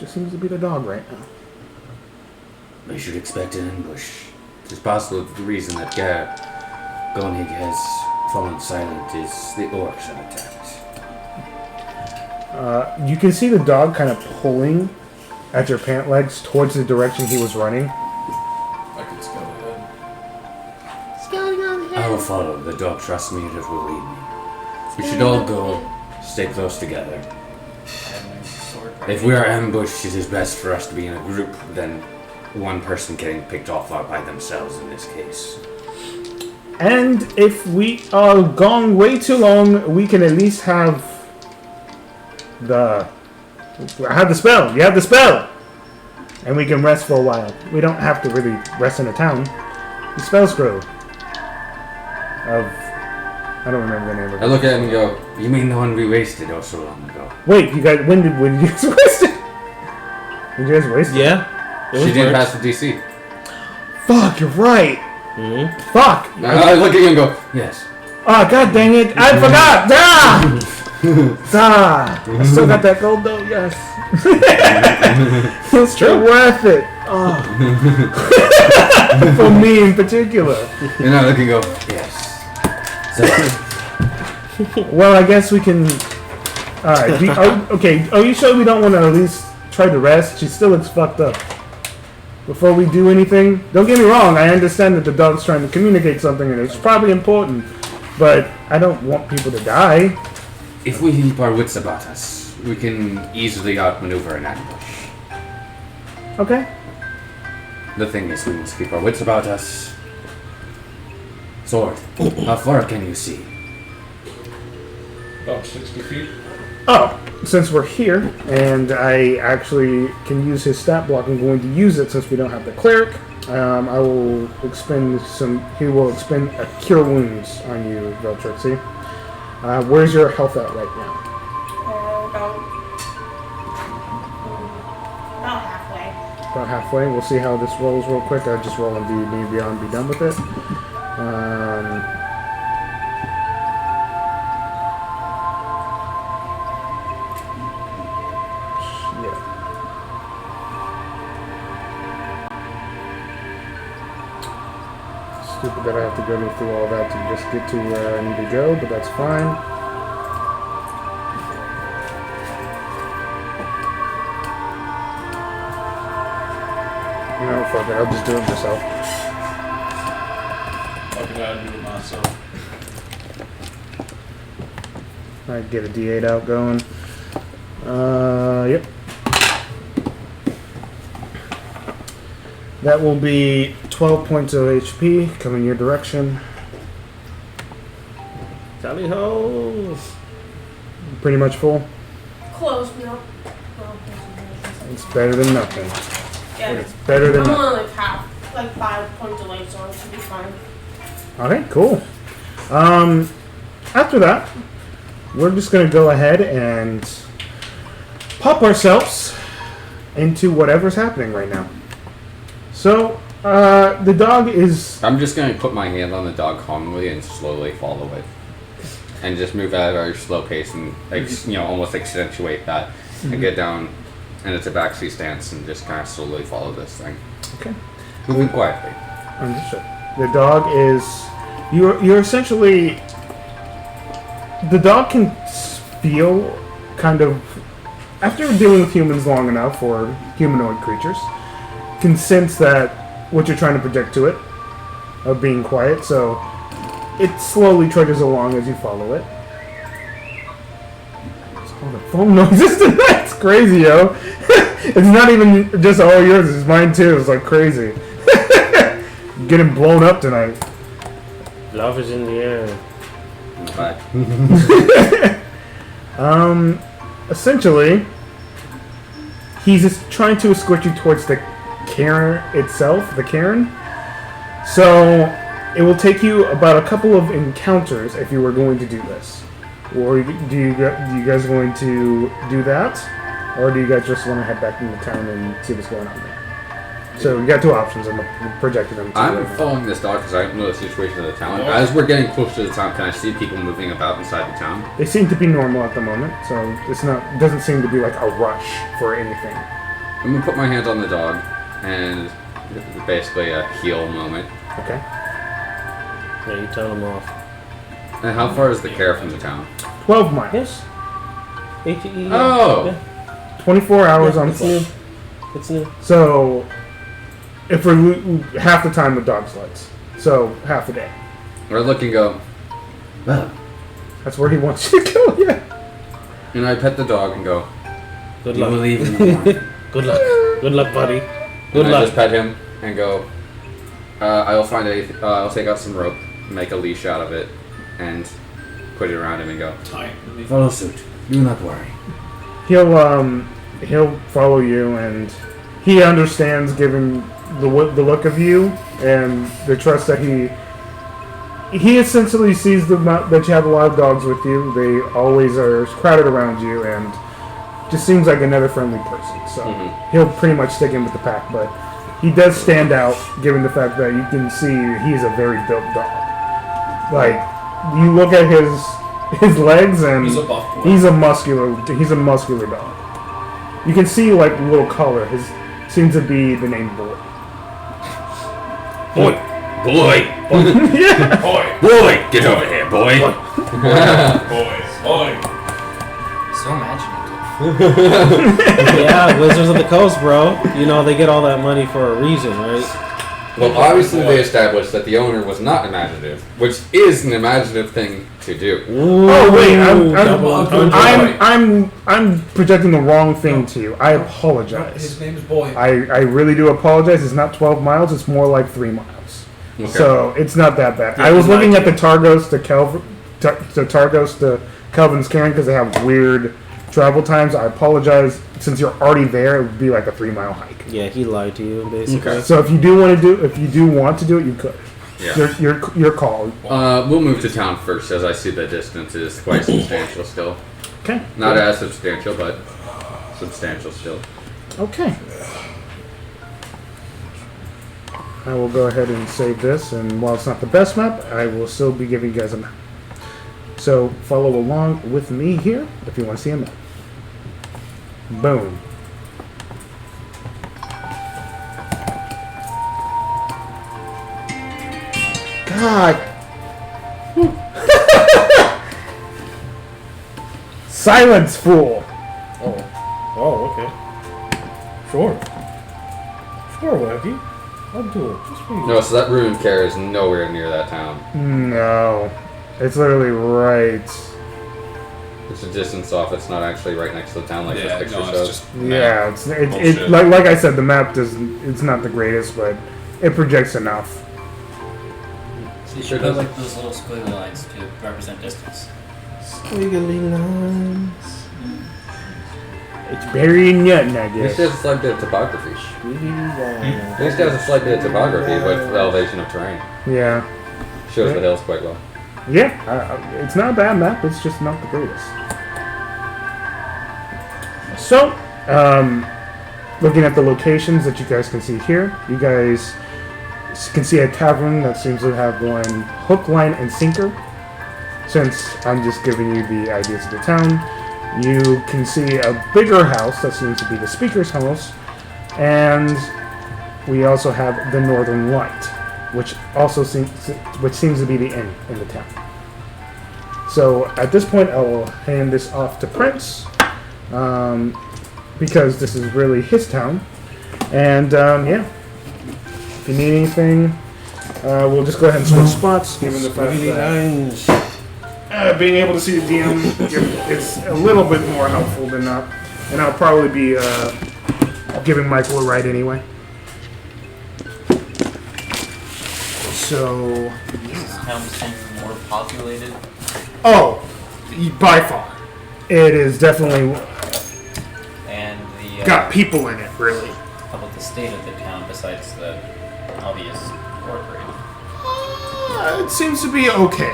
just seems to be the dog right now. We should expect an ambush. It's possible that the reason that Caer-Konig has fallen silent is the orcs have attacked. You can see the dog kind of pulling at your pant legs towards the direction he was running. I could just go ahead. I will follow. The dog trusts me and it will lead me. We should all go, stay close together. I have my sword right If we are ambushed, it is best for us to be in a group than one person getting picked off by themselves in this case. And if we are gone way too long, we can at least have the spell. You have the spell! And we can rest for a while. We don't have to really rest in a town. The spell scroll. I don't remember the name of I it. look at him and go, You mean the one we wasted oh so long ago? Wait, you guys, when did you guys waste it? Did you guys waste it? Yeah. she didn't pass the DC. Fuck, you're right. Mm-hmm. Fuck. I look at you and go, Yes. Oh, god dang it. I forgot. Ah! Ah! I still got that gold though, yes. It's still worth it. Oh. For me in particular. and I look and go, Yes. So, Well, I guess we can... Alright, okay, are you sure we don't want to at least try to rest? She still looks fucked up. Before we do anything, don't get me wrong, I understand that the dog's trying to communicate something and it's probably important, but I don't want people to die. if we keep our wits about us, we can easily outmaneuver an ambush. Okay? The thing is, we must keep our wits about us. Sword, how far can you see? About 60 feet. Oh, since we're here, and I actually can use his stat block, I'm going to use it since we don't have the cleric. I will expend some. He will expend a cure wounds on you, Veltrixie. Where's your health at right now? About halfway. About halfway. We'll see how this rolls real quick. I'll just roll and be done with it. Stupid that I have to go through all that to just get to where I need to go, but that's fine. No, fuck it, I'll just do it myself. Fuck it, I'll do it myself. I get a D8 out going. Yep. That will be 12 points of HP coming your direction. Tally ho! Pretty much full. Close, no. It's better than nothing. Yeah. It's better than I'm nothing. only like half, like 5 points away, so it should be fine. Okay, cool. After that, we're just gonna go ahead and pop ourselves into whatever's happening right now. So, the dog is... I'm just going to put my hand on the dog calmly and slowly follow it. And just move at a very slow pace and, almost accentuate that. And get down and it's a backseat stance and just kind of slowly follow this thing. Okay. Moving quietly. Understood. The dog is... You're essentially... The dog can feel kind of... After dealing with humans long enough, or humanoid creatures, can sense that what you're trying to project to it of being quiet, so it slowly trudges along as you follow it. It's all the phone noises tonight. It's crazy, yo. It's not even just all yours, it's mine too. It's like crazy. Getting blown up tonight. Love is in the air. Bye. Essentially, he's just trying to escort you towards the cairn itself, the cairn. So it will take you about a couple of encounters if you were going to do this. Or do you guys going to do that, or do you guys just want to head back into town and see what's going on there? So you got two options. I'm projecting them. I'm following this dog because I don't know the situation of the town. As we're getting close to the town, can I see people moving about inside the town? They seem to be normal at the moment, so it's not. Doesn't seem to be like a rush for anything. I'm gonna put my hands on the dog and basically a heel moment. Okay. Yeah, you tell them off. And how far is the Caer from the town? 12 miles. Yes. H-E-E. Oh! Yeah. 24 hours on It's foot. new. It's new. So, if we're half the time with dog sleds, so half a day. I look and go, well. That's where he wants you to go. Yeah. And I pet the dog and go, Good do you luck. believe in the morning? Good luck. Good luck, buddy. Good And luck. I just pet him and go, I'll take out some rope, make a leash out of it, and put it around him and go, Time. follow suit. Do not worry. He'll follow you, and he understands, given the look of you and the trust that he essentially sees that you have a lot of dogs with you. They always are crowded around you, and just seems like another friendly person. So he'll pretty much stick in with the pack, but he does stand out, given the fact that you can see he's a very built dog. Like, you look at his legs, and He's a buff boy. he's a muscular dog. You can see like little color. His seems to be the name Boy. Boy! Yeah. Boy! Get over here, boy! Boy. So imaginative. Yeah, Wizards of the Coast, bro. You know, they get all that money for a reason, right? Well, obviously they established that the owner was not imaginative, which is an imaginative thing to do. Oh wait, double I'm projecting the wrong thing to you. I apologize. His name's Boy. I really do apologize. It's not 12 miles. It's more like 3 miles. Okay. So it's not that bad. Yeah, I was it's looking not at the Targos to Kelvin's Cairn because they have weird travel times. I apologize. Since you're already there, it would be like a 3-mile hike. Yeah, he lied to you basically. Okay. So if you do want to do it, you could. Yeah. Your call. We'll move to town first, as I see the distance is quite substantial still. Okay. Not as substantial, but substantial still. Okay. I will go ahead and save this, and while it's not the best map, I will still be giving you guys a map. So follow along with me here if you want to see a map. Boom. God. Silence, fool. Oh, okay. Sure, Wacky. I'll do it. Just for you. No, so that ruined Caer is nowhere near that town. No. It's literally right. It's a distance off. It's not actually right next to the town like Yeah, this picture no, shows. it's just Yeah, map it's bullshit. like I said, the map doesn't. It's not the greatest, but it projects enough. So you Sure should put does. like those little squiggly lines to represent distance. Squiggly lines. It's very nuttin', I At least guess. it has a slight bit of topography. Squiggly lines. At least it has a slight bit of topography with elevation of terrain. Yeah, Shows the hills quite well. yeah. It's not a bad map. It's just not the greatest. So, looking at the locations that you guys can see here, you guys can see a tavern that seems to have one hook, line, and sinker. Since I'm just giving you the ideas of the town, you can see a bigger house that seems to be the speaker's house, and we also have the Northern Light, which seems to be the inn in the town. So at this point, I will hand this off to Prince, because this is really his town, and yeah. If you need anything, we'll just go ahead and switch spots, given the fact Squiggly that lines. being able to see the DM is a little bit more helpful than not. And I'll probably be giving Michael a ride anyway. So, This town seem more populated. oh, by far. It is definitely And the got people in it, really. how about the state of the town besides the obvious orc raid? It seems to be okay.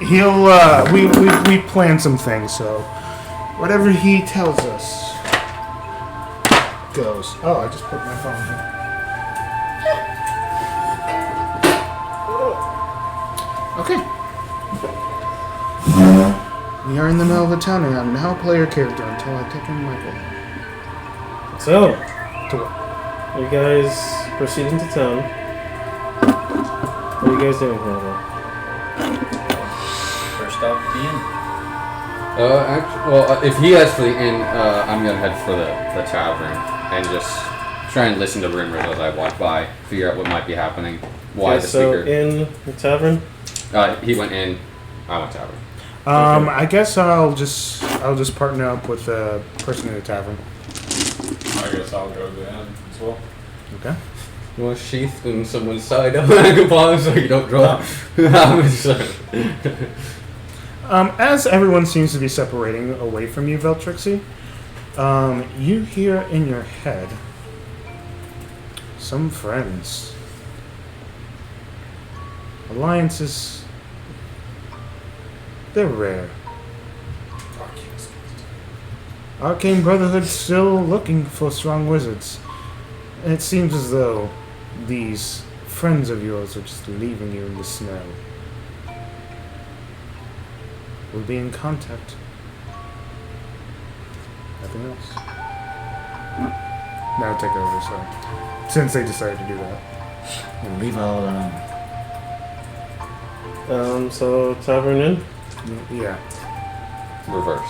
He'll, we planned some things, so whatever he tells us goes. Oh, I just put my phone here. Okay. We are in the middle of the town, and I'm now player character until I take in Michael. So, To what? you guys proceed into town. What are you guys doing here? First off, the inn. If he heads for the inn, I'm gonna head for the tavern and just try and listen to rumors as I walk by, figure out what might be happening. Why Okay, the so speaker? in the tavern. He went in. I went tavern. I guess I'll just partner up with the person in the tavern. I guess I'll go to the end as well. Okay. You want to sheath in someone's side of a bomb so you don't draw. As everyone seems to be separating away from you, Veltrixie, you hear in your head some friends. Alliances, they're rare. Arcane Brotherhood's still looking for strong wizards. And it seems as though these friends of yours are just leaving you in the snow. We'll be in contact. Nothing else. Now take over, sorry. Since they decided to do that. We'll leave all alone. So tavern in. Yeah. Reverse.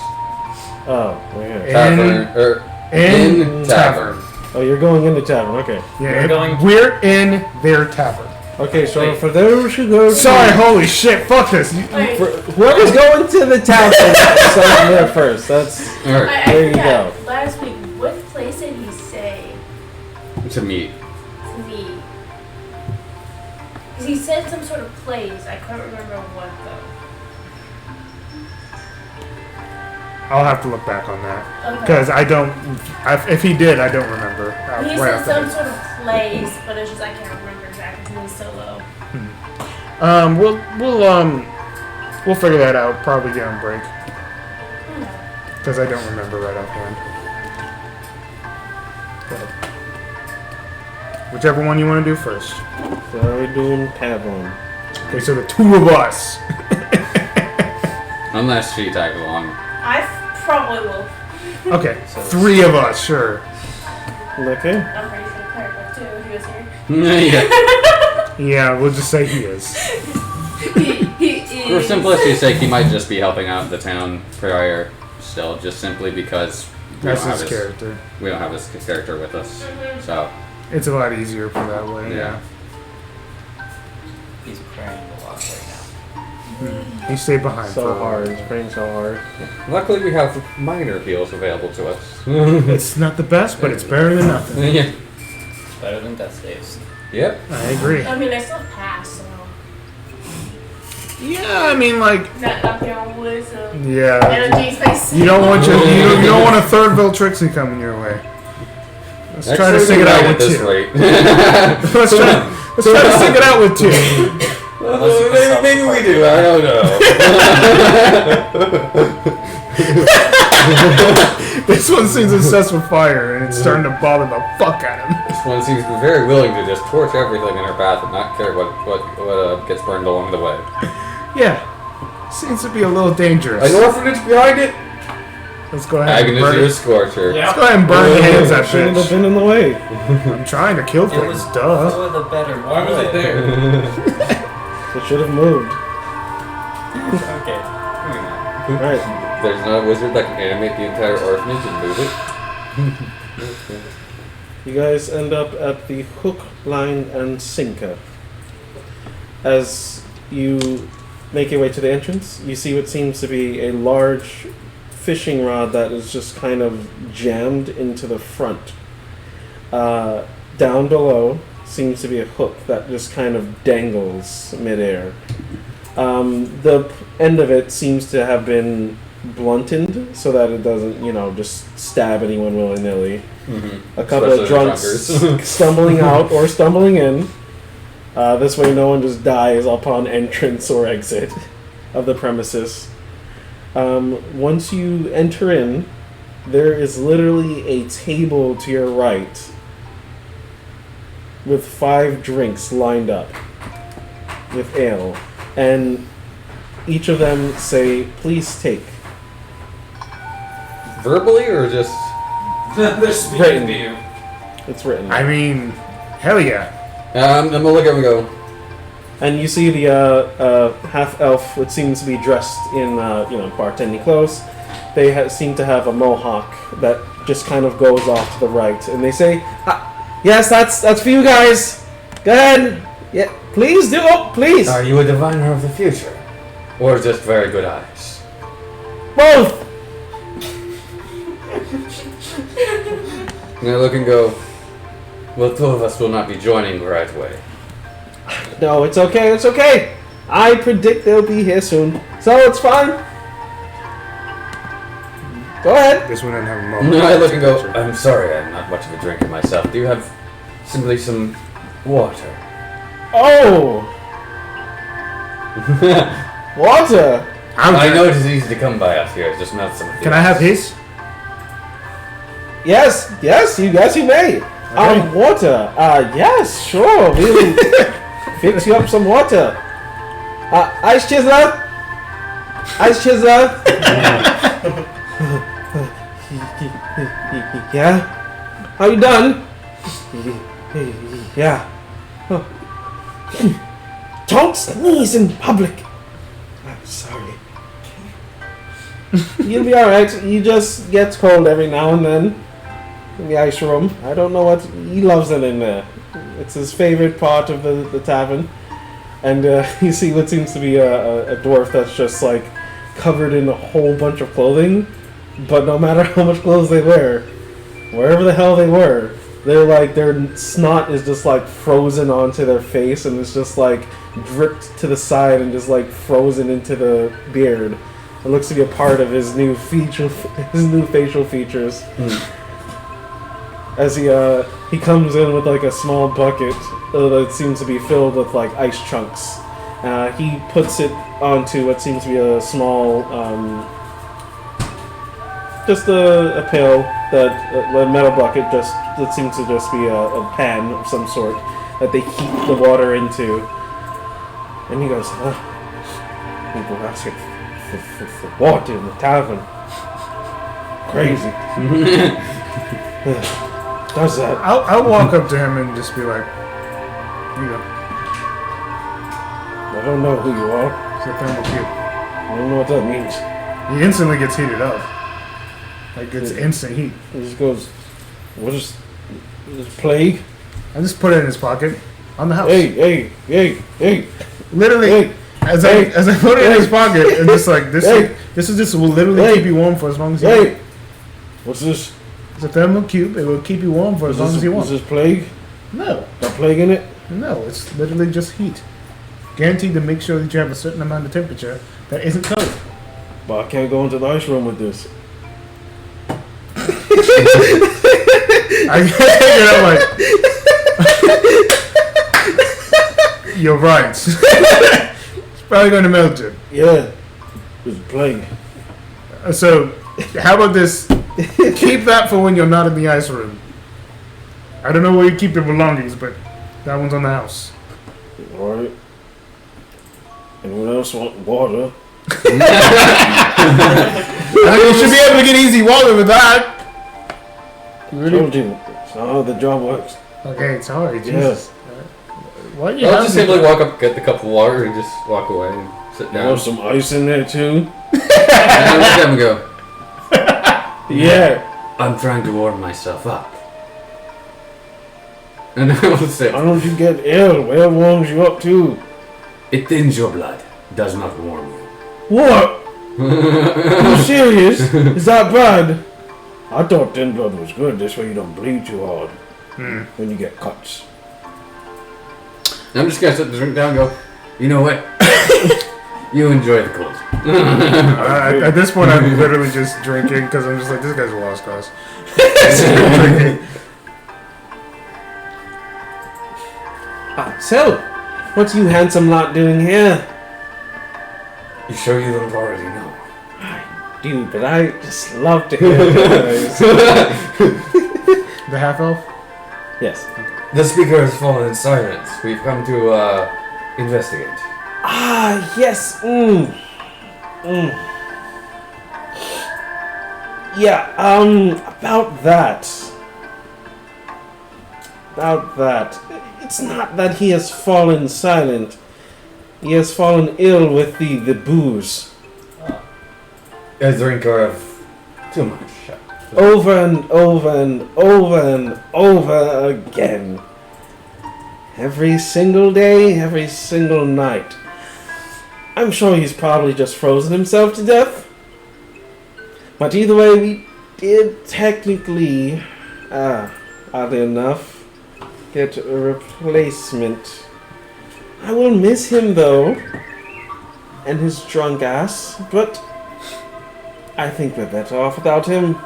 Oh, we're here. Tavern. In tavern. Oh, you're going into tavern. Okay. Yeah, We're we're in their tavern. Okay, so Wait. for those who go, Sorry, holy shit, fuck this. Wait, for whoever's going to the tavern, sign there first. That's Alright. I There you forgot. go. Last week, what place did he say To meet. to me? Because he said some sort of place. I can't remember what though. I'll have to look back on that Okay. because I don't. If he did, I don't remember. He right said off the some head. sort of place, but it's just I can't remember exactly because he's so low. We'll figure that out probably during break Okay. because I don't remember right offhand. Whichever one you want to do first. So we're doing Tavern. Okay, so the two of us. Unless she tag along. I probably will. Okay, three of us, sure. Okay. I'm pretty sure Claire too if he was here. Yeah. Yeah, we'll just say he is. He For is. simplicity's sake, he might just be helping out the town prior still, just simply because That's his character. we don't have his character with us. So, It's a lot easier for that way. yeah. He's praying a lot right now. He stayed behind. So for a hard. while. He's praying so hard. Luckily, we have minor heals available to us. It's not the best, but it's better than nothing. Yeah. It's better than death saves. Yep. I agree. I mean, I still pass, so. Yeah, I mean, like, Not down wisdom. yeah. Energy space. You don't want you don't want a third Viltrixie coming your way. Let's try to sing it out with two. Let's try to sing it out with two. Maybe we do. I don't know. This one seems obsessed with fire, and it's starting to bother the fuck out of him. This one seems to be very willing to just torch everything in her path and not care what gets burned along the way. Yeah, seems to be a little dangerous. An orphanage behind it? Let's go ahead and Agnes, burn you're a it. scorcher. Let's go ahead and burn the hands that Shouldn't have bitch. been in the way. I'm trying to kill It things, was duh. for the better. Why was it there? It should have moved. Okay. Moving on. Alright. There's not a wizard that can animate the entire orphanage and move it. You guys end up at the hook, line, and sinker. As you make your way to the entrance, you see what seems to be a large fishing rod that is just kind of jammed into the front. Down below seems to be a hook that just kind of dangles midair. The end of it seems to have been blunted so that it doesn't, just stab anyone willy-nilly. Mm-hmm. A couple of drunks stumbling out or stumbling in. This way no one just dies upon entrance or exit of the premises. Once you enter in, there is literally a table to your right with 5 drinks lined up with ale. And each of them say, "Please take." Verbally or just... They're speaking Written. to you. It's written. I mean, hell yeah. I'm gonna look at him and go, And you see the half elf, which seems to be dressed in bartending clothes. They seem to have a mohawk that just kind of goes off to the right, and they say, "Yes, that's for you guys. Go ahead, yeah, please do, please, are you a diviner of the future? Or just very good eyes? both." And I look and go, well, 2 of us will not be joining right away. No, it's okay, it's okay. I predict they'll be here soon, so it's fine. Go ahead. This one didn't have a moment. And I look and go, I'm sorry, I'm not much of a drinker myself. Do you have simply some water? Oh, water. I know it is easy to come by out here, just not some of Can I have his? Yes, you may. Water. Yes, sure. We'll fix you up some water. Ice chiseler. Yeah. How you done? Yeah. Don't sneeze in public. I'm sorry. You'll be alright. He just gets cold every now and then. In the ice room. I don't know what... He loves it in there. It's his favorite part of the tavern. And you see what seems to be a dwarf that's just like covered in a whole bunch of clothing. But no matter how much clothes they wear, wherever the hell they were, they're like, their snot is just like frozen onto their face and it's just like dripped to the side and just like frozen into the beard. It looks to be a part of his new facial features. As he comes in with like a small bucket that seems to be filled with like ice chunks. He puts it onto what seems to be a small, just a pail a metal bucket that seems to just be a pan of some sort that they heat the water into. And he goes, people asking for water in the tavern. Crazy. Does that? I'll walk up to him and just be like, you know, I don't know who you are. it's a thermal cube. I don't know what that means. He instantly gets heated up. Like it's instant heat. He just goes, what is this plague? I just put it in his pocket on the house. Hey. Literally, Hey. as I put it in his pocket, and just like this, this is just will literally keep you warm for as long as you want. What's this? It's a thermal cube. It will keep you warm for as long as you want. Is this plague? No, Got plague in it? no, it's literally just heat. Guaranteed to make sure that you have a certain amount of temperature that isn't cold. But I can't go into the ice room with this. I get it. I'm like, you're right. It's probably going to melt it. Yeah. There's a plague. So, how about this? Keep that for when you're not in the ice room. I don't know where you keep your belongings, but that one's on the house. Alright. Anyone else want water? I mean, you should be able to get easy water with that. Told you. It's not how the job works. Okay, sorry, Yeah. Jesus. Why do you I'll have just me- simply walk up, get the cup of water, and just walk away and sit down. There's some ice in there too? And I look at him and go, Yeah. I'm trying to warm myself up. And I will say, Why don't you get ill? Where warms you up too? it thins your blood, does not warm you. What? Are you serious? Is that bad? I thought thin blood was good. This way you don't bleed too hard when you get cuts. and I'm just gonna sit the drink down and go, You know what? You enjoy the cold. At this point, I'm literally just drinking because I'm just like, this guy's a lost cause. So, what's you handsome lot doing here? You sure you don't already know? Dude, but I just love to hear this. The half elf? Yes. The speaker has fallen in silence. We've come to investigate. Ah, yes. Yeah, about that. It's not that he has fallen silent. He has fallen ill with the booze. A drinker of too much. Over and over and over and over again. Every single day, every single night. I'm sure he's probably just frozen himself to death. But either way, we did technically, oddly enough, get a replacement. I will miss him though, and his drunk ass, but I think we're better off without him.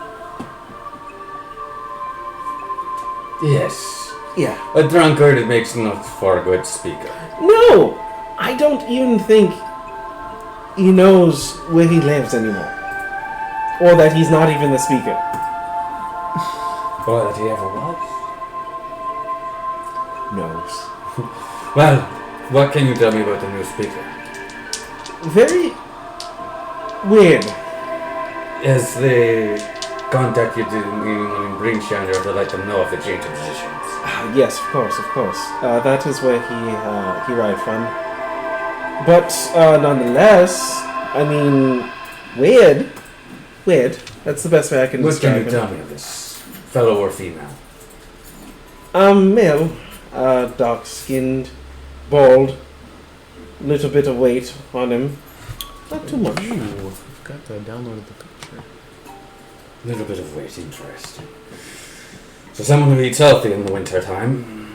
Yes. Yeah. A drunkard makes not for a good speaker. No! I don't even think he knows where he lives anymore. Or that he's not even the speaker. Or that he ever was. Knows. Well, what can you tell me about the new speaker? Very weird. As they contact you to anyone in Brinkshander to let them know of the change of positions. Yes, of course. That is where he arrived from. But nonetheless, I mean, weird. That's the best way I can What describe can you it. tell me of this fellow or female? Male, dark-skinned, bald, little bit of weight on him. Not too much. Ooh, got to download the picture. Little bit of weight, interesting. So someone who eats healthy in the winter time.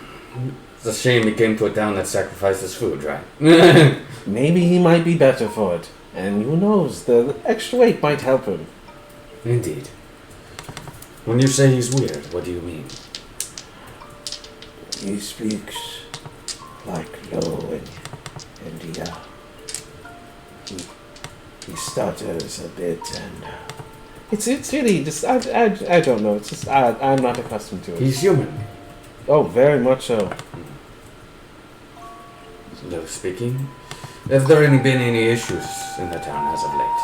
It's a shame he came to a town that sacrifices food, right? Maybe he might be better for it. And who knows, the extra weight might help him. Indeed. When you say he's weird, what do you mean? He speaks like low and he stutters a bit, and it's really just I don't know. It's just I'm not accustomed to it. He's human. Oh, very much so. Low speaking. Have there been any issues in the town as of late?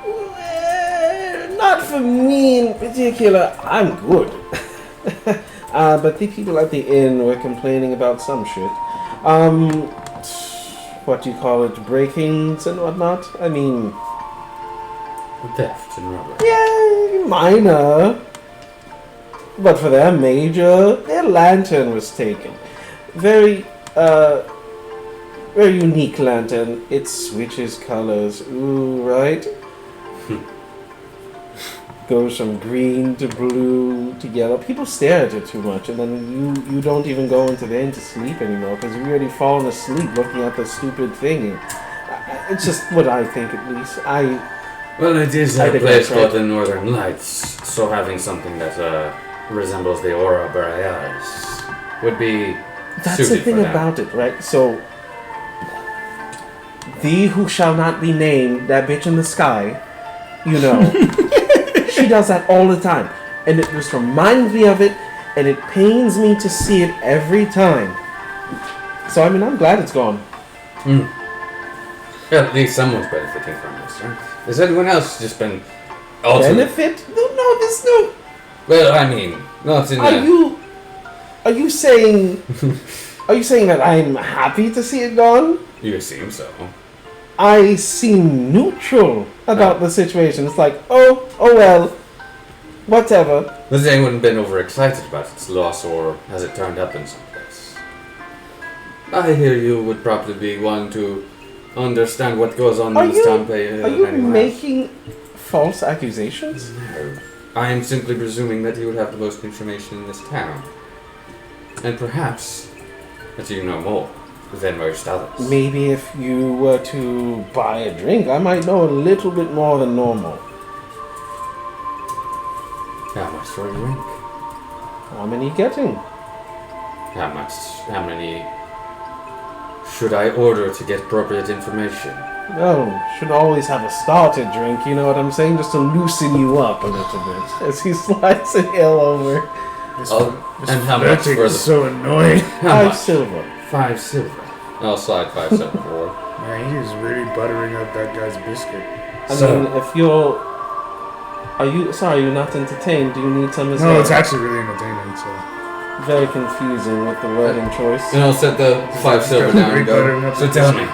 Well, not for me in particular. I'm good. But the people at the inn were complaining about some shit. What do you call it? Break-ins and whatnot? I mean... Theft and robbery. Yeah, minor. But for them, major. Their lantern was taken. Very unique lantern. It switches colors. Ooh, right? Goes from green to blue to yellow. People stare at it too much, and then you don't even go into the inn to sleep anymore because you've already fallen asleep looking at the stupid thing. It's just what I think, at least. Well, it is a think place that's right. called the Northern Lights, so having something that resembles the Aurora Borealis would be That's the suited thing for them. about it, right? So, thee who shall not be named, that bitch in the sky, you know, she does that all the time. And it just reminds me of it, and it pains me to see it every time. So, I mean, I'm glad it's gone. At least someone's benefiting from this, right? Has anyone else just been altered? Benefit? No, there's no... Well, I mean, not in Are you saying... Are you saying that I'm happy to see it gone? You seem so. I seem neutral about the situation. It's like, oh well, whatever. Has anyone been overexcited about its loss, or has it turned up in some place? I hear you would probably be one to understand what goes on in this town. Are you making false accusations? No. I am simply presuming that you would have the most information in this town. And perhaps that you know more than most others. Maybe if you were to buy a drink, I might know a little bit more than normal. How much for a drink? How many getting? How many should I order to get appropriate information? Well, should always have a starter drink, you know what I'm saying? Just to loosen you up a little bit. As he slides an ale over. And how much for the... so annoying. How 5 much? silver. 5 silver. I'll slide 5 silver for it. Man, he is really buttering up that guy's biscuit. I mean, if you're... Are you not entertained? Do you need some as No, well? it's actually really entertaining, so... Very confusing with the wording choice. And I'll set the 5 silver down and buttering go. up So the tell biscuit. me,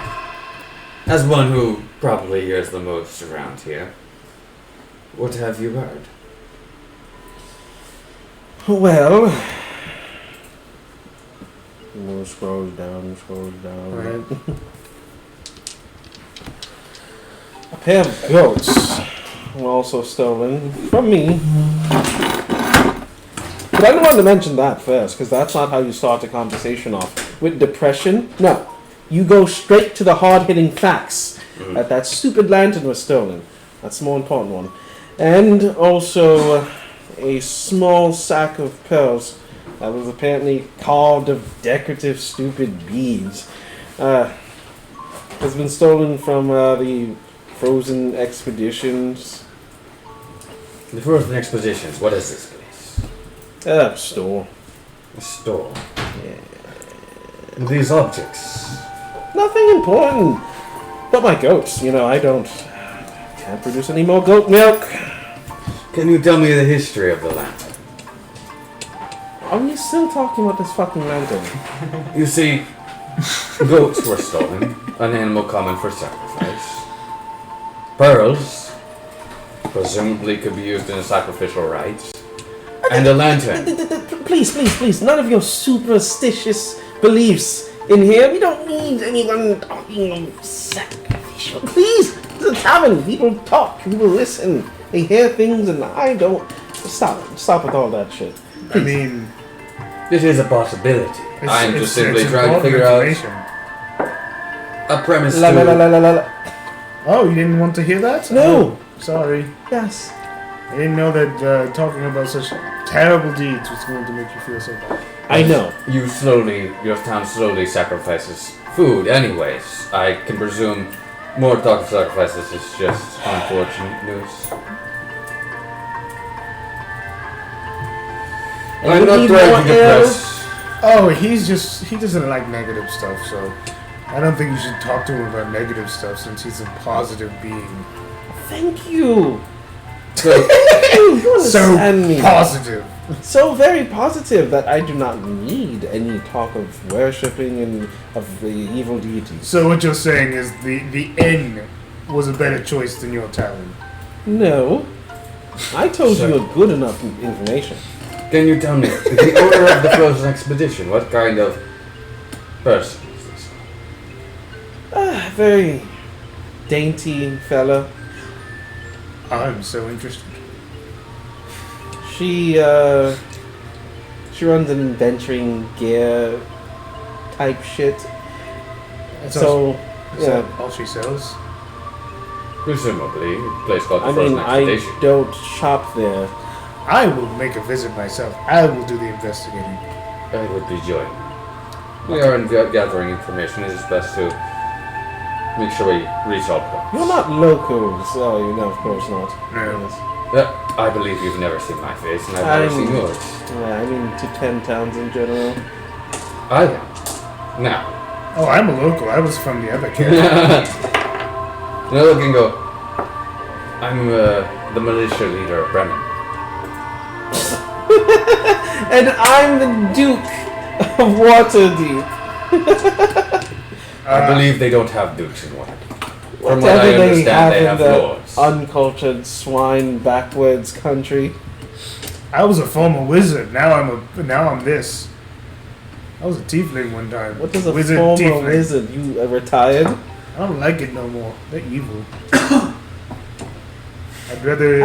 as one who probably hears the most around here, what have you heard? Well... Scrolls down. Alright. A pair of goats were also stolen from me. But I didn't want to mention that first, because that's not how you start a conversation off. With depression, no. You go straight to the hard-hitting facts. That stupid lantern was stolen. That's the more important one. And also a small sack of pearls that was apparently carved of decorative stupid beads. Has been stolen from the Frozen Expeditions. The Frozen Expeditions, what is this place? Store. A store. Yeah. These objects. Nothing important. But my goats, you know, can't produce any more goat milk. Can you tell me the history of the lantern? Are we still talking about this fucking lantern? You see, goats were stolen, an animal common for sacrifice. Pearls, presumably could be used in a sacrificial rite. And a lantern. Please, none of your superstitious beliefs in here. We don't need anyone talking of sacrificial. Please, it's a tavern. People talk, people listen. They hear things and I don't. Stop with all that shit. I mean... It is a possibility. I'm just simply it's trying to important figure out information. a premise La to... la la la la la. Oh, you didn't want to hear that? No. Oh, sorry. Yes. I didn't know that talking about such terrible deeds was going to make you feel so bad. I know. Your town slowly sacrifices food anyways. I can presume more talk of sacrifices is just unfortunate news. I'm not trying to depress. Oh, he doesn't like negative stuff, so I don't think you should talk to him about negative stuff since he's a positive being. Thank you. So, You So understand me. positive. So very positive that I do not need any talk of worshipping and of the evil deities. So what you're saying is the inn was a better choice than your tavern. No. I told So- you a good enough information. can you tell me, the owner of the frozen expedition, what kind of person is this? Very dainty fella. I'm so interested. She runs an adventuring gear type shit. That's So Is yeah, that all she sells? Presumably, a place called the I mean Frozen I Expedition. don't shop there. I will make a visit myself. I will do the investigating. I would be joining. We are gathering information. It is best to make sure we reach all points. You're not local, so you know, of course not. No. Yes. I believe you've never seen my face, and I've never seen yours. Yeah, I mean to 10 towns in general. I am. Now, Oh, I'm a local. I was from the other camp. now look and go. I'm the militia leader of Bremen. And I'm the Duke of Waterdeep. I believe they don't have dukes in Waterdeep. From what Whatever I they understand, they in have that lords. uncultured swine backwards country. I was a former wizard. Now I'm this. I was a tiefling one time. What does a wizard former tiefling. wizard? You retired? I don't like it no more. They're evil. I'd rather.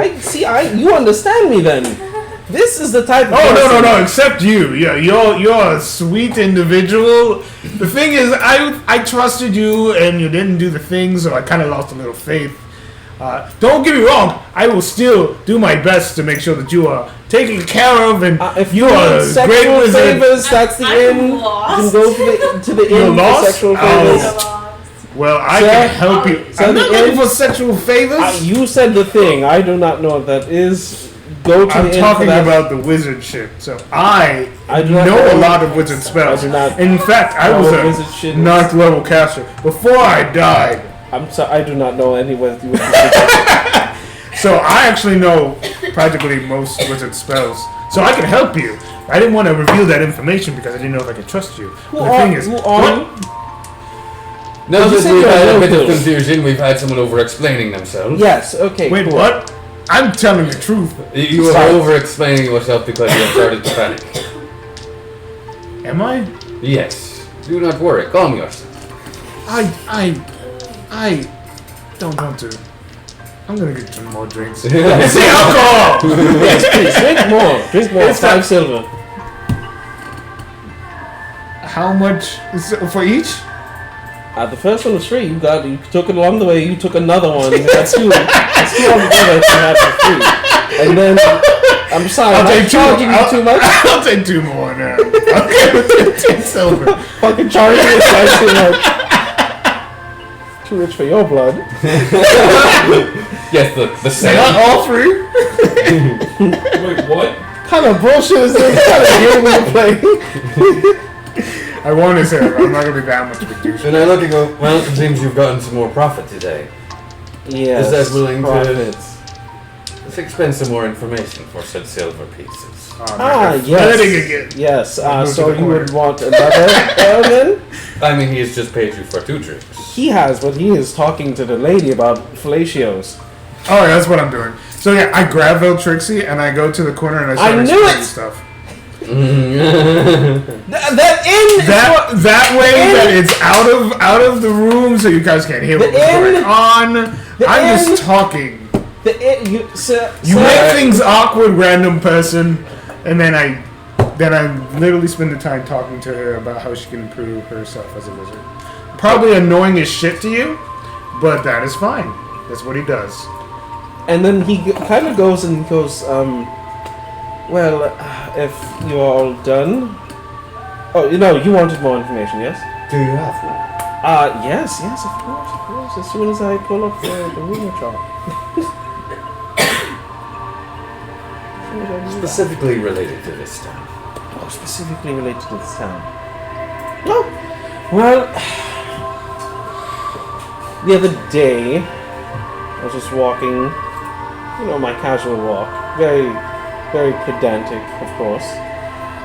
You understand me then. This is the type of Oh person- no! Except you. Yeah, you're a sweet individual. The thing is, I trusted you, and you didn't do the thing, so I kind of lost a little faith. Don't get me wrong. I will still do my best to make sure that you are taken care of, and If you you are need a great sexual wizard. favors, that's the I'm inn. You lost. can go to the You're inn for lost? sexual Oh. favors. Well, I Sir? can help you. So I'm the not looking inn- for sexual favors. You said the thing. I do not know what that is. Go to I'm the inn talking for that. about the wizard shit. So I I do not know a know- lot of wizard spells. I do not In fact, I know was what a wizard shit is. 9th level caster before I died. I'm sorry. I do not know any what you. So I actually know practically most wizard spells. So I can help you. I didn't want to reveal that information because I didn't know if I could trust you. Who But the are thing is, who are you? Now Did you that say we've you're had a bit of local? confusion, we've had someone over-explaining themselves. Yes. Okay. wait, cool. what? I'm telling the truth. You Sorry. are over-explaining yourself because you have started to panic. Am I? Yes. Do not worry. Calm yourself. I don't want to. I'm gonna get some more drinks. It's It's the alcohol! Yes, please drink more. Drink more. It's 5 not- silver. How much is it for each? The first one was free. You took it along the way. You took another one. That's two. That's two altogether that you had for free. And then I'm sorry. I'll I'm take not two. charging you too much. I'll take 2 more now. Okay, with 10 silver. Fucking charging us like too much. Too rich for your blood. Yes, the Not same. all 3? Wait, what? Kind of bullshit is this? What kind of game are you playing? I want to say it, but I'm not gonna be that much of a douche. And I look and go, well, it seems you've gotten some more profit today. Yes. Is that willing to- profits. Let's expend some more information for said silver pieces. Letting it get. Yes. Move to So the you would corner. want another then? I mean, he's just paid you for 2 drinks. He has, but he is talking to the lady about fellatios. Oh, yeah, that's what I'm doing. So yeah, I grab Trixie and I go to the corner and I start I knew explaining it! stuff. That inn is what. That way that it's out of the room so you guys can't hear The what's going inn- on. the I'm inn- just talking. The inn. You, sir, You sir, make things awkward, random person, and then I literally spend the time talking to her about how she can improve herself as a wizard. Probably annoying as shit to you, But that is fine. That's what he does. And then he kind of goes and he goes, well, if you're all done... Oh, you wanted more information, yes? Do you have one? Yes, of course. As soon as I pull up the rumor chart. Specifically related to this town. Oh, specifically related to this town. Oh, well, the other day, I was just walking, my casual walk, very, very pedantic, of course,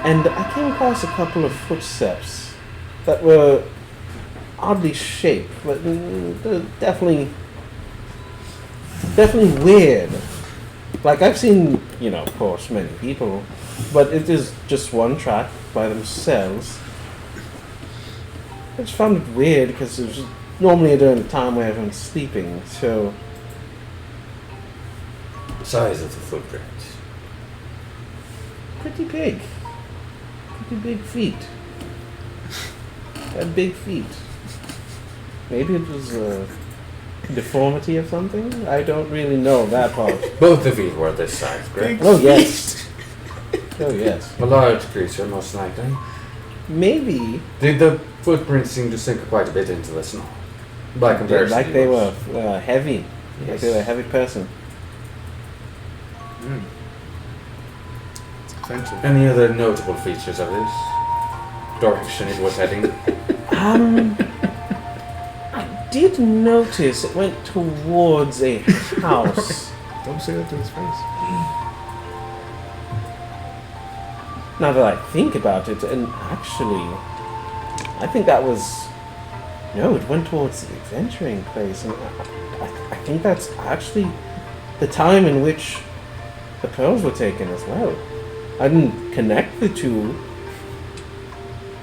and I came across a couple of footsteps that were oddly shaped, but they're definitely weird. Like, I've seen, of course, many people, but it is just one track by themselves. I just found it weird because it was normally during the time where everyone's sleeping, so... Size of the footprints. Pretty big. Pretty big feet. Had big feet. Maybe it was a deformity or something? I don't really know that part. Both the feet were this size, correct? Oh, yes. Oh, yes. A large creature, most likely. Maybe. Did the footprints seem to sink quite a bit into the snow? By comparison. Like to they yours? were heavy. Yes. Like they were a heavy person. It's offensive. Any other notable features of this direction it was heading? I did notice it went towards a house. Don't say that to his face. Now that I think about it, and actually, I think that was... No, it went towards the adventuring place, and I think that's actually the time in which the pearls were taken as well. I didn't connect the two,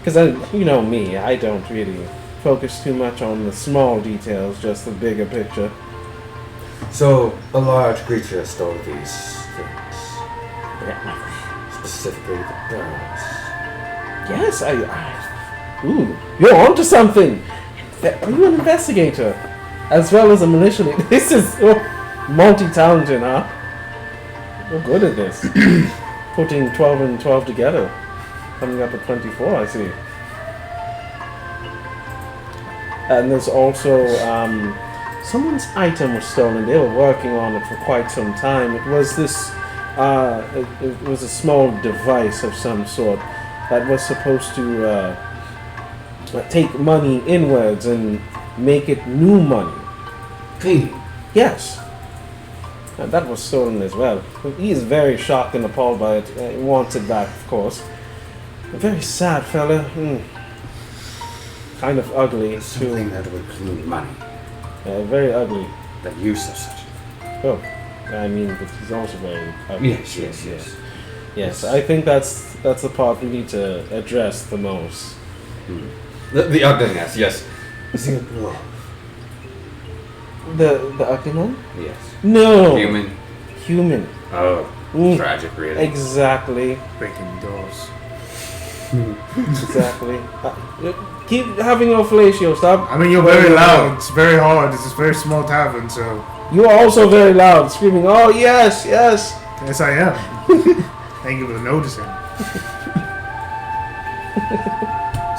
because you know me, I don't really focus too much on the small details, just the bigger picture. So, a large creature stole these things. Yeah. Specifically the pearls. Yes, Ooh, you're onto something! Are you an investigator? As well as a militia leader? This is multi-talented, huh? You're good at this. Putting 12 and 12 together. Coming up at 24, I see. And there's also, someone's item was stolen. They were working on it for quite some time. It was this, it was a small device of some sort that was supposed to take money inwards and make it new money. Clean. Yes. And that was stolen as well. He is very shocked and appalled by it. He wants it back, of course. A very sad fella. Kind of ugly, Something too. that would clean money. Very ugly. The use of such. Oh, I mean, but he's also very ugly. Yes. Yes, I think that's the part we need to address the most. The ugliness, yes. Is he a dwarf? The ugly one? Yes. No. Human. Human. Oh, tragic, really. Exactly. Breaking doors. Exactly. Keep having your fellatio, stop. I mean, you're very loud. It's very hard. It's a very small tavern, so... You are also very loud, screaming, oh, yes, yes. Yes, I am. Thank you for noticing.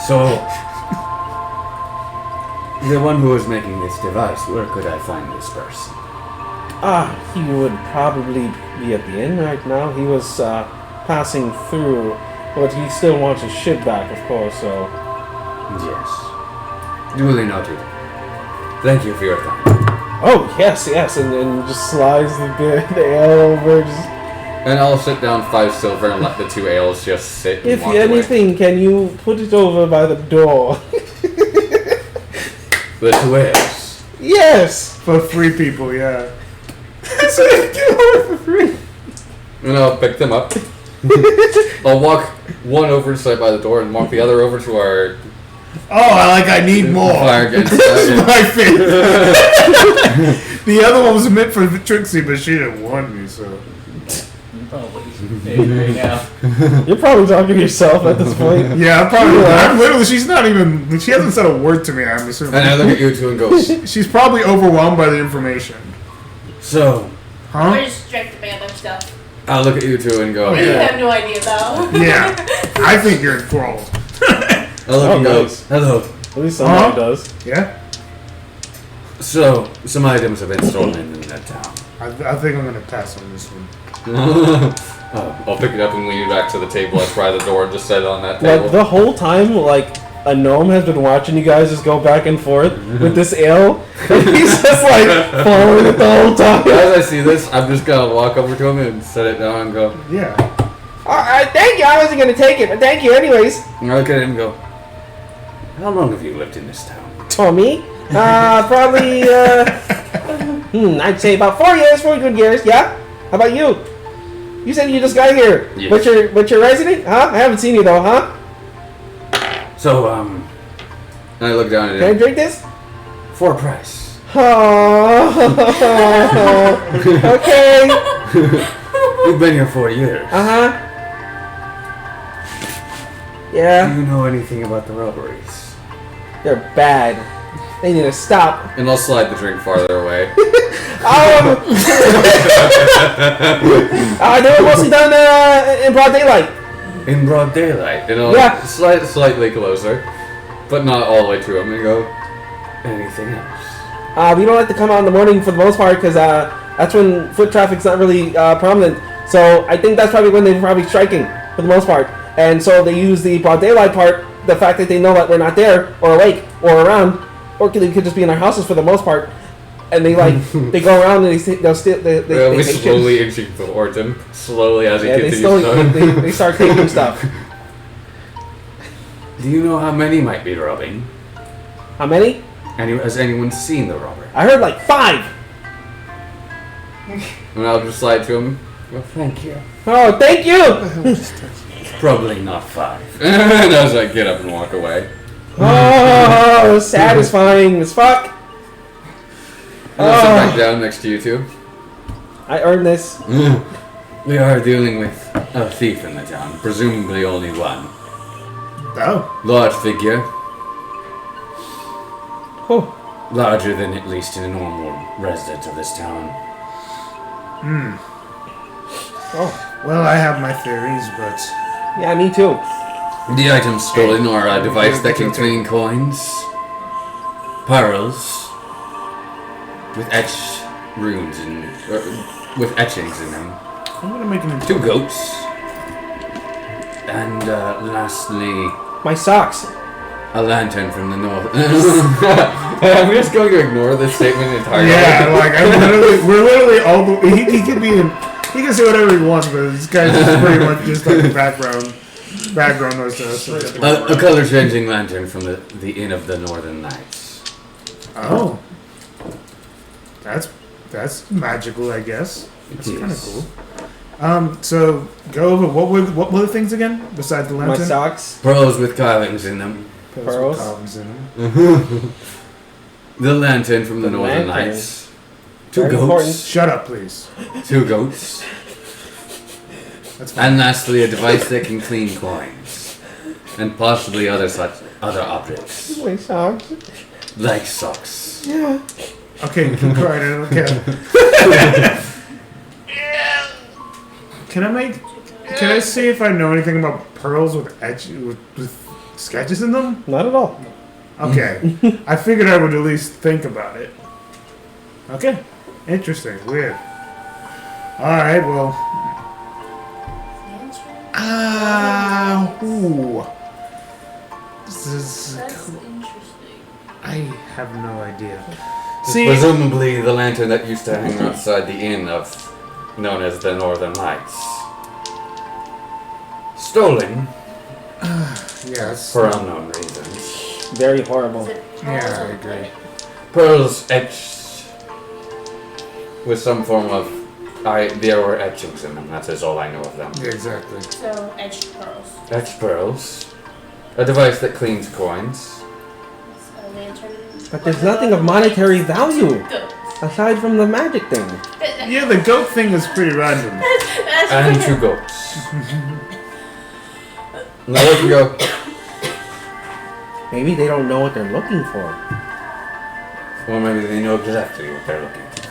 So, the one who was making this device, where could I find this person? He would probably be at the inn right now. He was passing through, but he still wants his shit back, of course, so... Yes. Duly noted. Thank you for your time. Oh, yes, and then just slides the ale over. And I'll sit down 5 silver and let the 2 ales just sit and If walk anything, can you put it over by the door? The 2 ales. Yes! For 3 people, yeah. So you do it for free. And I'll pick them up. I'll walk one over to sit by the door and walk the other over to our I need more. fire against That's that. my favorite. The other one was meant for Trixie, but she didn't want me, so... probably angry now. You're probably talking to yourself at this point. Yeah, I'm probably. I'm literally, she's not even. She hasn't said a word to me. I'm assuming. And I look at you two and go, She's probably overwhelmed by the information. so, Huh? We're distracted by other stuff. I'll look at you two and go, You have no idea about. Yeah, I think you're enthralled. I'll look and go, nice. hello. At least somebody does. Yeah, So, some items have been stolen in that town. I think I'm gonna pass on this one. I'll pick it up and lean it back to the table. That's by the door and just set it on that table. Like the whole time, like a gnome has been watching you guys just go back and forth with this ale. And he's just like following it the whole time. As I see this, I'm just gonna walk over to him and set it down and go. Yeah. Thank you. I wasn't gonna take it, but thank you anyways. And I look at him and go, how long have you lived in this town? Oh, me? Probably, I'd say about 4 years, 4 good years, yeah? How about you? You said you just got here. Yes. But you're resident? Huh? I haven't seen you though, huh? So, and I look down at Can I him, drink this? for a price. Oh, okay. You've been here 4 years. Uh-huh. Do Yeah, you know anything about the robberies? they're bad. They need to stop. And I'll slide the drink farther away. They were mostly done in broad daylight. In broad daylight. And I'll Yeah. slide slightly closer, but not all the way to him and go. Anything else? We don't like to come out in the morning for the most part because that's when foot traffic's not really prominent. So I think that's probably when they're probably striking for the most part. And so they use the broad daylight part, the fact that they know that we're not there or awake or around, or they could just be in our houses for the most part. And they they go around and they'll steal. They We take shit. slowly inching towards him, slowly as he Yeah, they continues slowly to they start taking stuff. Do you know how many might be robbing? How many? Has anyone seen the robber? I heard like 5. And I'll just slide to him. Well, thank you. Oh, thank you. Probably not 5. And as I get up and walk away. Oh, satisfying as fuck. And I'll sit back down next to you two. I earned this. We are dealing with a thief in the town, presumably only one. Oh. Large figure, Oh, larger than at least a normal resident of this town. Well, I have my theories, but yeah, me too. The items stolen are a device that can clean coins, pearls, with runes and with etchings in them. I'm gonna make an 2 goats, and lastly, My socks. a lantern from the north. I'm just going to ignore this statement entirely. Yeah, like we're literally all. He can be in. He can say whatever he wants, but this guy's just pretty much just like the background noise to us. a color-changing lantern from the Inn of the Northern Knights. Oh, that's magical, I guess. That's kind of Yes. cool. So go over what were the things again besides the My lantern? socks. Pearls with carvings in them. Pearls? With columns in them. The lantern from the The Northern lantern. Knights. 2 Very goats. important. Shut up, please. 2 goats. That's fine. And lastly, a device that can clean coins. And possibly other objects. My socks. Like socks. Yeah. Okay, keep quiet. I don't care. Can I see if I know anything about pearls with sketches in them? Not at all. Okay. I figured I would at least think about it. Okay. Interesting. Weird. Alright, well. Ooh. This is. That's interesting. I have no idea. It's See, presumably the lantern that used to hang outside the inn known as the Northern Lights. Stolen yes. for unknown reasons. Very horrible. Is it Yeah, I agree. Pearls etched with some form of. There were etchings in them. That is all I know of them. Yeah, exactly. So edged pearls. Etched pearls. A device that cleans coins. A lantern. But there's nothing of monetary value. Goats. Aside from the magic thing. Yeah, the goat thing is pretty random. That's And pretty- 2 goats. Now let me go. Maybe they don't know what they're looking for. Or maybe they know exactly what they're looking for.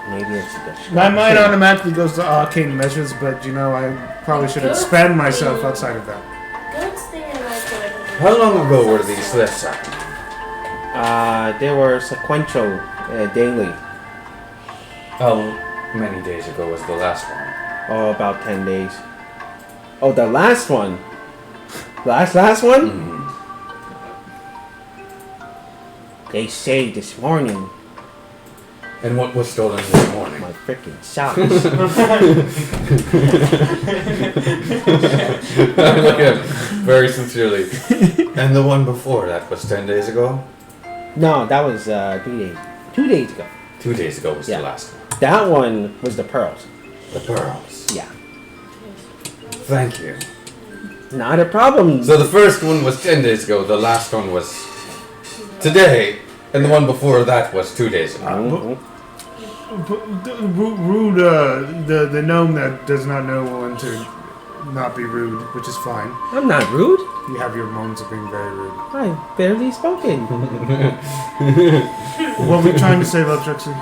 Maybe it's the My mind automatically goes to arcane measures, but I probably should expand myself outside of that. Goats thing and like the How long ago were these lifts happening? They were sequential, daily. How many days ago was the last one? Oh, about 10 days. Oh, the last one? Last one? Mm-hmm. They say this morning. And what was stolen this morning? My freaking socks. I look at him very sincerely. And the one before that was 10 days ago? No, that was 3 days. 2 days ago. 2 days ago was Yeah. the last one. That one was the pearls. The pearls. Yeah. Thank you. Not a problem. So the first one was 10 days ago, the last one was today, and the one before that was 2 days ago. Mhm. Rude, the gnome that does not know when to not be rude, which is fine. I'm not rude. You have your moments of being very rude. I've barely spoken. What were you trying to say about Trixie? I'm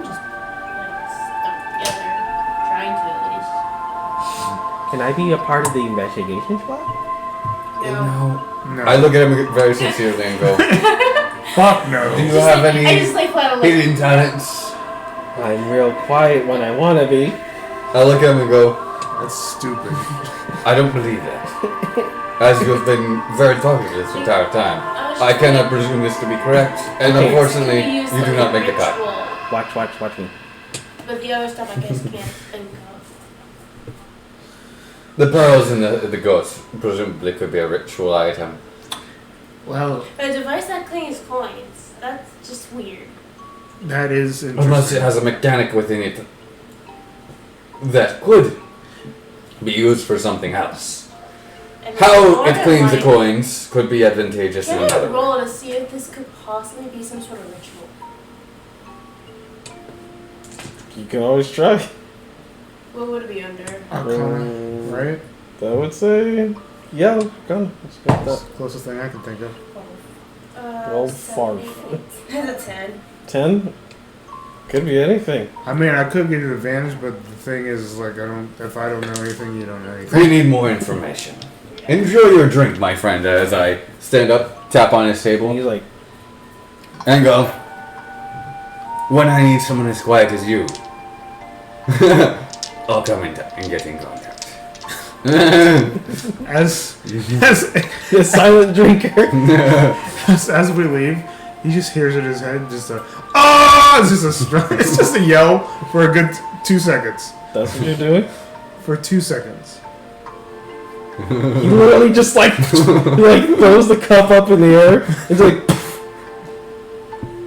just stuck together, trying to at least. Can I be a part of the investigation squad? No. No. I look at him very sincerely and go, Fuck no. do you have I any just lay flat on hidden talents? I'm real quiet when I want to be. I look at him and go, That's stupid. I don't believe that. As you have been very talkative this entire time. I cannot presume this to be correct, and Okay. unfortunately, you do not make the cut. Watch me. But the other stuff I guess can't think of. The pearls and the goats presumably could be a ritual item. Well, A device that cleans coins. That's just weird. that is interesting. Unless it has a mechanic within it that could be used for something else. And How then it cleans the like, coins could be advantageous in Can I another way. roll to see if this could possibly be some sort of ritual? You can always try. What would it be under? Arcana, right? I would say, yeah, gun. Let's get That's that. the closest thing I can think of. Roll 7, farf. 8. That's a 10. 10? Could be anything. I mean, I could give you advantage, but the thing is, like, if I don't know anything, you don't know anything. We need more information. Enjoy your drink, my friend, as I stand up, tap on his And table, he's like, and go, when I need someone as quiet as you, I'll come in and get in contact. As the silent drinker. as we leave, he just hears in his head just a oh! It's just a yell for a good 2 seconds. That's what you're doing? For 2 seconds. He literally just like throws the cup up in the air. It's like,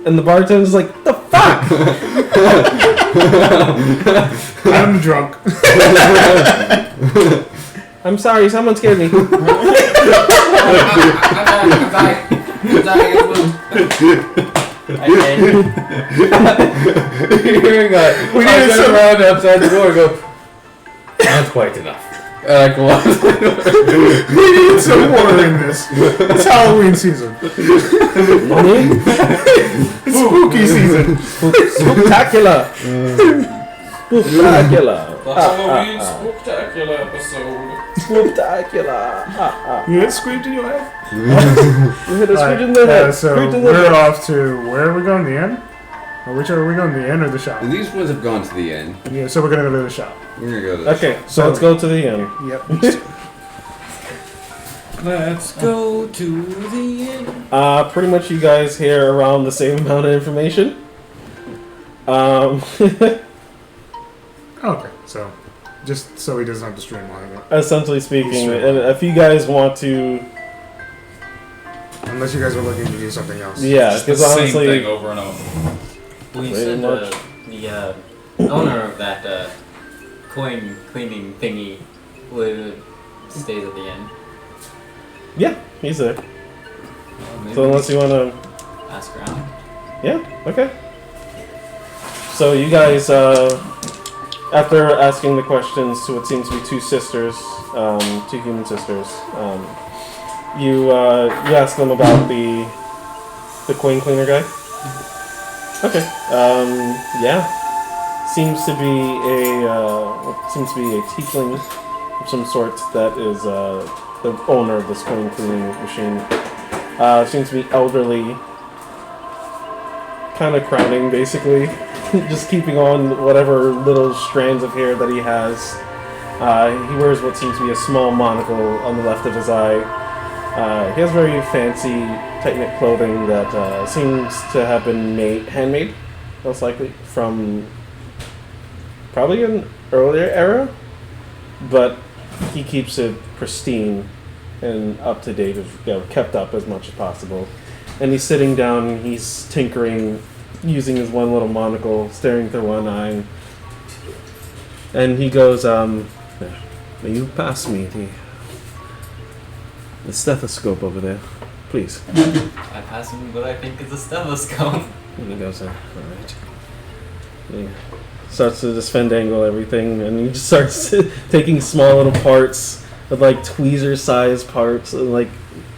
and the bartender's like, the fuck? I'm drunk. I'm sorry, someone scared me. I'm dying as well. Hearing that, We I needed turn some- around outside the door and go, that's quite enough. And I go on. We need some water in this. It's Halloween season. Money? It's spooky season. Spooktacular. Spooktacular. The Halloween Spooktacular episode. Spooktacular. You get screamed in your head? You hit a screech in the head. So Screech in the we're head. off to where are we going? The inn? Or which are we going? The inn or the shop? These ones have gone to the end. Yeah, so we're gonna go to the shop. We're gonna go to the Okay, so let's go to the end. Yep. Let's go to the inn. Pretty much you guys hear around the same amount of information. Okay, so just so he doesn't have to streamline it. Essentially speaking, Sure. and if you guys want to, Unless you guys are looking to do something else. yeah, Just the because same honestly, thing over and over. Well, you Pretty said much. the owner of that coin cleaning thingy would stays at the end. yeah, he's there. Well, maybe So unless you want to, ask around. Yeah. Okay. So you guys, after asking the questions to what seems to be two sisters, two human sisters, you ask them about the coin cleaner guy. Okay. Yeah. Seems to be a tiefling of some sort that is the owner of this coin cleaning machine. Seems to be elderly, kind of crowning, basically, just keeping on whatever little strands of hair that he has. He wears what seems to be a small monocle on the left of his eye. He has very fancy, tight-knit clothing that seems to have been handmade, most likely, from probably an earlier era, but he keeps it pristine and up to date, kept up as much as possible. And he's sitting down, he's tinkering, using his one little monocle, staring through one eye. And he goes, may you pass me the stethoscope over there, please. I pass him what I think is a stethoscope. And he goes, alright. He starts to just fandangle everything, and he just starts taking small little parts, with like tweezer-sized parts, and like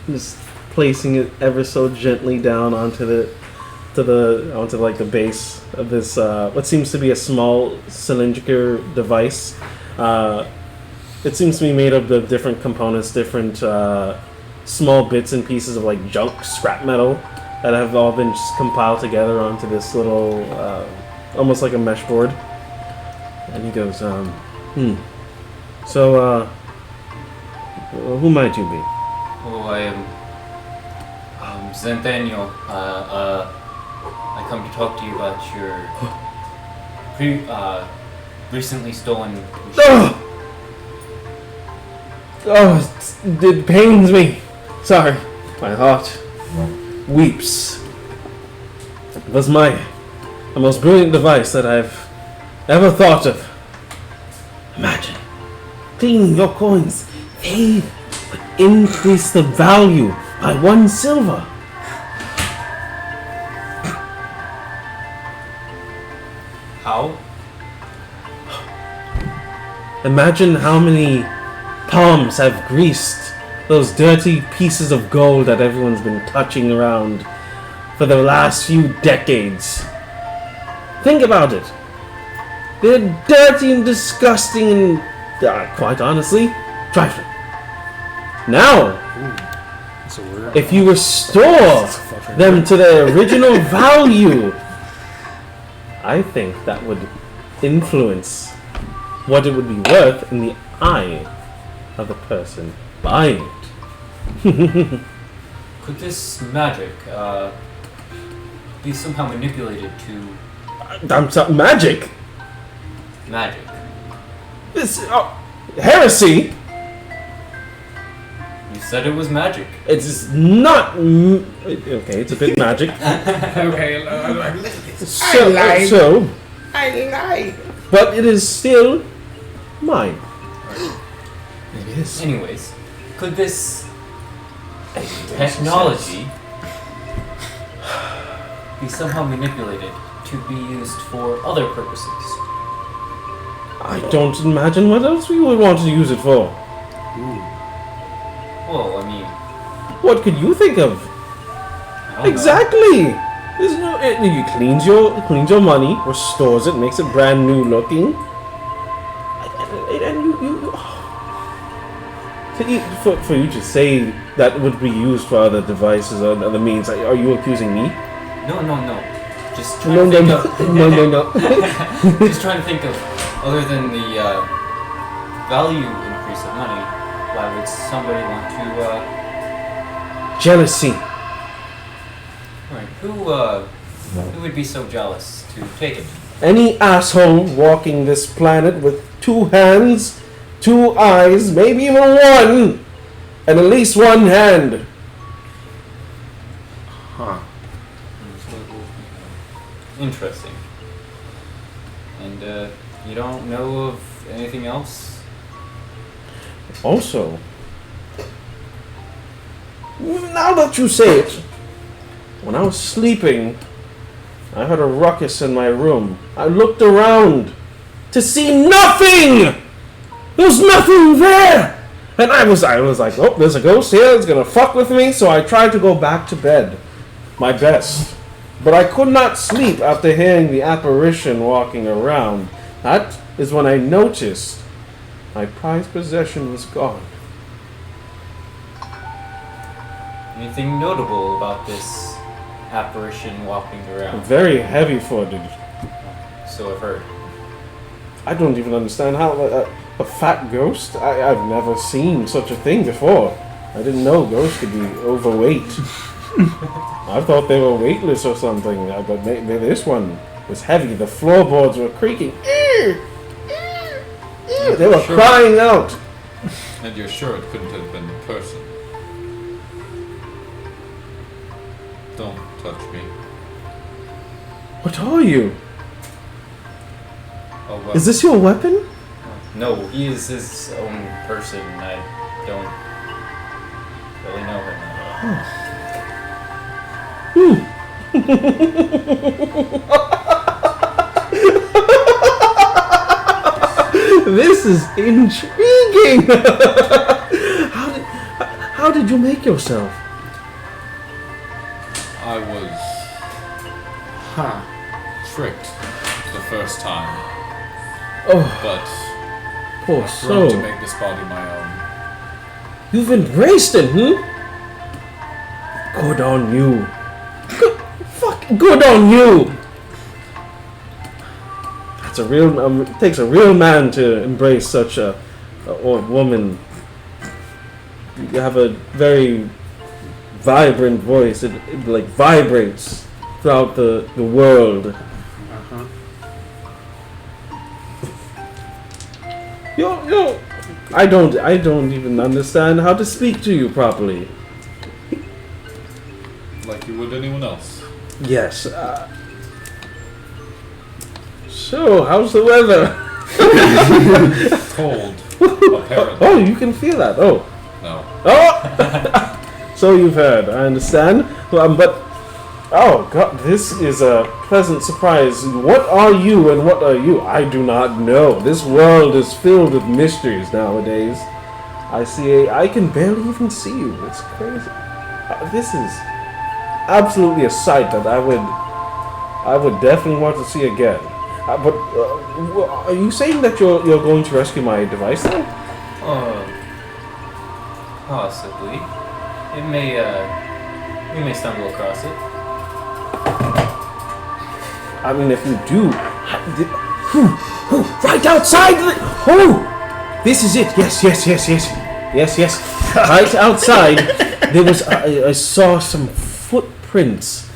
just placing it ever so gently down onto the base of this what seems to be a small cylindrical device. It seems to be made up of different components, different small bits and pieces of like junk scrap metal that have all been just compiled together onto this little almost like a mesh board. And he goes, so who might you be? Oh, I am Zenthaniel. I come to talk to you about your recently stolen machine. It pains me. Sorry, my heart weeps. It was the most brilliant device that I've ever thought of. Imagine cleaning your coins. They would increase the value by 1 silver. How? Imagine how many palms have greased those dirty pieces of gold that everyone's been touching around for the last few decades. Think about it. They're dirty and disgusting and, quite honestly, trifling. Now, if you restore them to their original value, I think that would influence what it would be worth in the eye of the person buying it. Could this magic be somehow manipulated to Magic? magic? This heresy. You said it was magic. It's not. Okay, it's a bit magic. Okay, I lied. But it is still mine. It is. Anyways, could this technology be somehow manipulated to be used for other purposes? I don't imagine what else we would want to use it for. Well, I mean, What could you think of? I don't know. Exactly. There's no. It cleans your money, restores it, makes it brand new looking. And for you to say that would be used for other devices or other means, are you accusing me? No. Just trying to think of. No. Just trying to think of, other than the value increase of money, why would somebody want to? Jealousy. Right. Who would be so jealous to take it? Any asshole walking this planet with 2 hands, 2 eyes, maybe even 1, and at least 1 hand. Huh. Interesting. And you don't know of anything else? Also, now that you say it, when I was sleeping I heard a ruckus in my room. I looked around to see nothing! There was nothing there! And I was like, oh, there's a ghost here, it's gonna fuck with me, so I tried to go back to bed. My best. But I could not sleep after hearing the apparition walking around. That is when I noticed my prized possession was gone. Anything notable about this apparition walking around? Very heavy-footed. So I've heard. I don't even understand how a fat ghost. I've never seen such a thing before. I didn't know ghosts could be overweight. I thought they were weightless or something, but maybe this one was heavy. The floorboards were creaking. They were crying out. And you're sure it couldn't have been a person? Don't touch me. What are you? Oh, well. Is this your weapon? No, he is his own person. I don't really know him. This is intriguing. How did you make yourself? I was tricked the first time, Oh, but poor I've grown to soul. make this body my own. You've embraced it, Good on you. Good on you. That's a real. It takes a real man to embrace such a woman. You have a very vibrant voice. It like vibrates throughout the world. Yo, I don't even understand how to speak to you properly. Like you would anyone else. Yes. So, how's the weather? Cold, apparently. Oh, you can feel that. Oh. No. Oh! So you've heard. I understand. But oh god, this is a pleasant surprise. What are you and what are you? I do not know. This world is filled with mysteries nowadays. I can barely even see you. It's crazy. This is absolutely a sight that I would definitely want to see again. But are you saying that you're going to rescue my device then? Possibly. It may, we may stumble across it. I mean, if you do, right outside. This is it. Yes. Right outside, there was. I saw some footprints,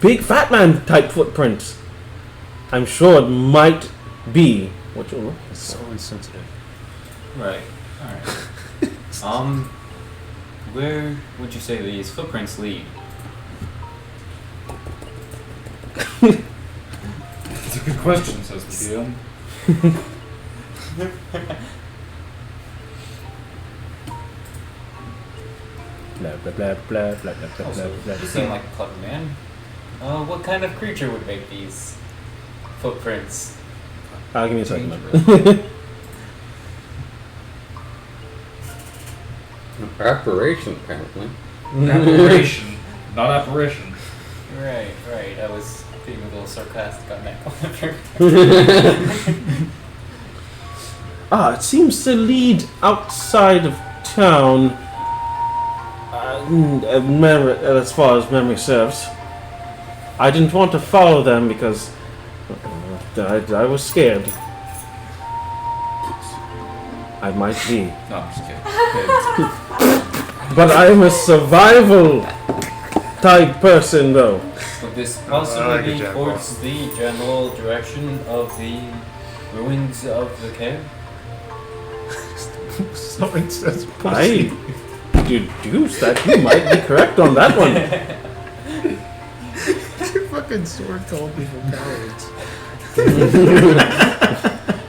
big fat man type footprints. I'm sure it might be what you're looking for. So insensitive. Right. Alright. Where would you say these footprints lead? That's a good question, says the DM. Blah blah blah blah blah blah blah Also, blah you blah. seem like a clever man. What kind of creature would make these footprints? Give me a second. Apparition, apparently. Apparition, not apparition. Right. I was being a little sarcastic on that one. It seems to lead outside of town. As far as memory serves, I didn't want to follow them because I was scared. I might be. No, I'm just kidding. But I am a survival type person, though. Would this good possibly be job, towards the general direction of the ruins of the Caer? Something says I deduce that you might be correct on that one. fucking sword called people cowards.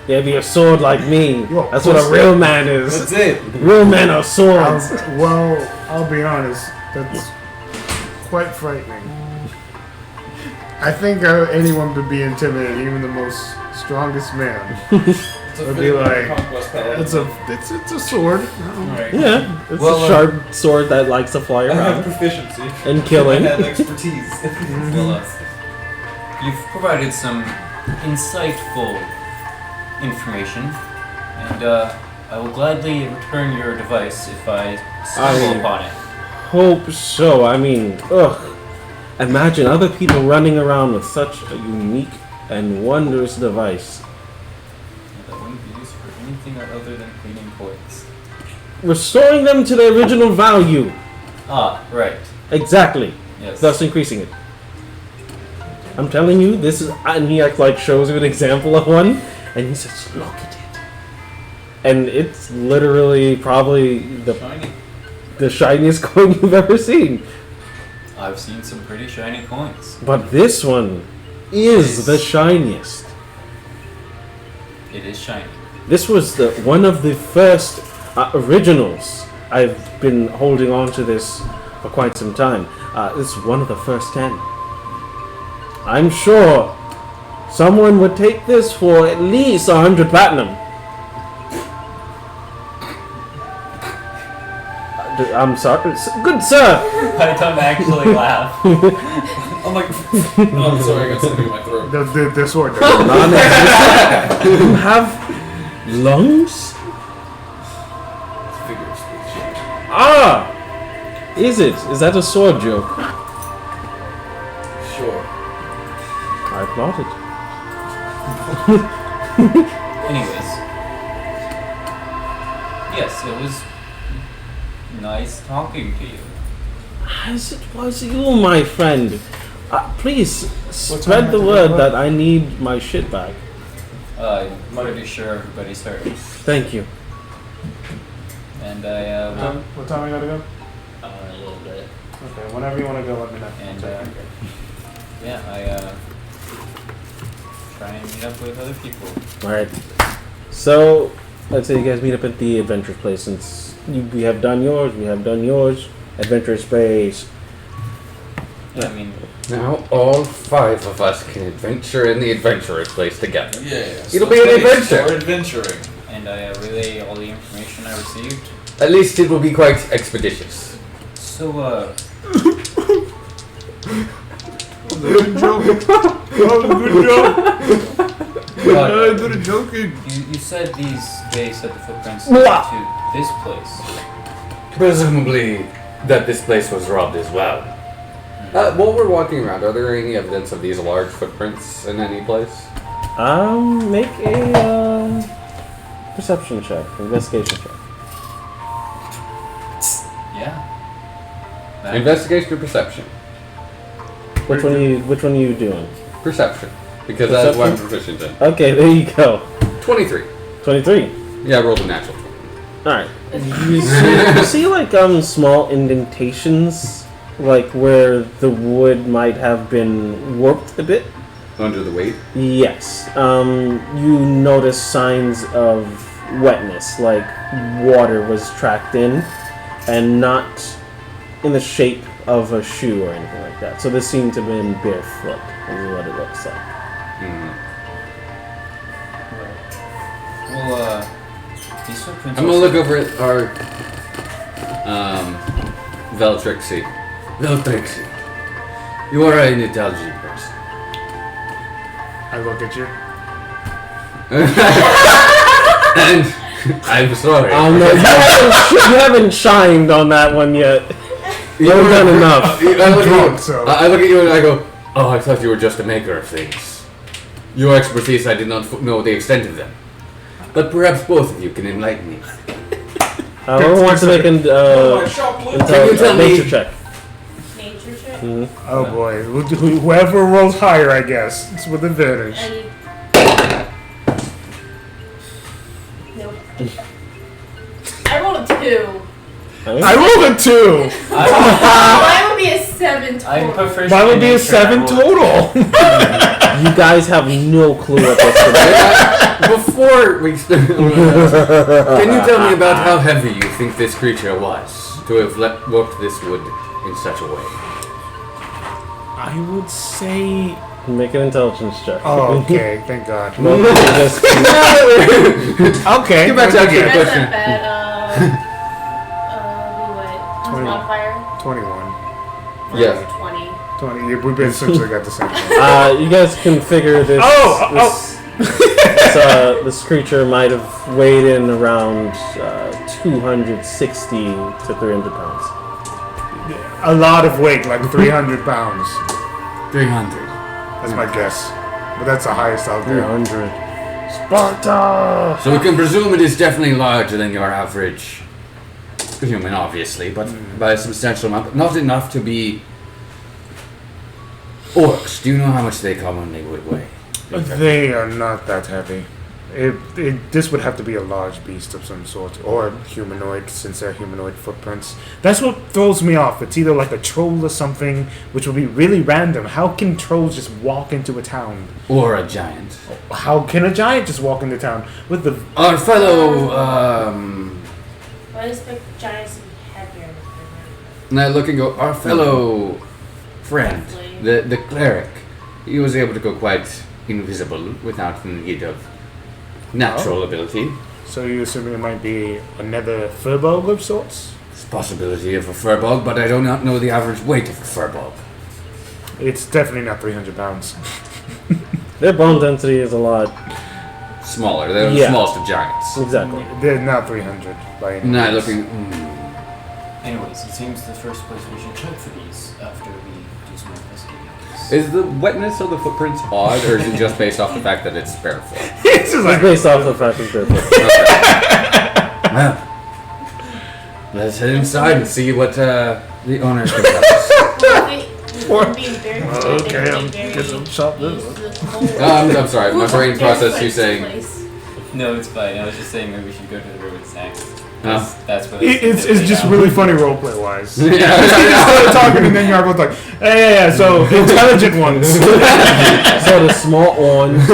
Yeah, be a sword like me. You're a That's what a pussy. real man is. That's it. Real men are swords. I'll be honest. That's quite frightening. I think anyone would be intimidated, even the most strongest man. Would be like, it's a sword. Right. Yeah, it's Well, a sharp sword that likes to fly I have around proficiency. and killing. I have expertise. Well, you've provided some insightful information, and I will gladly return your device if I stumble upon it. Hope so. I mean, ugh. Imagine other people running around with such a unique and wondrous device. That wouldn't be used for anything other than cleaning coins. Restoring them to their original value. Ah, right. Exactly. Yes. Thus increasing it. I'm telling you, this is, and he like shows you an example of one, and he says, "Look at it," and it's literally probably the shiniest coin you've ever seen. I've seen some pretty shiny coins. But this one is the shiniest. It is shiny. This was one of the first originals. I've been holding on to this for quite some time. This is one of the first 10. I'm sure someone would take this for at least 100 platinum. I'm sorry. Good sir! I don't actually laugh. I'm like, oh, I'm sorry, I got something in my throat. The sword. You have lungs? Figure of speech. Ah! Is it? Is that a sword joke? Sure. I plotted. Anyways. Yes, it was nice talking to you. As it was you, my friend. Please, spread the word that I need my shit back. I'm pretty sure everybody's heard. Thank you. And I, What time I gotta go? a little bit. Okay, whenever you want to go, let me know. And, yeah, I, try and meet up with other people. Alright. So, let's say you guys meet up at the adventure place. Since we have done yours, we have done yours. Adventure space. I mean, Now all 5 of us can adventure in the adventurous place together. Yeah. It'll be an adventure. Start adventuring. and I relay all the information I received. At least it will be quite expeditious. So, Good joke. Good joke. Good joking. you said they said the footprints to this place. Presumably that this place was robbed as well. While we're walking around, are there any evidence of these large footprints in any place? Make a perception check, investigation check. Yeah. Investigation or perception? Which one are you doing? Perception. Because that's what I'm proficient in. Okay, there you go. 23. 23. Yeah, I rolled a natural. Alright. You see like small indentations, like where the wood might have been warped a bit. Under the weight? Yes. You notice signs of wetness, like water was tracked in, and not in the shape of a shoe or anything like that. So this seemed to have been barefoot, is what it looks like. Well, these footprints. I'm gonna look over at our Veltrixie. Veltrixie, you are an intelligent person. I look at you. And I'm sorry. No, you haven't shined on that one yet. You haven't done enough. I look at you and I go, oh, I thought you were just a maker of things. Your expertise, I did not know the extent of them. But perhaps both of you can enlighten me. Whoever wants to make an nature check. Nature check? Mm-hmm. Oh boy. Whoever rolls higher, I guess. It's with advantage. Nope. I rolled a 2. I rolled a 2! Mine would be a 7 total. Mine would be a 7 total! You guys have no clue what this could be. Before we start, can you tell me about how heavy you think this creature was to have worked this wood in such a way? I would say Make an intelligence check. Oh, okay, thank God. Both of you just- Okay. Get back to asking the That's question. not bad. What's 20. modifier? 21. Yes. 20. 20. Yeah, we've essentially got the same thing. You guys can figure this. This creature might have weighed in around 260 to 300 pounds. A lot of weight, like 300 pounds. 300. That's my guess. But that's the highest out there. 300. Sparta! So we can presume it is definitely larger than your average human, obviously, but by a substantial amount. But not enough to be orcs. Do you know how much they commonly would weigh? They are not that heavy. This would have to be a large beast of some sort, or humanoid, since they're humanoid footprints. That's what throws me off. It's either like a troll or something, which would be really random. How can trolls just walk into a town? Or a giant. How can a giant just walk into town with the? Our fellow, I expect giants to be heavier. now look and go, our fellow friend, the cleric, he was able to go quite invisible without the need of natural ability. So you assuming it might be another furball of sorts? It's a possibility of a furball, but I do not know the average weight of a furball. It's definitely not 300 pounds. Their bone density is a lot. Smaller. They're the Yeah. smallest of giants. Exactly. They're not 300 by any Nah, means. looking. Anyways, it seems the first place we should check for these after we do some investigating. Is the wetness of the footprints odd, or is it just based off the fact that it's barefoot? It's just It's like, based off the fact that they're Well, let's head inside and see what the owner can tell us. okay, I'm getting some chopped liver. I'm sorry, my brain processed you saying. No, it's fine. I was just saying maybe we should go to the ruins next. Huh? That's what It's just really funny roleplay wise. Yeah. I started talking and then you're both like, yeah, so intelligent ones. so the small ones.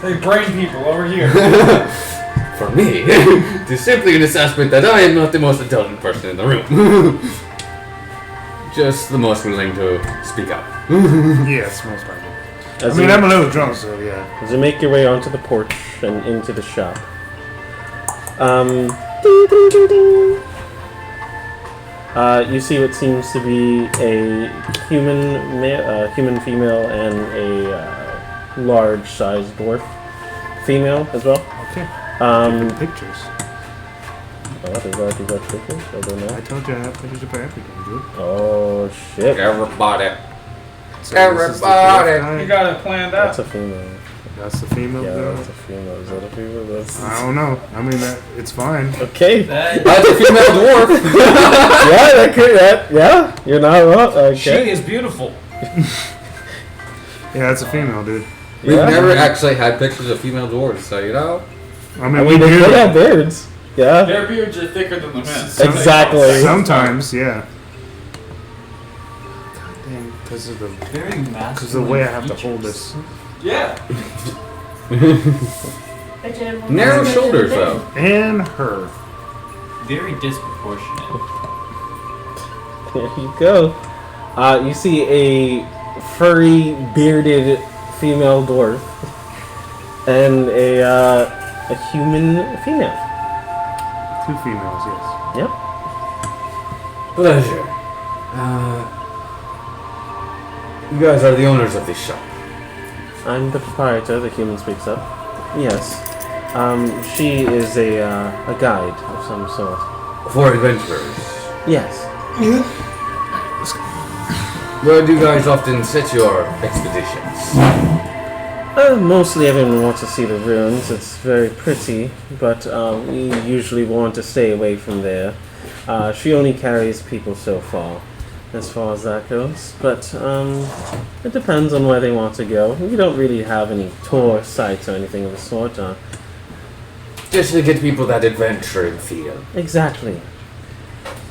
They brain people over here. For me, it is simply an assessment that I am not the most intelligent person in the room. Just the most willing to speak up. Yes, most probably. I mean, I'm a little drunk, so yeah. As you make your way onto the porch and into the shop, you see what seems to be a human female and a large-sized dwarf female as well. Okay. Pictures. Oh, they've already got pictures? I don't know. I told you I have pictures of everything, dude. Oh, shit. Everybody. So this is the dwarf guy. You got it planned That's out. a female. That's the female Yeah, girl. that's a female. Is that a female? That's... I don't know. I mean, it's fine. Okay. That's a female dwarf. Yeah, that could. Yeah, you're not wrong. Okay. She is beautiful. Yeah, that's a female, dude. We've Yeah. never actually had pictures of female dwarves, so you know. I mean, I we mean, they do. could have beards. Yeah. Their beards are thicker than the men's. Exactly. Sometimes, yeah. God damn, because of the Very massive. way I have to hold this. Yeah. Narrow shoulders, though. And her. Very disproportionate. There you go. You see a furry, bearded female dwarf and a human female. Two females, yes. Yep. Pleasure. You guys are the owners of this shop. I'm the proprietor. The human speaks up. Yes. She is a guide of some sort. For adventurers. Yes. Where do you guys often set your expeditions? Mostly everyone wants to see the ruins. It's very pretty, but we usually want to stay away from there. She only carries people so far as that goes. But it depends on where they want to go. We don't really have any tour sites or anything of the sort. Just to get people that adventuring feel. Exactly.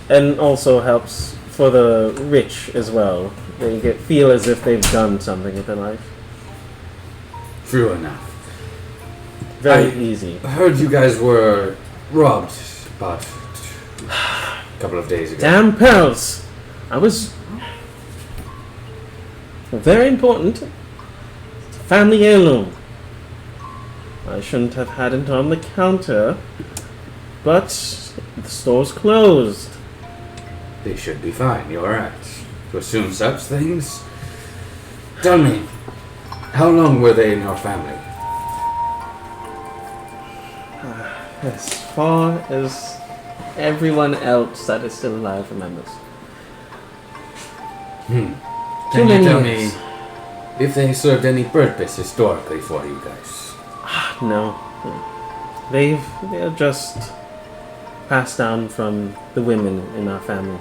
And also helps for the rich as well. They feel as if they've done something with their life. True enough. Very easy. I heard you guys were robbed about a couple of days ago. Damn pearls! I was very important. family heirloom. I shouldn't have had it on the counter, but the store's closed. They should be fine, you're right. To assume such things. Tell me, how long were they in your family? As far as everyone else that is still alive remembers. Can Too you many tell years. me if they served any purpose historically for you guys? No. They're just passed down from the women in our family.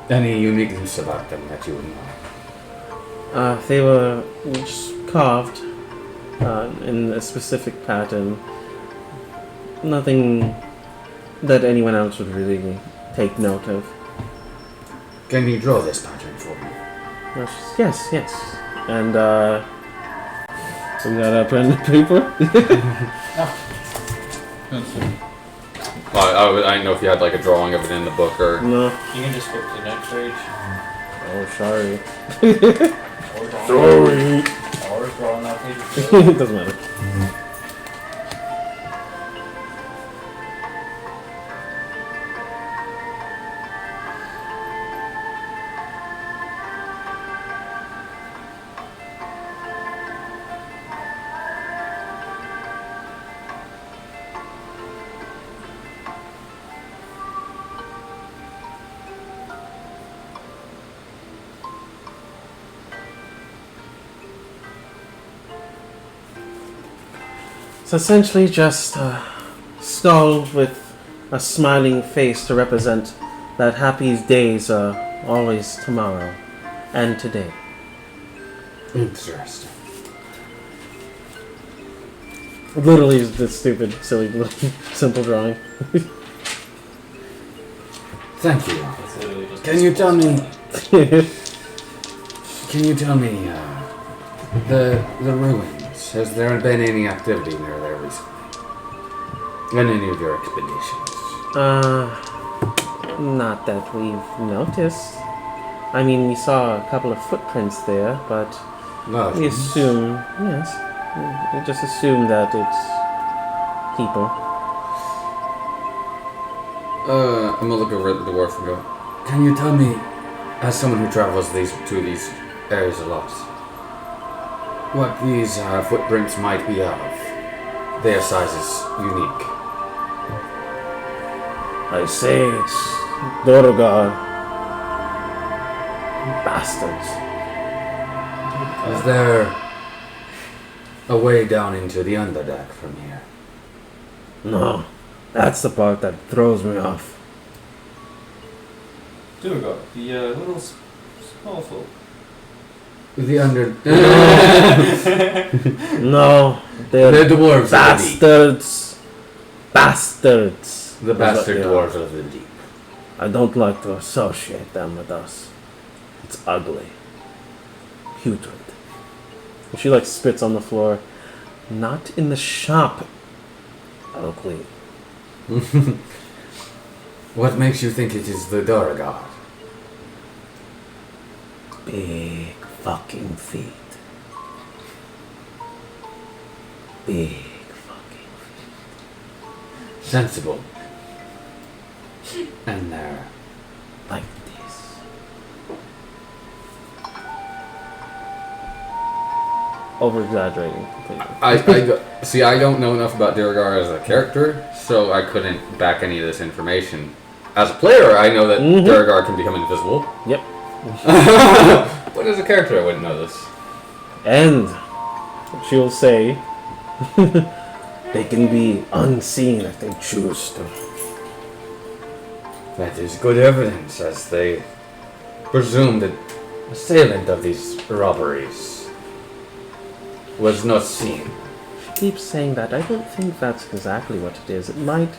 Any uniqueness about them that you would know? They were just carved in a specific pattern. Nothing that anyone else would really take note of. Can you draw this pattern for me? Yes. And we got a pen and paper. Well, I didn't know if you had like a drawing of it in the book or. No. You can just flip to the next page. Oh, sorry. Or draw on that page. It doesn't matter. It's essentially just a skull with a smiling face to represent that happy days are always tomorrow and today. Interesting. Literally this stupid, silly, little, simple drawing. Thank you. It's literally just Can you tell me? Can you tell me the ruins? Has there been any activity near there recently? In any of your expeditions? Not that we've noticed. I mean, we saw a couple of footprints there, but No. we assume, yes, we just assume that it's people. I'm gonna look over at the dwarf and go. Can you tell me, as someone who travels to these areas a lot, what these footprints might be of? Their size is unique. I say it's duergar. Bastards. Is there a way down into the underdeck from here? No, that's the part that throws me off. Duergar, the little small folk. The under. No, they're The dwarves of the deep. bastards. Bastards. The is what bastard they are. dwarves of the deep. I don't like to associate them with us. It's ugly. Putrid. And she like spits on the floor. Not in the shop. Ugly. What makes you think it is the duergar? Big fucking feet. Big fucking Sensible. And they're like this. Over exaggerating completely. See, I don't know enough about Duergar as a character, so I couldn't back any of this information. As a player, I know that Duergar can become invisible. Yep. But as a character, I wouldn't know this. And she'll say they can be unseen if they choose to. That is good evidence, as they presume that the assailant of these robberies was not seen. She keeps saying that. I don't think that's exactly what it is. It might.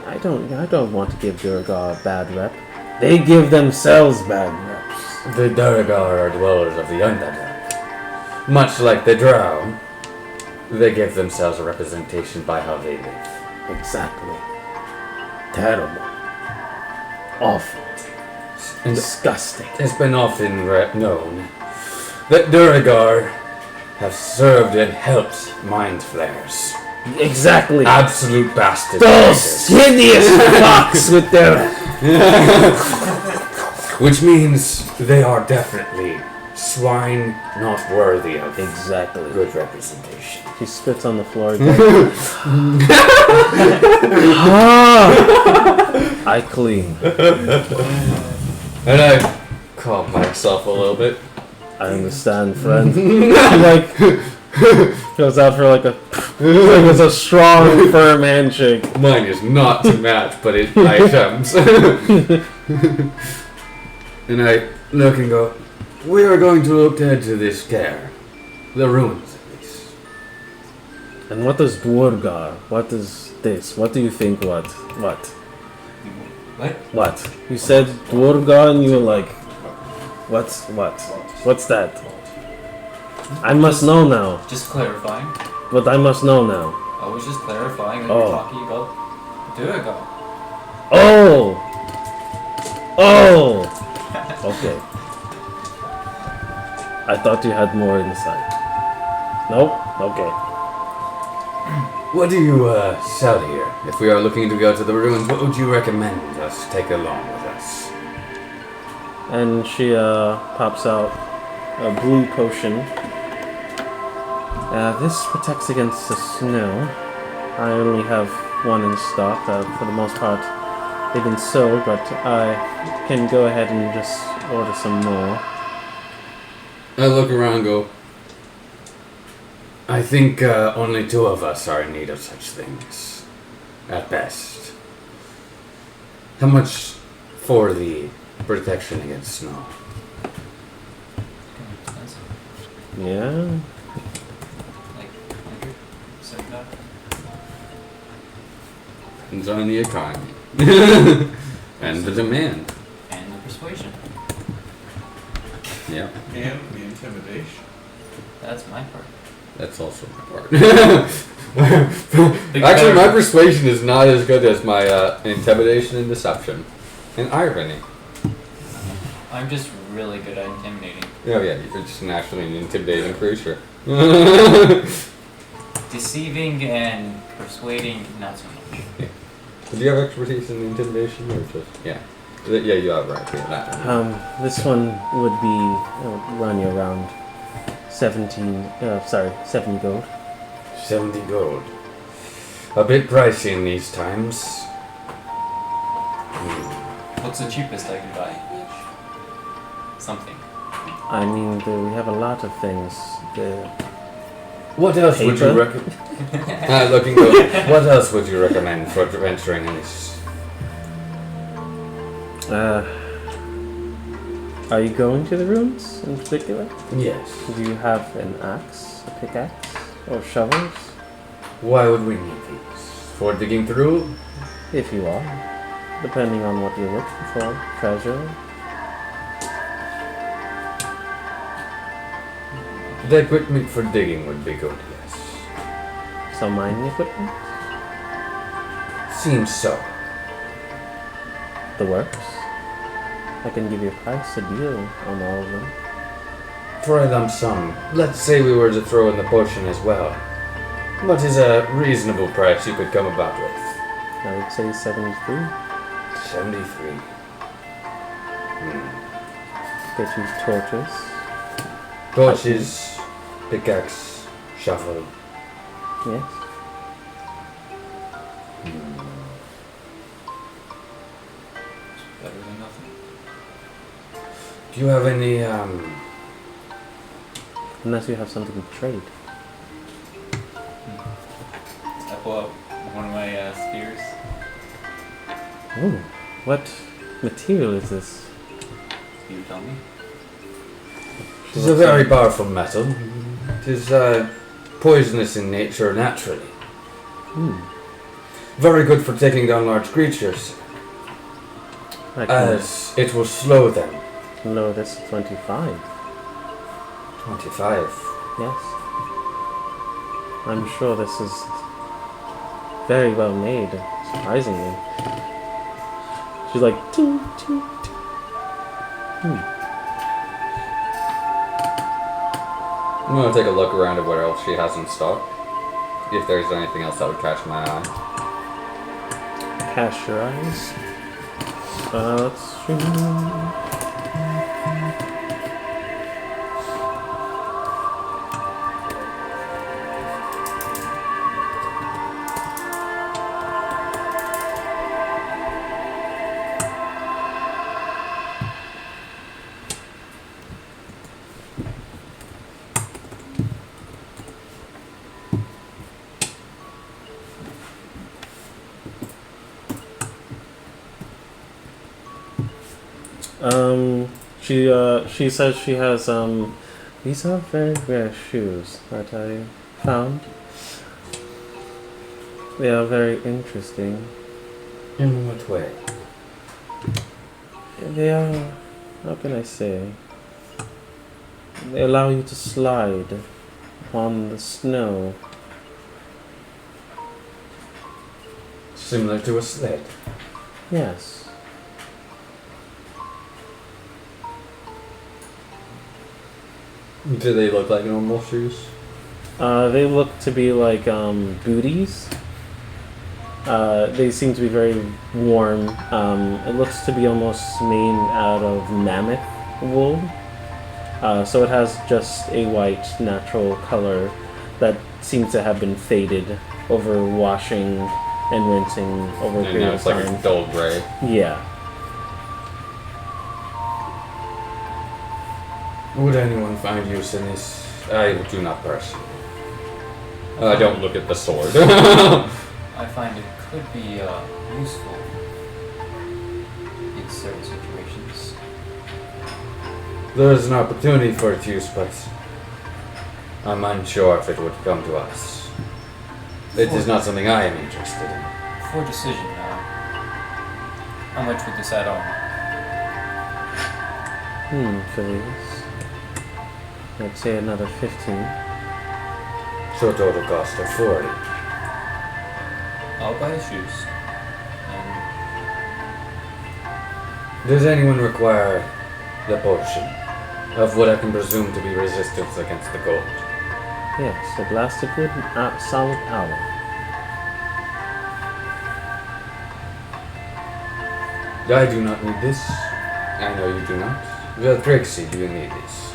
I don't want to give Duergar a bad rep. They give themselves bad reps. The duergar are dwellers of the underdark. Much like the drow, they give themselves a representation by how they live. Exactly. Terrible. Awful. And Disgusting. it's been often known that duergar have served and helped mind flayers. Exactly. Absolute bastards. Those hideous fucks with their... Which means they are definitely swine not worthy of Exactly. good representation. He spits on the floor again. Ah! I clean. And I calm myself a little bit. I understand, friend. He like goes out for like a it was a strong, firm handshake. Mine is not to match, but it items. And I look and go, we are going to look into this Caer. The ruins, at least. And what does duergar? What is this? What do you think? What? What? You said duergar and you were like, what's that? I must know now. Just clarifying. But I must know now. I was just clarifying that Oh. you're talking about duergar. Oh! Okay. I thought you had more insight. Nope? Okay. What do you sell here? If we are looking to go to the ruins, what would you recommend us take along with us? And she pops out a blue potion. This protects against the snow. I only have one in stock. For the most part, they've been sold, but I can go ahead and just order some more. I look around and go, I think only 2 of us are in need of such things. At best. How much for the protection against snow? Expensive. Yeah? Like 100, 75. Depends on the economy. And the demand. And the persuasion. Yeah, And the intimidation. That's my part. that's also my part. Big Actually, my better. persuasion is not as good as my intimidation and deception. And irony. I'm just really good at intimidating. Oh yeah, you're just naturally an intimidating creature. Deceiving and persuading, not so much. Do you have expertise in intimidation or just yeah? Yeah, you have right here. That one. This one would be run you around 70 gold. 70 gold. A bit pricey in these times. What's the cheapest I can buy? Something. I mean, we have a lot of things. What else would you Paper? recommend? Looking good. What else would you recommend for venturing in this? Are you going to the ruins in particular? Yes. Do you have an axe, a pickaxe, or shovels? Why would we need these? For digging through? If you are, depending on what you're looking for, treasure. The equipment for digging would be good, yes. Some mining equipment? Seems so. The works. I can give you a price, a deal on all of them. For a lump sum, let's say we were to throw in the potion as well. What is a reasonable price you could come about with? I would say 73. 73. Get you torches. Torches, pickaxe, shovel. Yes. Better than nothing. Do you have any, Unless you have something to trade. I pull out one of my spears. Ooh, what material is this? You tell me. it is a very powerful metal. It is, poisonous in nature naturally. Very good for taking down large creatures, I can as it will slow them. lower this to 25. 25. Yes. I'm sure this is very well made, surprisingly. She's like, ting, ting, ting. I'm gonna take a look around at what else she has in stock. If there's anything else that would catch my eye. Cast your eyes. Let's see. She says she has, these are very rare shoes that I found. They are very interesting. In what way? They are, how can I say? They allow you to slide upon the snow. Similar to a sled. Yes. Do they look like normal shoes? They look to be like booties. They seem to be very warm. It looks to be almost made out of mammoth wool. So it has just a white natural color that seems to have been faded over washing and rinsing over a And period now of it's like time. a dull gray. Yeah. Would anyone find use in this? I do not personally. Don't look at the sword. I find it could be useful in certain situations. There is an opportunity for its use, but I'm unsure if it would come to us. It is not something I am interested in. For decision, how much would this add on? Phillies. I'd say another 15. So a total cost of 40. I'll buy the shoes. And Does anyone require the potion of what I can presume to be resistance against the cold? Yes, a blast of good solid hour. I do not need this. I know you do not. Well, Trixie, do you need this?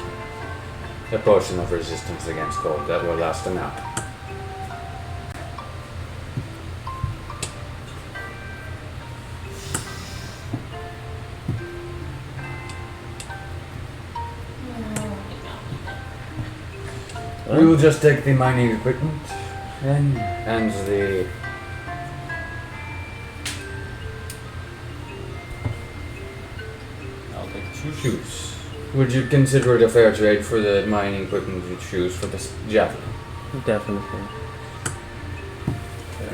A potion of resistance against cold that will last an hour. We will just take the mining equipment and the I'll take the shoes. shoes. Would you consider it a fair trade for the mining equipment you choose for this javelin? Definitely.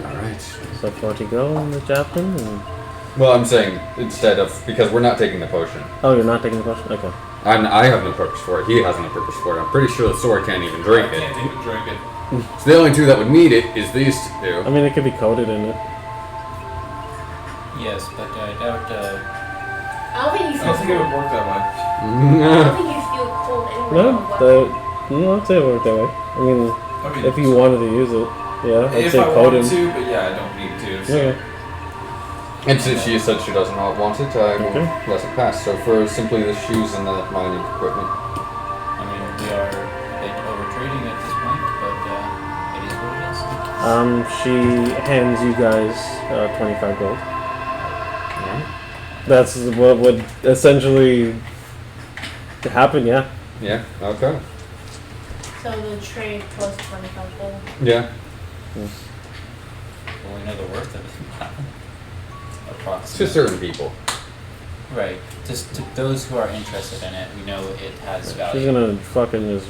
Alright. So 40 go on the javelin and... Well, I'm saying instead of, because we're not taking the potion. Oh, you're not taking the potion? Okay. I have no purpose for it. He has no purpose for it. I'm pretty sure the sword can't even drink I it. can't even drink it. So the only two that would need it is these two. I mean, it could be coated in it. Yes, but I doubt. I don't think you I feel don't think it cold. would work that way. I don't think you feel cold anyway. No, I'd say it worked that way. I mean, I mean, if you wanted to use it, yeah, I'd if say I coat wanted him. to, but yeah, I don't need to. So. Okay. And since she said she does not want it, I will Okay. let it pass. So for simply the shoes and the mining equipment. I mean, we are a bit over trading at this point, but it is what it is. She hands you guys 25 gold. That's what would essentially happen, yeah. Yeah, okay. So the trade plus 25 gold. Yeah. Well, we know the worth of it. To Approximately. certain people. Right. Just to those who are interested in it, we know it has She's value. gonna fucking just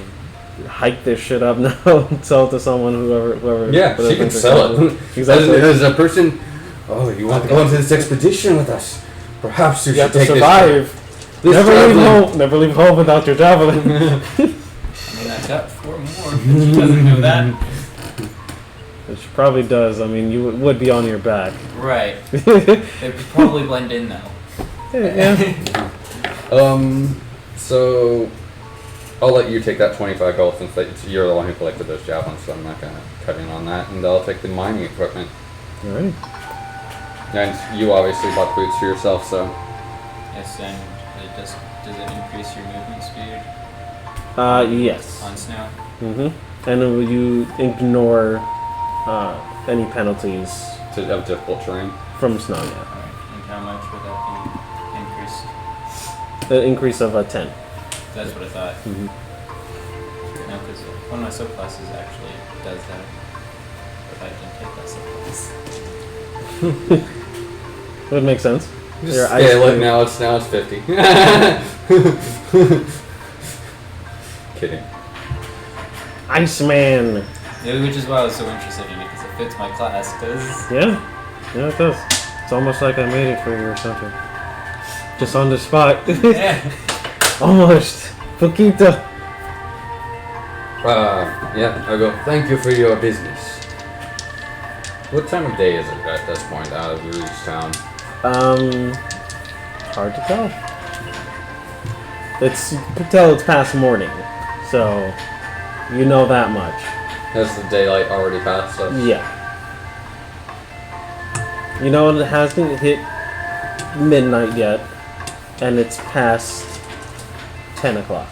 hike this shit up now and sell it to someone, whoever. Yeah, she can sell it. Exactly. As a person, oh, you want to go into this expedition with us? Perhaps you You have should to take survive. this Never leave javelin. home. Never leave home without your javelin. I mean, I've got 4 more. She doesn't know that. Which probably does. I mean, you would be on your back. Right. They'd probably blend in though. Yeah. So I'll let you take that 25 gold since you're the one who collected those javelins, so I'm not gonna cut in on that, and I'll take the mining equipment. Alright. And you obviously bought boots for yourself, so. Yes, and does it increase your movement speed Yes. on snow? Mm-hmm. And then you ignore any penalties Of difficult terrain. from snow, yeah. Alright, and how much would that be increased? The increase of 10. That's what I thought. Mm-hmm. No, because one of my subclasses actually does that. If I didn't take that subclass. Would make sense. Your Yeah, ice look, cream- now it's 50. Kidding. Iceman! Yeah, which is why I was so interested in it, because it fits my class, because... Yeah, it does. It's almost like I made it for you or something. Just on the spot. Yeah. Almost. Poquito. Yeah, I'll go. Thank you for your business. What time of day is it at this point out of Rouge Town? Hard to tell. You can tell it's past morning, so you know that much. Has the daylight already passed us? Yeah. You know it hasn't hit midnight yet, and it's past 10 o'clock.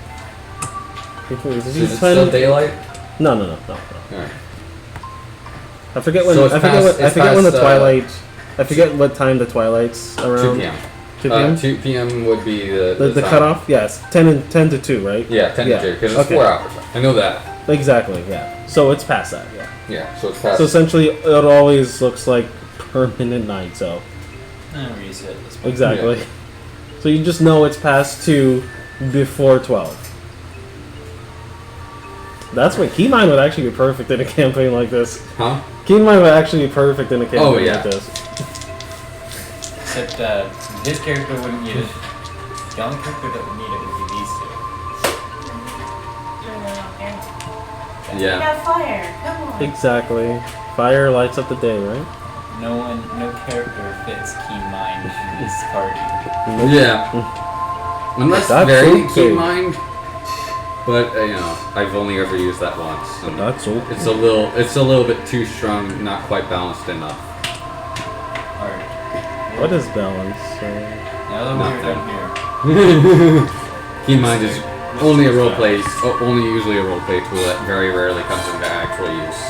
Is So it is it 10? still daylight? No. Alright. I forget when. So it's I forget past- when the it's past, twilight. I forget what time the twilight's around. 2 p.m. 2 p.m. 2 p.m. would be the The time. cutoff. Yes, 10 to 2, right? Yeah, 10 to 2, because it's Okay. 4 hours. I know that. Exactly. Yeah. So it's past that. Yeah. Yeah, so it's past. So essentially, it always looks like permanent night. So Reset this point. exactly. So you just know it's past 2 before 12. That's when Keymind would actually be perfect in a campaign like this. Huh? Keymind would actually be perfect in a campaign Oh, yeah. like this. Except his character wouldn't need it. The only character that would need it would be these two. We Yeah. got fire. Come on. Exactly. Fire lights up the day, right? No character fits Keen Mind in this party. Yeah. Unless That's very okay. keen mind. But I've only ever used that once. And That's okay. it's a little bit too strong, not quite balanced enough. Alright. What is balance? Now that we're done here. Keen mind is only a roleplay, only usually a roleplay tool that very rarely comes into actual use.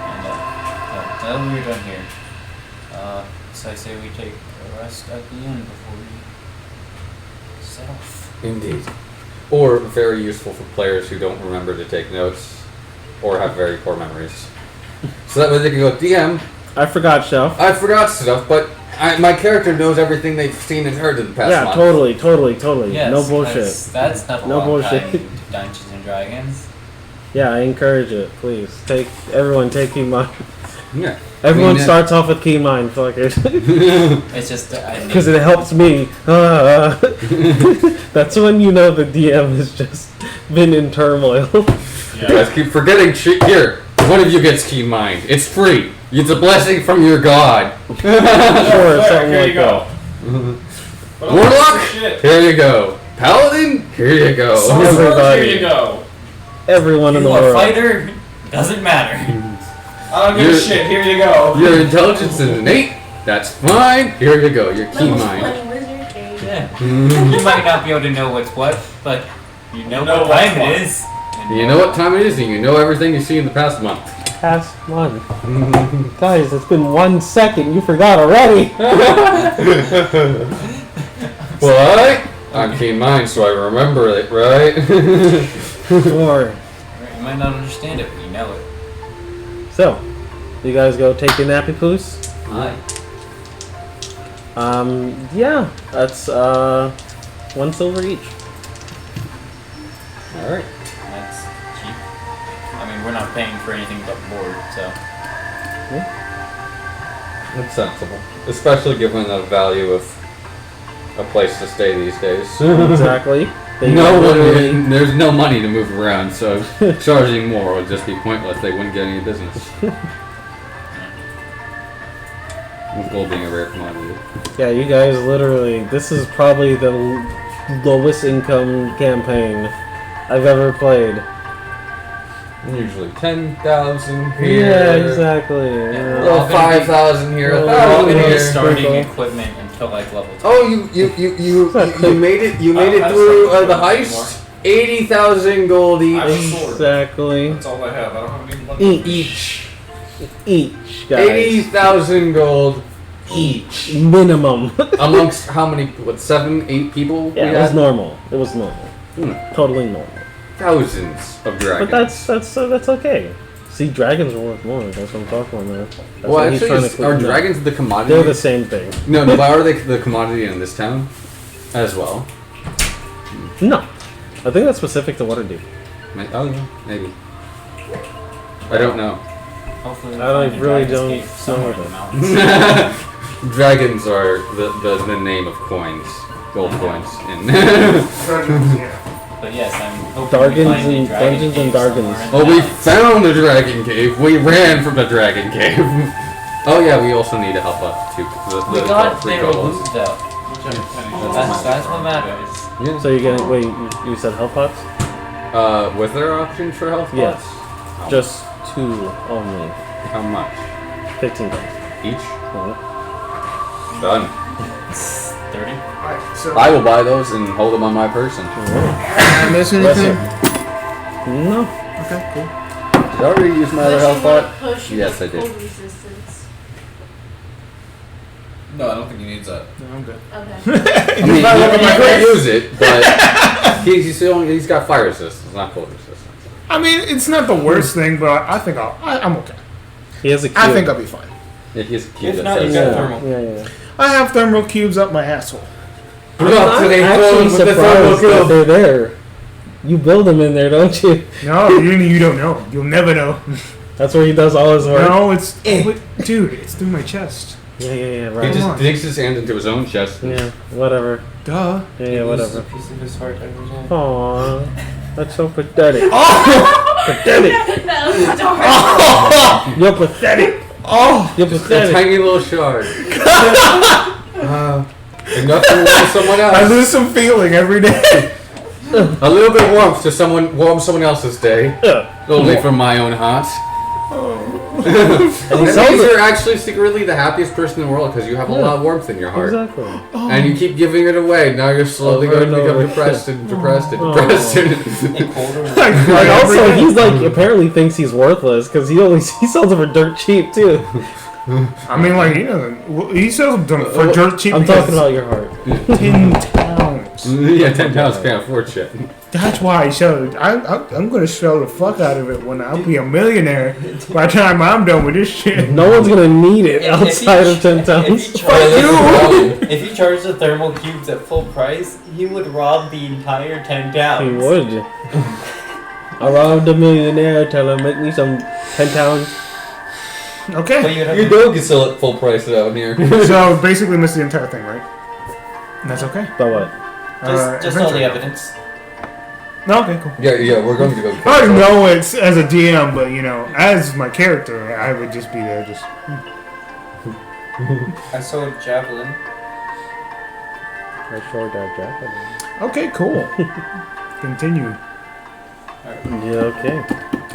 And now that we're done here, so I say we take a rest at the end before we set off. Indeed. Or very useful for players who don't remember to take notes or have very poor memories. So that way they can go, DM, I forgot, Chef. I forgot stuff, but my character knows everything they've seen and heard in the past Yeah, month. totally. Yes, No bullshit. That's not a No long bullshit. time in Dungeons and Dragons. Yeah, I encourage it. Please everyone take Keymind. Yeah. Everyone I mean, starts off with Keymind, fuck it. It's just Because it helps me. That's when you know the DM has just been in turmoil. You guys keep forgetting shit. Here, one of you gets keen mind. It's free. It's a blessing from your god. Sure, something Here like you go. Warlock, Shit. here you go. Paladin, here you go. Everybody. Here you go. Everyone in the You a world. fighter? Doesn't matter. I don't give a shit. Here you go. Your intelligence is an 8. That's fine. Here you go. Your keen Level mind. 20 wizard. There you go. Yeah. You might not be able to know what's what, but you know what what's time what. it is. and You know what time it is, and you know everything you see in the past month. Past one. Guys, it's been 1 second. You forgot already. What? I'm keen mind, so I remember it, right? Sure. You might not understand it, but you know it. So, you guys go take your nappy poos. Aye. Yeah, that's 1 silver each. Alright. That's cheap. I mean, we're not paying for anything but board, so. That's sensible. Especially given the value of a place to stay these days. Exactly. They No literally- one, there's no money to move around, so charging more would just be pointless. They wouldn't get any business. With gold being a rare commodity. Yeah, you guys literally. This is probably the lowest income campaign I've ever played. Usually 10,000 here. Yeah, exactly. Yeah. Well, 5,000 here. Well, 1,000 We're here. starting Cool. equipment until like level 10. Oh, you made it. You made it have through some the anymore. heist. 80,000 gold I have a each. sword. Exactly. That's all I have. I don't have any money. Each, guys. 80,000 gold each. Minimum. Amongst how many? What, 7, 8 people? Yeah, we it was had? normal. It was normal. Hmm. Totally normal. Thousands of dragons. But that's okay. See, dragons are worth more. That's what I'm talking about, man. That's Well, what he's actually, trying to are no, dragons the commodity? They're the same thing. No, but are they the commodity in this town as well? No. I think that's specific to Waterdeep. Oh, yeah, maybe. I don't know. Hopefully I we'll find a really dragon's don't cave somewhere in know the mountains. Dragons are the name of coins, gold coins. In But yes, I'm hoping Dargans we find a and dragon Dungeons cave and Dargans. somewhere in the Oh, we mountains. found the dragon cave. We ran from the dragon cave. Oh yeah, we also need to help up too. We got three there goblins. moved though. That's what matters. Yeah. So you're gonna wait? You said health pots? Was there options for health Yes. pots? Just 2 only. How much? 15 gold. Each? Mhm. Done. 30. Alright, so I will buy those and hold them on my person. I miss Bless anything? No. Okay, cool. Did I already use my other Unless health you wanna pot? push Yes, your I did. cold resistance. No, I don't think he needs that. No, I'm good. Okay. I mean, he could use it, but he's got fire resistance, not cold resistance. I mean, it's not the worst thing, but I think I'm okay. He has a cube. I think I'll be fine. Yeah, he's a cube If that not, you says got that. thermal. Yeah. I have thermal cubes up my asshole. I'm Look, today actually going with the thermal surprised that cube. they're there. You build them in there, don't you? No, you don't know. You'll never know. That's where he does all his work. No, it's dude, it's through my chest. Yeah, He right. Come on. just digs his hand into his own chest. And Yeah, whatever. Duh. Yeah, whatever. A piece of his heart every day. Aww, that's so pathetic. Oh! Pathetic. That was dark. You're pathetic. Oh! You're a pathetic. tiny little shard. Enough to warm someone I else. lose some feeling every day. A little bit of warmth to warm someone else's day. Only from my own heart. And so you're actually secretly the happiest person in the world because you have a lot of warmth in your heart. Exactly. And you keep giving it away. Now you're slowly Over going to and become over. depressed and depressed and Oh. depressed. And colder. And also, he's like apparently thinks he's worthless because he sells it for dirt cheap too. I mean, like, he sells them for dirt cheap. I'm because talking about your heart. 10 pounds. Yeah, 10 pounds can't afford shit. That's why I showed. I'm gonna show the fuck out of it when I'll be a millionaire. By the time I'm done with this shit. No one's gonna need it If outside he- of 10 If towns. he charged, You! if he charged the thermal cubes at full price, he would rob the entire 10 towns. He would. I robbed a millionaire. Tell him make me some 10 towns. But Okay. you'd have Your to dog can sell it full price down here. So basically, missed the entire thing, right? And that's okay. But what? just all the eventually. evidence. No, okay, cool. Yeah, we're going to go. I already know it's as a DM, but as my character, I would just be there, just. I sold javelin. I showed that jacket. Okay, cool. Continue. Yeah, okay.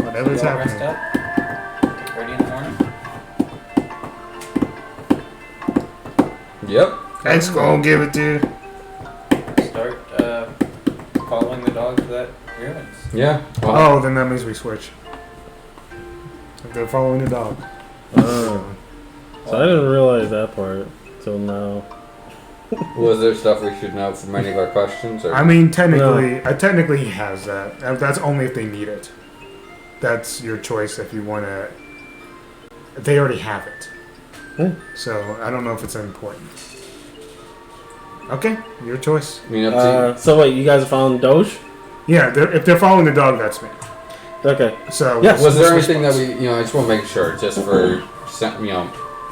Whatever's You all rest happening. up. Get ready in the morning. Yep. X gonna give it to you. Start following the dog to that ruins. Yeah. Well, Oh, then that means we switch. If they're following the dog. So I didn't realize that part till now. was there stuff we should know from any of our questions? Or? I mean, technically he has that. That's only if they need it. That's your choice if you want to. They already have it. So I don't know if it's important. Okay, your choice. I mean, up to So wait, you guys found Doge? Yeah, if they're following the dog, that's me. Okay. So Yes. Was there what's anything that response? we, I just want to make sure, just for,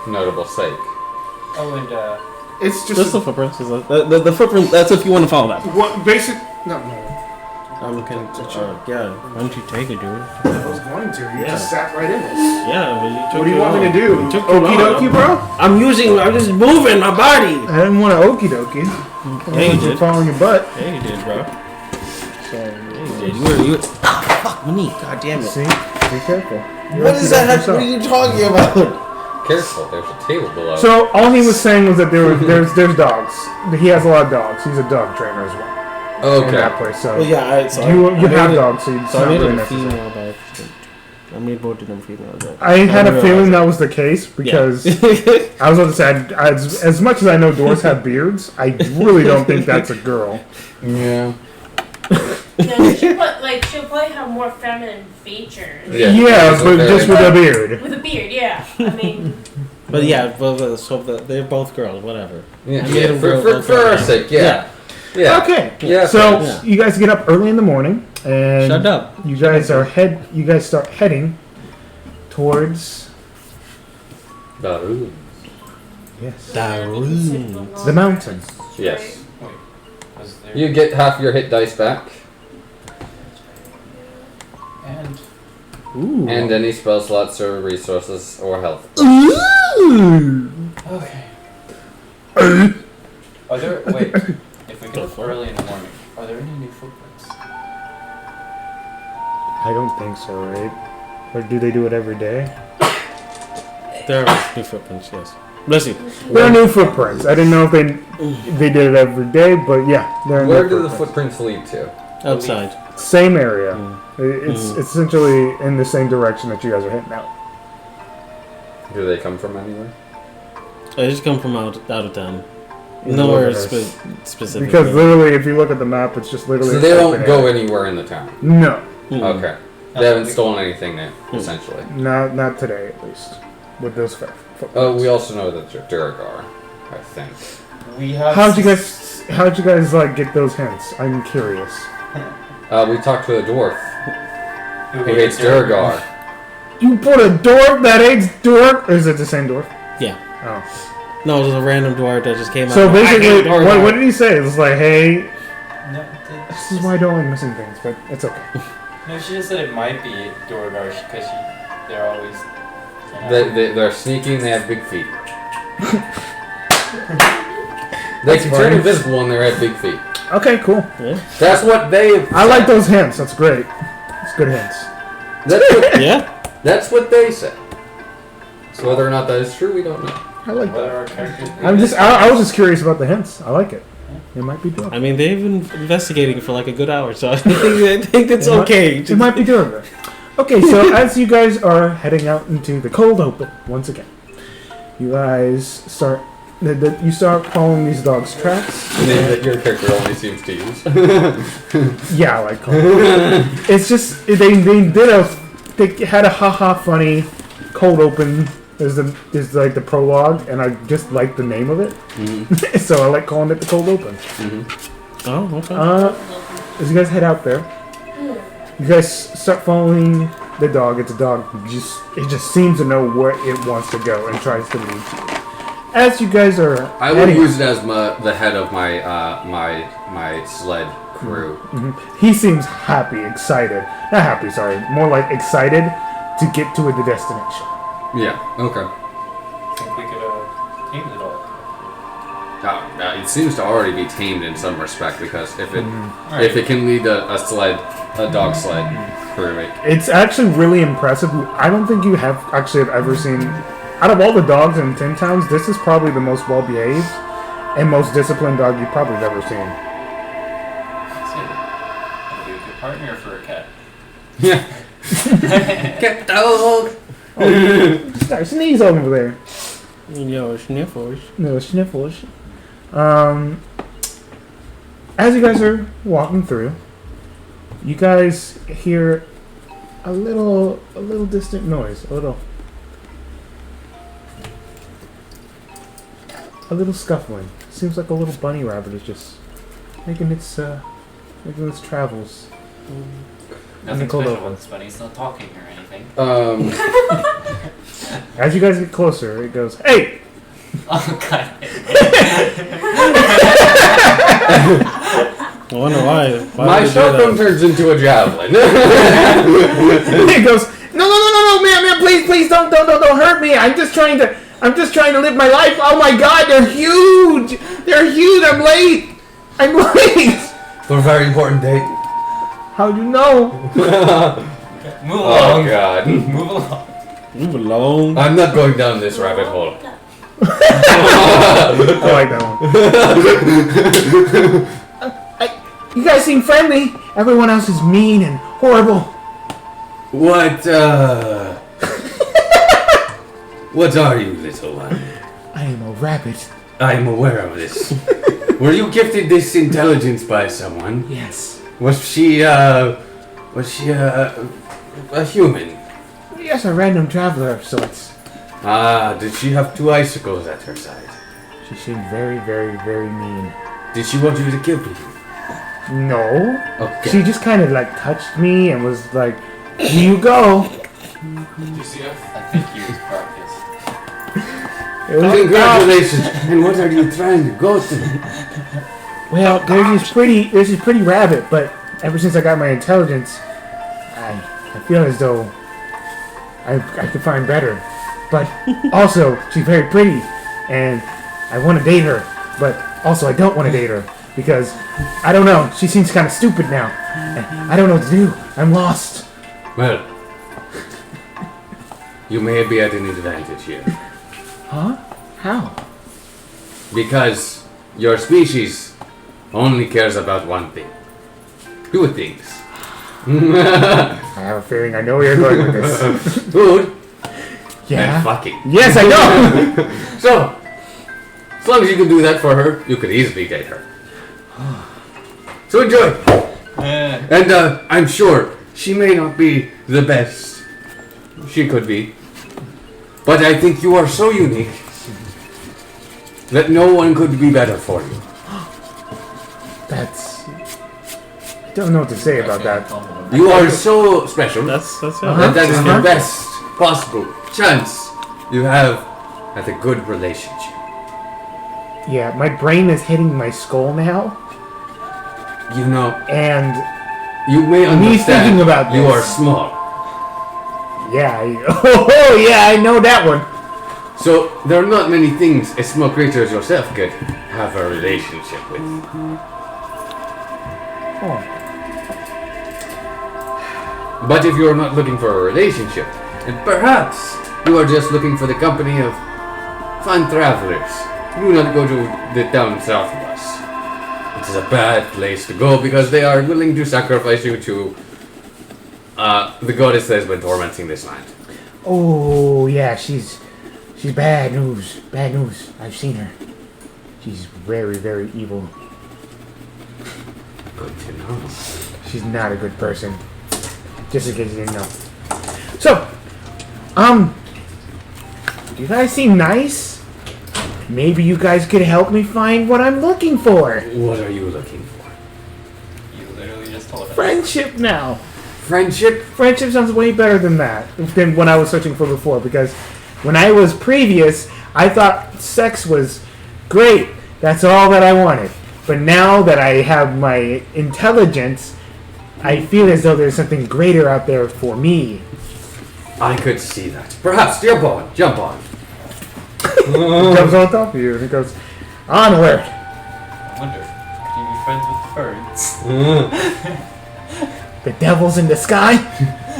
notable sake. Oh, and It's Just just the footprints. The footprint. That's if you want to follow that. what basic. No. Yeah. Why don't you take it, dude? I was going to. You Yeah. just sat right in it. Yeah, but you took What do you too want me long. to do? You took too Okie long. dokie, bro? I'm just moving my body. I didn't want to okie dokie. Yeah, you You're did. following your butt. Yeah, you you did, bro. So, You were. Ah, fuck, Monique. God damn it. see? Be careful. What is that? What are you talking about? Careful, there's a table below. So all he was saying was that there's dogs. He has a lot of dogs. He's a dog trainer as well. In that Okay. place. So Well, yeah, so you I have made it- dogs, so it's So I not made really it a necessary. female by accident. I made both of them female. I had a realized feeling that. that was the case because Yeah. I was about to say, as much as I know dwarves have beards, I really don't think that's a girl. Yeah. No, she'll probably have more feminine features. Yeah, but just with a beard. With a beard, yeah. I mean, But yeah, they're both girls, whatever. Yeah, I made them for both our girls. sake, yeah. Yeah. Okay. Yeah. So Yeah. you guys get up early in the morning, and Shut up. you guys start heading towards Daru. yes The the mountain. Yes. Wait, was there... You get half your hit dice back, And... Ooh. and any spell slots or resources or health. Ooh. Okay. Are there... Wait. If we get up early in the morning, are there any new footprints? I don't think so, right? Or do they do it every day? There are new footprints, yes. Bless you. There are new footprints. I didn't know if they did it every day, but yeah, there are Where new do the footprints. footprints lead to? Outside. Same area. Mm. It's essentially in the same direction that you guys are heading out. Do they come from anywhere? I just come from out of town. In Nowhere Wilderness. specific. Because literally, if you look at the map, it's just literally. So they an don't open go area. anywhere in the town. No, Okay. They haven't stolen anything there, essentially. not today at least. With those footprints. Oh, we also know that they're duergar, I think. We have... How'd you guys like get those hints? I'm curious. We talked to a dwarf Who who hates duergar. You put a dwarf that hates dwarf? Or is it the same dwarf? Yeah. Oh. No, it was a random dwarf that just came out. So I basically, hate Duergar. what did he say? It was like, hey, No, this is why I don't like missing things, but it's okay. no, she just said it might be duergar because they're always... You know, They're sneaky and they have big feet. They can turn funny. invisible and they have big feet. Okay, cool. That's what they. I like those hints. That's great. It's good hints. Yeah? That's what they say. So whether or not that is true, we don't know. I like whether that. our characters... I was just curious about the hints. I like it. It might be doing. I mean, they've been investigating for like a good hour, so I think it's okay. It might be doing it. Okay, so as you guys are heading out into the cold open once again, you guys start. You start following these dogs' tracks. The name that your character only seems to use. Yeah, I like cold. It's just they had a haha funny cold open is like the prologue, and I just like the name of it. So I like calling it the cold open. Oh, okay. As you guys head out there, you guys start following the dog. It's a dog who just seems to know where it wants to go and tries to lead you. As you guys are I will heading- use it as the head of my my sled crew. He seems happy, excited. Not happy, sorry. More like excited to get to the destination. Yeah. Okay. I think we could tame it all. It seems to already be tamed in some respect because if it Alright. if it can lead a dog sled crew, It's actually really impressive. I don't think you have ever seen, out of all the dogs in Tin Towns, this is probably the most well behaved and most disciplined dog you've probably ever seen. That's it. That'd be a good partner for a cat. yeah. Get dog. Start sneeze over there. Yo, sniffles. No sniffles. As you guys are walking through, you guys hear a little distant noise. A little scuffling. Seems like a little bunny rabbit is just making its travels. Nothing cold special open. with this bunny. It's not talking or anything. As you guys get closer, it goes, "Hey!" Oh god. I wonder why. My shotgun turns into a javelin. It goes, "No, man, please don't hurt me. I'm just trying to live my life. Oh my God, they're huge. I'm late. For a very important date. How'd you know? Move Oh along. god. Move along. Move along. I'm not going down this rabbit hole. I like that one. You guys seem friendly. Everyone else is mean and horrible. What are you, little one? I am a rabbit. I am aware of this. Were you gifted this intelligence by someone? Yes. Was she a human? Yes, a random traveler of sorts. Did she have 2 icicles at her side? She seemed very, very, very mean. Did she want you to kill people? No. Okay. She just kind of like touched me and was like, "Here you go." Did you see her? I think you practice. It was Congratulations! And what are you trying to go to? Well, there's this pretty rabbit, but ever since I got my intelligence, I feel as though I could find better. But also, she's very pretty, and I want to date her. But also, I don't want to date her because I don't know. She seems kind of stupid now. And I don't know what to do. I'm lost. Well, you may be at an advantage here. Huh? How? Because your species only cares about one thing. 2 things. I have a feeling I know where you're going with this. Food Yeah. and fucking. Yes, I know. So, as long as you can do that for her, you could easily date her. So enjoy. And I'm sure she may not be the best. She could be. But I think you are so unique that no one could be better for you. That's. I don't know what to say about that. You are so special. That's it. That is the best possible chance you have at a good relationship. Yeah, my brain is hitting my skull now, You know, and you may Me understand thinking about you this. are small. yeah, oh yeah, I know that one. So there are not many things a small creature as yourself could have a relationship with. Oh, But if you're not looking for a relationship, and perhaps you are just looking for the company of fun travelers, do not go to the down south of us. It is a bad place to go because they are willing to sacrifice you to the goddess that has been tormenting this land. oh yeah, she's bad news. Bad news. I've seen her. She's very, very evil. Good to know. She's not a good person. Just in case you didn't know. So, you guys seem nice. Maybe you guys could help me find what I'm looking for. What are you looking for? You literally just told us. Friendship now. Friendship? Friendship sounds way better than that, than what I was searching for before, because when I was previous, I thought sex was great. That's all that I wanted. But now that I have my intelligence, I feel as though there's something greater out there for me. I could see that. Perhaps jump on. He comes on top of you and he goes, onward. I wonder, can you be friends with the birds? The devil's in the sky?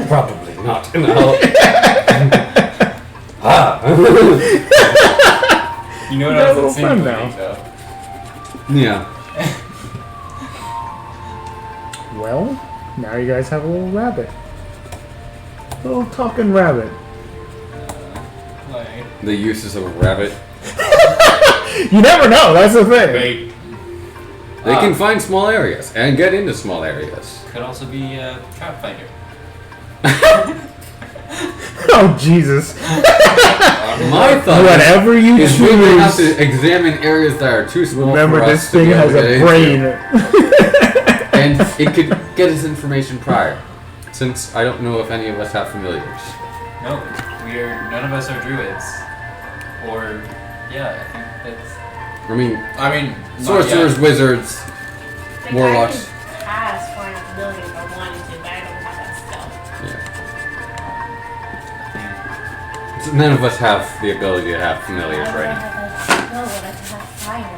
Probably not. No. You know what That's I a little was fun insinuating, now. though? Yeah. Well, now you guys have a little rabbit. A little talking rabbit. Like, The uses of a rabbit. You never know, that's the thing. great. They can find small areas and get into small areas. Could also be a trap finder. Oh, Jesus. My thought Whatever you is we may have choose. to examine areas that are too small Remember, for this us to thing be able has to a get brain. into. And it could get us information prior, since I don't know if any of us have familiars. No, none of us are druids. Or, yeah, I think that's... I mean, not sorcerers, yet. wizards, Like, warlocks. I can pass for an ability if I wanted to, but I don't have that spell. Yeah. So none of us have the ability to have familiars I don't right have that spell, but I can have fire.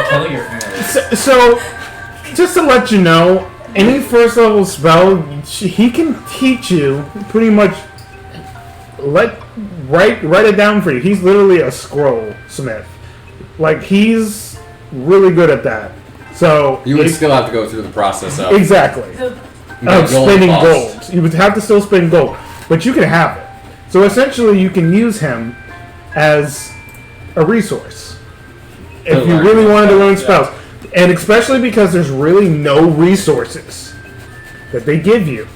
Kill your familiar. So, just to let you know, any first level spell, he can teach you pretty much. Write it down for you. He's literally a scroll smith. Like, he's really good at that. So You would still have to go through the process of exactly The gold spinning cost. gold. You would have to still spin gold, but you can have it. So essentially, you can use him as a resource if you learn really wanted to learn yeah. spells, and especially because there's really no resources that they give you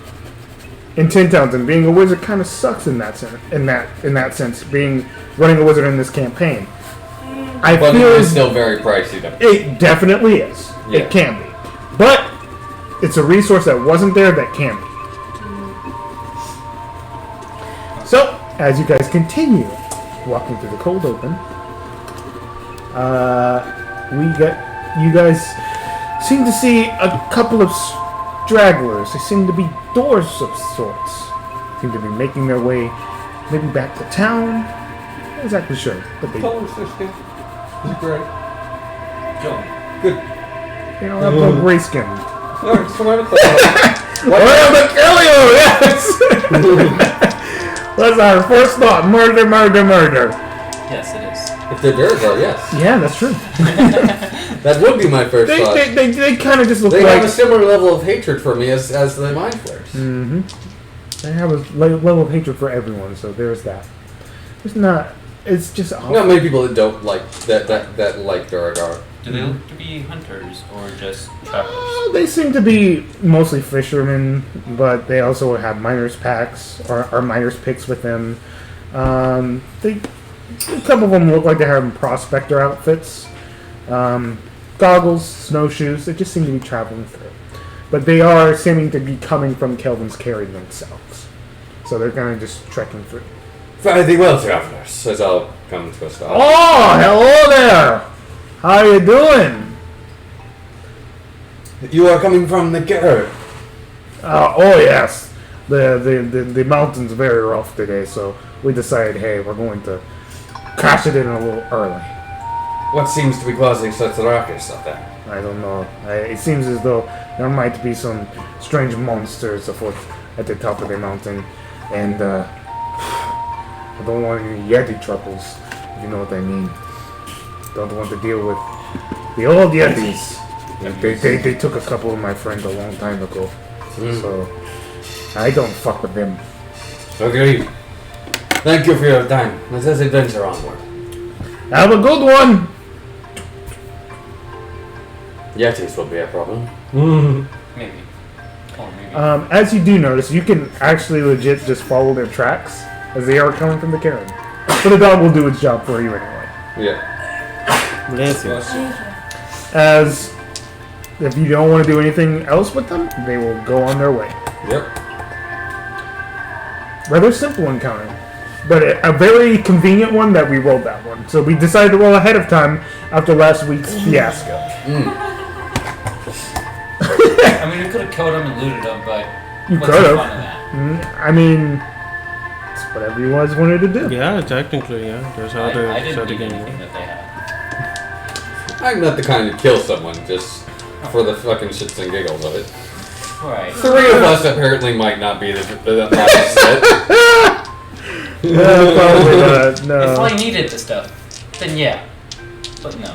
in Tin Towns, and being a wizard kind of sucks in that sense. In that sense, running a wizard in this campaign, I But feel it is still very pricey to it definitely is. Yeah. It can be, but it's a resource that wasn't there that can be. So, as you guys continue walking through the cold open, you guys seem to see a couple of stragglers. They seem to be doors of sorts. Seem to be making their way maybe back to town. Not exactly sure, but they Is it great? don't have no gray skin. No, just come out of the Well, the Kilio, yes! That's our first thought. Murder, murder, murder. Yes, it is. If they're duergar, yes. Yeah, that's true. That would be my first thought. They kind of just look They have a like... similar level of hatred for me as the mind flayers. Mm-hmm. They have a level of hatred for everyone, so there's that. It's not... It's just... Not many people that don't like that like duergar. Do they look to be hunters or just travelers? They seem to be mostly fishermen, but they also have miners' packs or miners' picks with them. A couple of them look like they're having prospector outfits, goggles, snowshoes. They just seem to be traveling through, but they are seeming to be coming from Kelvin's Carry themselves, so they're kind of just trekking through. Fare thee well, travelers, says I'll come to a stop. Oh, hello there! How you doing? You are coming from the Caer. Oh yes, the mountain's very rough today, so we decided, hey, we're going to crash it in a little early. What seems to be causing such a ruckus up there? I don't know. It seems as though there might be some strange monsters afoot at the top of the mountain, and I don't want any Yeti troubles, if you know what I mean. Don't want to deal with the old Yetis. They took a couple of my friends a long time ago, so I don't fuck with them. Agreed. Thank you for your time. Let us adventure onward. Have a good one! Yetis will be a problem. Maybe. Or maybe. As you do notice, you can actually legit just follow their tracks as they are coming from the cairn. So the dog will do its job for you anyway. Yeah. Bless you. As if you don't want to do anything else with them, they will go on their way. Yep. Rather simple encounter, but a very convenient one that we rolled that one. So we decided to roll ahead of time after last week's fiasco. I mean, we could have killed him and looted him, but You what's could the have. fun of that? I mean, it's whatever you guys wanted to do. Yeah, technically, yeah. There's how I to didn't start the need game. anything that they had. I'm not the kind to kill someone just for the fucking shits and giggles of it. Right. 3 of us apparently might not be the mindset. Probably not. If No. I needed the stuff, then yeah. But no.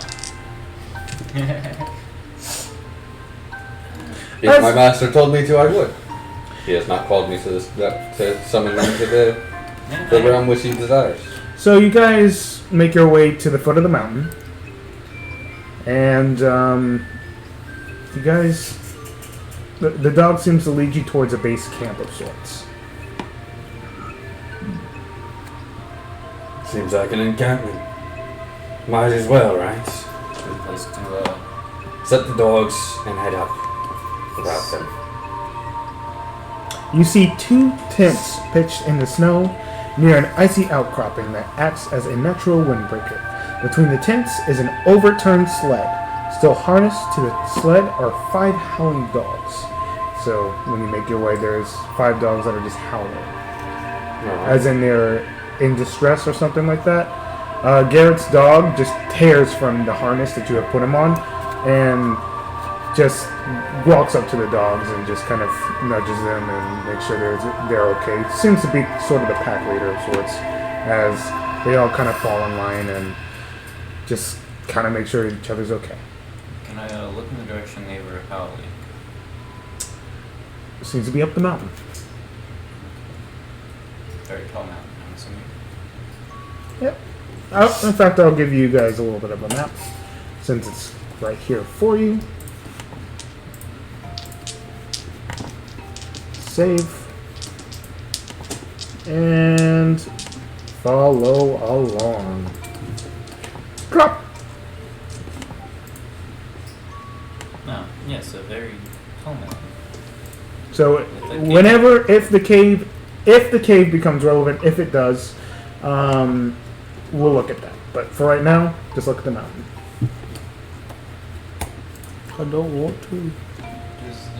If my master told me to, I would. He has not called me to summon me to the realm which he desires. So you guys make your way to the foot of the mountain, and you guys, the dog seems to lead you towards a base camp of sorts. Seems like an encampment. Might as well, right? Good place to, Set the dogs and head up without them. You see 2 tents pitched in the snow near an icy outcropping that acts as a natural windbreaker. Between the tents is an overturned sled. Still harnessed to the sled are 5 howling dogs. So when you make your way, there's 5 dogs that are just howling, as in they're in distress or something like that. Garrett's dog just tears from the harness that you have put him on, and just walks up to the dogs and just kind of nudges them and makes sure they're okay. Seems to be sort of the pack leader of sorts, as they all kind of fall in line and just kind of make sure each other's okay. Can I look in the direction they were howling? Seems to be up the mountain. Very tall mountain, I'm assuming. Yep. Oh, in fact, I'll give you guys a little bit of a map, since it's right here for you. Save. And follow along. Drop. No, yes, a very tall mountain. So, whenever, if the cave becomes relevant, if it does, we'll look at that. But for right now, just look at the mountain. I don't want to.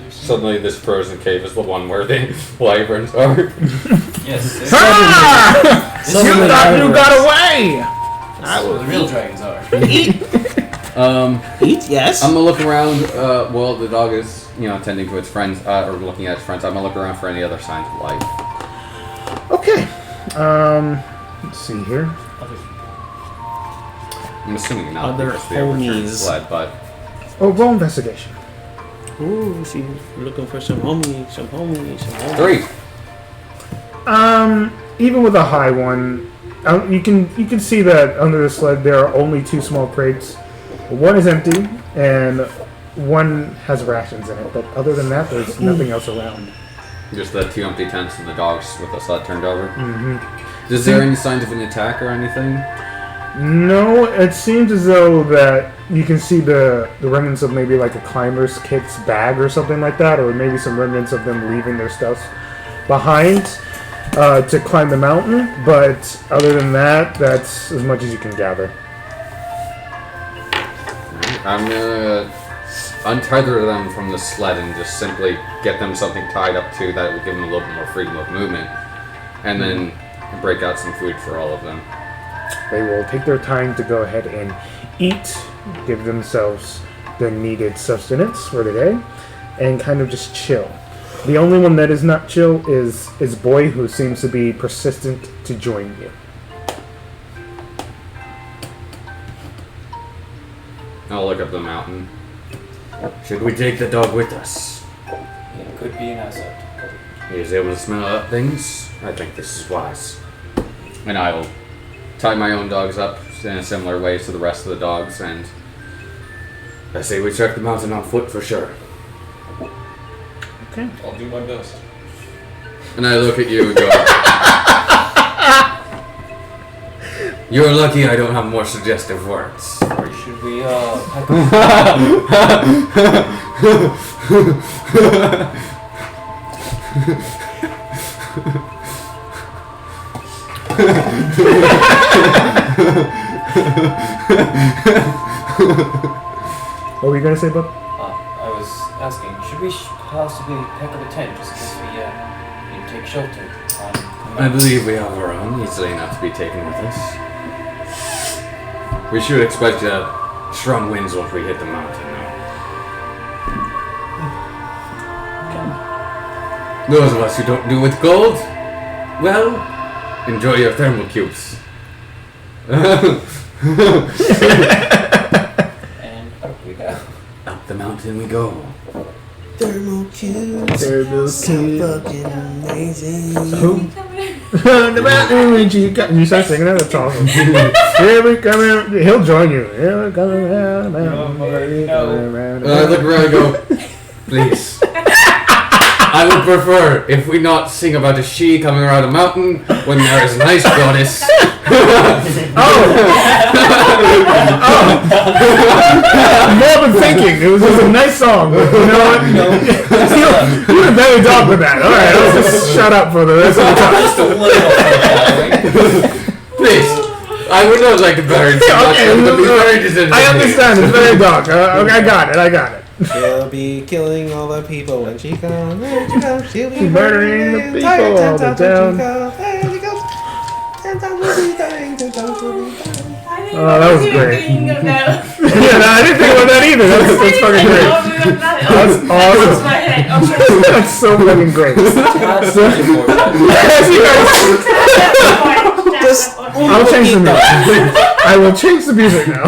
Suddenly, this frozen cave is the one where the wyverns are. Yes. Ah! You thought you got away! That's where the real dragons are. Eat, yes. I'm gonna look around. Well, the dog is, tending to its friends, or looking at its friends. I'm gonna look around for any other signs of life. Okay. Let's see here. I'm assuming not Other because they overturned the homies. sled, but Oh, roll investigation. Ooh, she's looking for some homies, some homies. 3. Even with a high one, you can see that under the sled there are only 2 small crates. One is empty, and one has rations in it. But other than that, there's nothing else around. just the 2 empty tents and the dogs with the sled turned over. Mm-hmm. Is there any signs of an attack or anything? No, it seems as though that you can see the remnants of maybe like a climber's kit's bag or something like that, or maybe some remnants of them leaving their stuff behind to climb the mountain. But other than that, that's as much as you can gather. I'm gonna untether them from the sled and just simply get them something tied up to that would give them a little bit more freedom of movement, and then break out some food for all of them. They will take their time to go ahead and eat, give themselves the needed sustenance for the day, and kind of just chill. The only one that is not chill is Boy, who seems to be persistent to join you. I'll look up the mountain. Should we take the dog with us? It could be an asset. He is able to smell out things. I think this is wise. And I will tie my own dogs up in a similar way to the rest of the dogs, and I say we check the mountain on foot for sure. Okay. I'll do my best. And I look at you and go, you're lucky I don't have more suggestive words. Should we, pack What were you going to say, Bob? I was asking, should we possibly pack up a tent just in case we need to take shelter on the I mountain? believe we have our own, easily enough to be taken with us. We should expect strong winds once we hit the mountain, though. Those of us who don't do with gold, well, enjoy your thermal cubes. And up we go. Up the mountain we go. Thermal cubes. So fucking amazing. Who? The mountain when you start singing that, that's awesome. Here we come in. He'll join you. Here we come around the mountain. I look around and go, please. I would prefer if we not sing about a she coming around a mountain when there is a nice goddess. More than thinking. It was just a nice song. But you know what? You were very dog with that. Alright, I'll just shut up for the rest of the time. Please. I would not like to bury too much, but be very disinterested. I understand. It's very dark. I got it. She'll be killing all the people when she comes. She'll be Murdering the people all the town. I Oh, that was great. Thinking of that. Yeah, no, I didn't think about that either. That's fucking great. That's awesome. my head. Okay. That's so fucking great. I'll change the music. I will change the music now.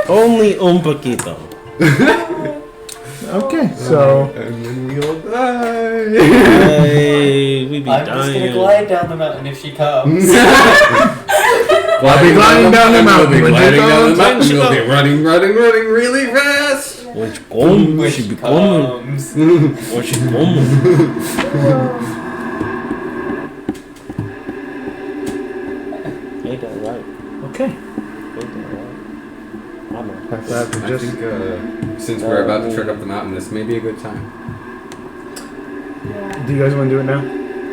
Only un poquito. Okay, so And then we'll die. Hey, we be I'm just gonna dying. glide down the mountain if she comes. I'll be gliding down the mountain. We'll be When you gliding down the come. mountain. We'll be running really fast. When she come, When she she be coming. comes. When she coming. Ain't that right? Okay. Ain't that right? I'm a That's that. I Just think since we're about to trek up the mountain, this may be a good time. do you guys want to do it now?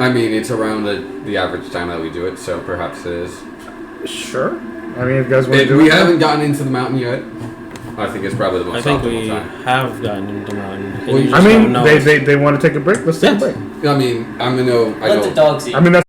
I mean, it's around the average time that we do it, so perhaps it is. Sure. I mean, if you guys want to do We it, haven't gotten into the mountain yet. I think it's probably the most I think optimal we time. have gotten into mountain. Well, You I just mean, don't know. they want to take a break. Let's take a break. I mean, I Let the know. dogs eat. I mean, that's